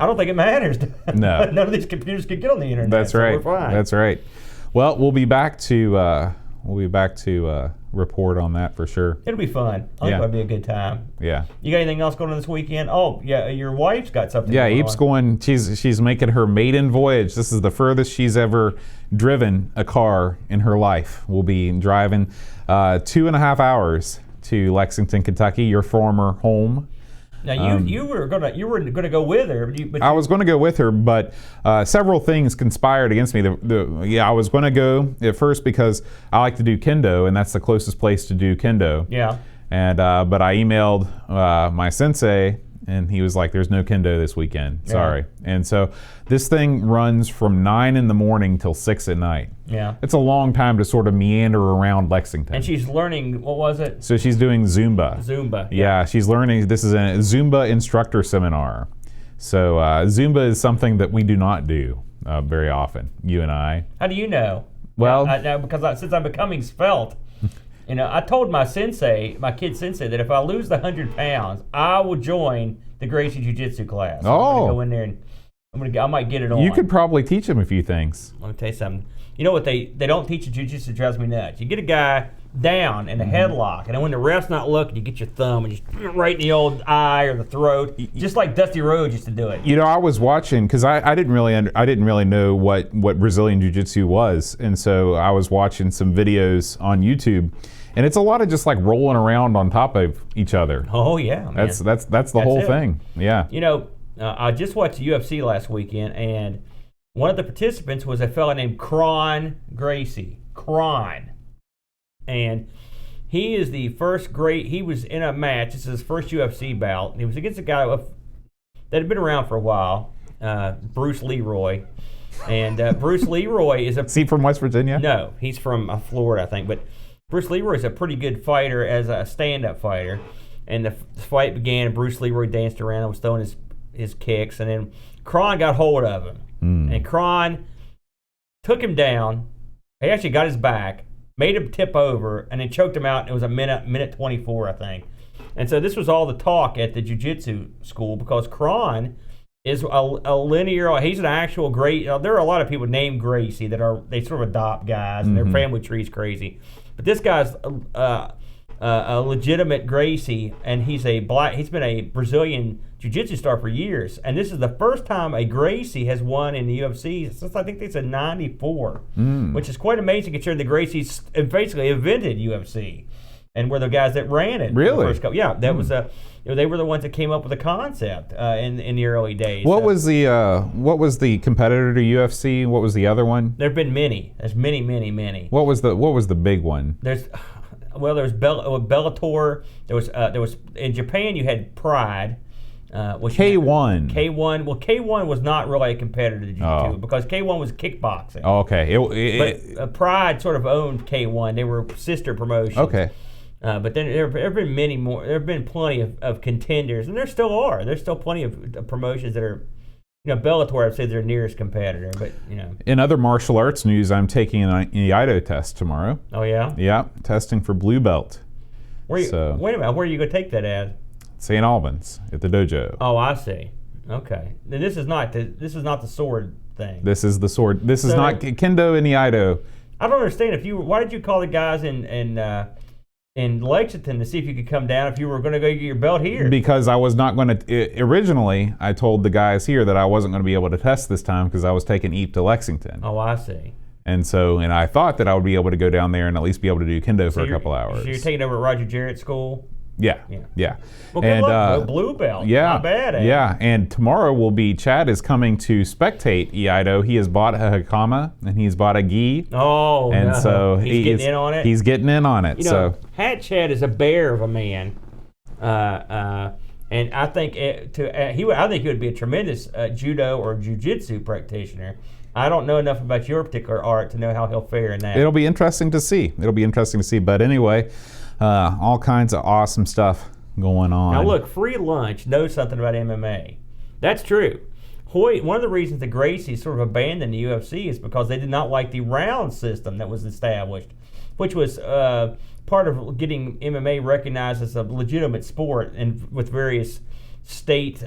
I don't think it matters. No. None of these computers can get on the internet. That's right. So we're fine. That's right. Well, we'll be back to report on that for sure. It'll be fun. I think it'll be a good time. Yeah. You got anything else going on this weekend? Oh, yeah, your wife's got something. Yeah, going Ape's on. going. She's making her maiden voyage. This is the furthest she's ever driven a car in her life. We'll be driving 2.5 hours to Lexington, Kentucky, your former home. Now you were gonna go with her, but I was going to go with her, but several things conspired against me. I was going to go at first because I like to do kendo, and that's the closest place to do kendo. Yeah. And but I emailed my sensei, and he was like, "There's no kendo this weekend. Sorry." Yeah. And so this thing runs from 9 in the morning till 6 at night. Yeah. It's a long time to sort of meander around Lexington. And she's learning. What was it? So she's doing Zumba. Zumba. Yeah, she's learning. This is a Zumba instructor seminar. So Zumba is something that we do not do very often, you and I. How do you know? Well, since I'm becoming svelte, I told my kid sensei, that if I lose the 100 pounds, I will join the Gracie Jiu-Jitsu class. So I'm gonna go in there and I might get it on. You could probably teach him a few things. Let me tell you something. You know what they don't teach in jiu-jitsu drives me nuts. You get a guy down in a headlock, and then when the ref's not looking, you get your thumb and just right in the old eye or the throat, just like Dusty Rhodes used to do it. I was watching because I didn't really know what Brazilian Jiu-Jitsu was, and so I was watching some videos on YouTube, and it's a lot of just like rolling around on top of each other. Oh yeah, man. That's the whole thing. Yeah. I just watched UFC last weekend, and one of the participants was a fellow named Kron Gracie. Kron. And he is the first he was in a match. This is his first UFC bout. And he was against a guy that had been around for a while, Bruce Leroy. And Bruce Leroy is Is he from West Virginia? No, he's from Florida, I think. But Bruce Leroy is a pretty good fighter as a stand-up fighter. And the fight began, and Bruce Leroy danced around and was throwing his kicks. And then Kron got hold of him. And Kron took him down. He actually got his back, made him tip over, and then choked him out. And it was a minute 24, I think. And so this was all the talk at the jiu-jitsu school because Kron is a linear. He's an actual great. There are a lot of people named Gracie they sort of adopt guys, and their family tree's crazy. But this guy's a legitimate Gracie, and he's been a Brazilian jiu-jitsu star for years, and this is the first time a Gracie has won in the UFC since I think they said '94, which is quite amazing considering the Gracies basically invented UFC, and were the guys that ran it. Really? The first couple. Yeah, that was they were the ones that came up with the concept in the early days. What was the competitor to UFC? What was the other one? There've been many. There's many. What was the big one? There's Bellator. There was in Japan you had Pride. K1. K1. Well, K1 was not really a competitor to Jiu-Jitsu because K1 was kickboxing. Oh, okay. But Pride sort of owned K1. They were sister promotions. Okay. But then there have been many more. There have been plenty of contenders, and there still are. There's still plenty of promotions that are. Bellator, I'd say their nearest competitor, but In other martial arts news, I'm taking an Iaido test tomorrow. Oh yeah. Yeah, testing for blue belt. Wait a minute. Where are you going to take that at? St. Albans at the dojo. Oh, I see. Okay. Then this is not the sword thing. This is the sword. This is not kendo and Iaido. I don't understand. Why did you call the guys in Lexington to see if you could come down if you were going to go get your belt here? Because I was not going to. Originally, I told the guys here that I wasn't going to be able to test this time because I was taking Eep to Lexington. Oh, I see. And I thought that I would be able to go down there and at least be able to do kendo for a couple hours. So you're taking over at Roger Jarrett's school? Yeah. Well, good luck. Blue belt. Yeah. Not bad. Yeah. And tomorrow Chad is coming to spectate Iaido. He has bought a Hakama and he's bought a gi. Oh, and so he's getting in on it. He's getting in on it. Hat Chad is a bear of a man. And I think I think he would be a tremendous judo or jiu-jitsu practitioner. I don't know enough about your particular art to know how he'll fare in that. It'll be interesting to see. But anyway, all kinds of awesome stuff going on. Now look, Free Lunch knows something about MMA. That's true. Hoyt, one of the reasons the Gracies sort of abandoned the UFC is because they did not like the round system that was established, which was part of getting MMA recognized as a legitimate sport and with various state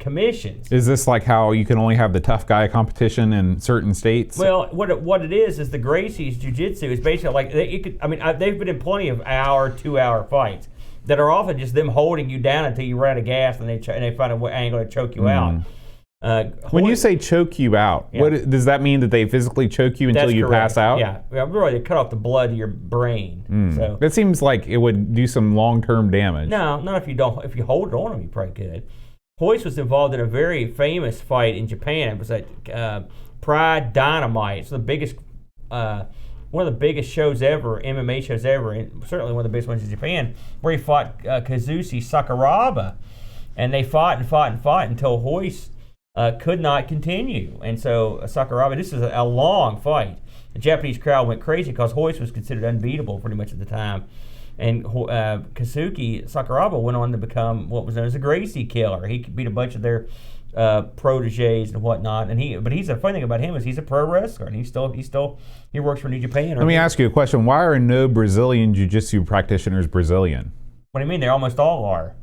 commissions. Is this like how you can only have the tough guy competition in certain states? Well, what it is the Gracie's Jiu-Jitsu is basically like they've been in plenty of 2-hour fights that are often just them holding you down until you run out of gas and they find an angle to choke you out. When you say choke you out, what does that mean? That they physically choke you until you pass out? Yeah, really, they cut off the blood to your brain. So that seems like it would do some long-term damage. No, not if you don't. If you hold it on them, you probably could. Hoist was involved in a very famous fight in Japan. It was at Pride Dynamite. It's the biggest, one of the biggest shows ever, MMA shows ever, and certainly one of the biggest ones in Japan, where he fought Kazushi Sakuraba, and they fought until Hoist could not continue. And so Sakuraba, this is a long fight. The Japanese crowd went crazy because Hoist was considered unbeatable pretty much at the time. And Kazuki Sakuraba went on to become what was known as a Gracie killer. He beat a bunch of their proteges and whatnot. And but he's the funny thing about him is he's a pro wrestler and he works for New Japan. Let me ask you a question. Why are no Brazilian jiu-jitsu practitioners Brazilian? What do you mean? They almost all are.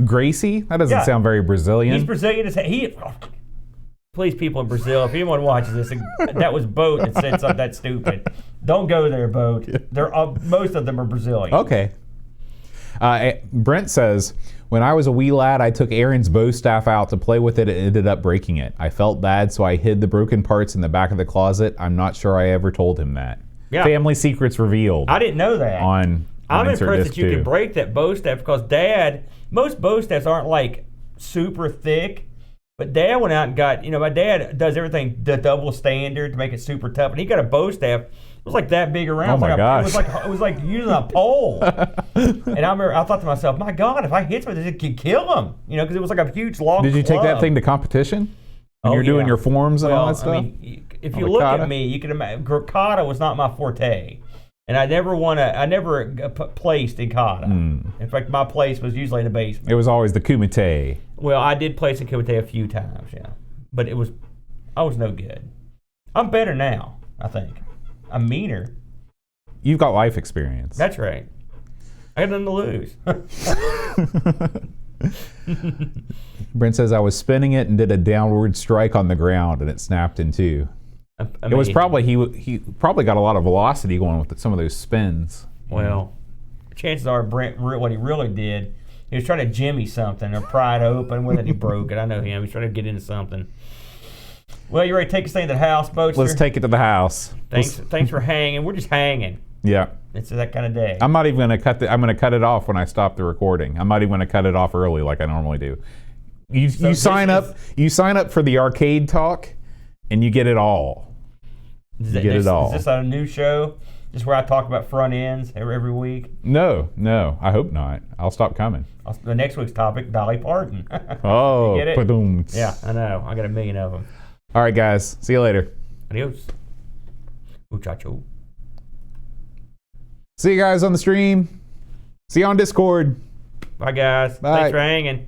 Gracie? That doesn't sound very Brazilian. He's Brazilian as please, people in Brazil, if anyone watches this, that was Boat that said something that stupid. Don't go there, Boat. They're most of them are Brazilian. Okay. Brent says, when I was a wee lad, I took Aaron's bow staff out to play with it and ended up breaking it. I felt bad, so I hid the broken parts in the back of the closet. I'm not sure I ever told him that. Yeah. Family secrets revealed. I didn't know that. I'm impressed that you could break that bow staff because most bow staffs aren't like super thick. But Dad went out and got, my dad does everything the double standard to make it super tough. And he got a bow staff. It was like that big around. Oh my gosh. It was like using a pole. And I thought to myself, my God, if I hit with this, it could kill him. Because it was like a huge long Did you club. take that thing to competition? When you're doing your forms and all that stuff? I mean, if you look at me, you can imagine, kata was not my forte. And I never placed in kata. In fact, my place was usually in the basement. It was always the kumite. Well, I did place in kumite a few times, yeah. But I was no good. I'm better now, I think. I'm meaner. You've got life experience. That's right. I got nothing to lose. Brent says, I was spinning it and did a downward strike on the ground and it snapped in two. Amazing. It was probably, he probably got a lot of velocity going with some of those spins. Well, chances are Brent, what he really did, he was trying to jimmy something or pry it open with it. He broke it. I know him. He's trying to get into something. Well, you ready to take this thing to the house, Boatster? Let's take it to the house. Thanks for hanging. We're just hanging. Yeah. It's that kind of day. I'm not even going to cut I'm going to cut it off when I stop the recording. I'm not even going to cut it off early like I normally do. You sign up for the arcade talk and you get it all. Is this a new show? Just where I talk about front ends every week? No. I hope not. I'll stop coming. The next week's topic, Dolly Parton. Oh, you get it? Ba-dooms. Yeah, I know. I got a million of them. All right, guys. See you later. Adios. Muchacho. See you guys on the stream. See you on Discord. Bye, guys. Bye. Thanks for hanging.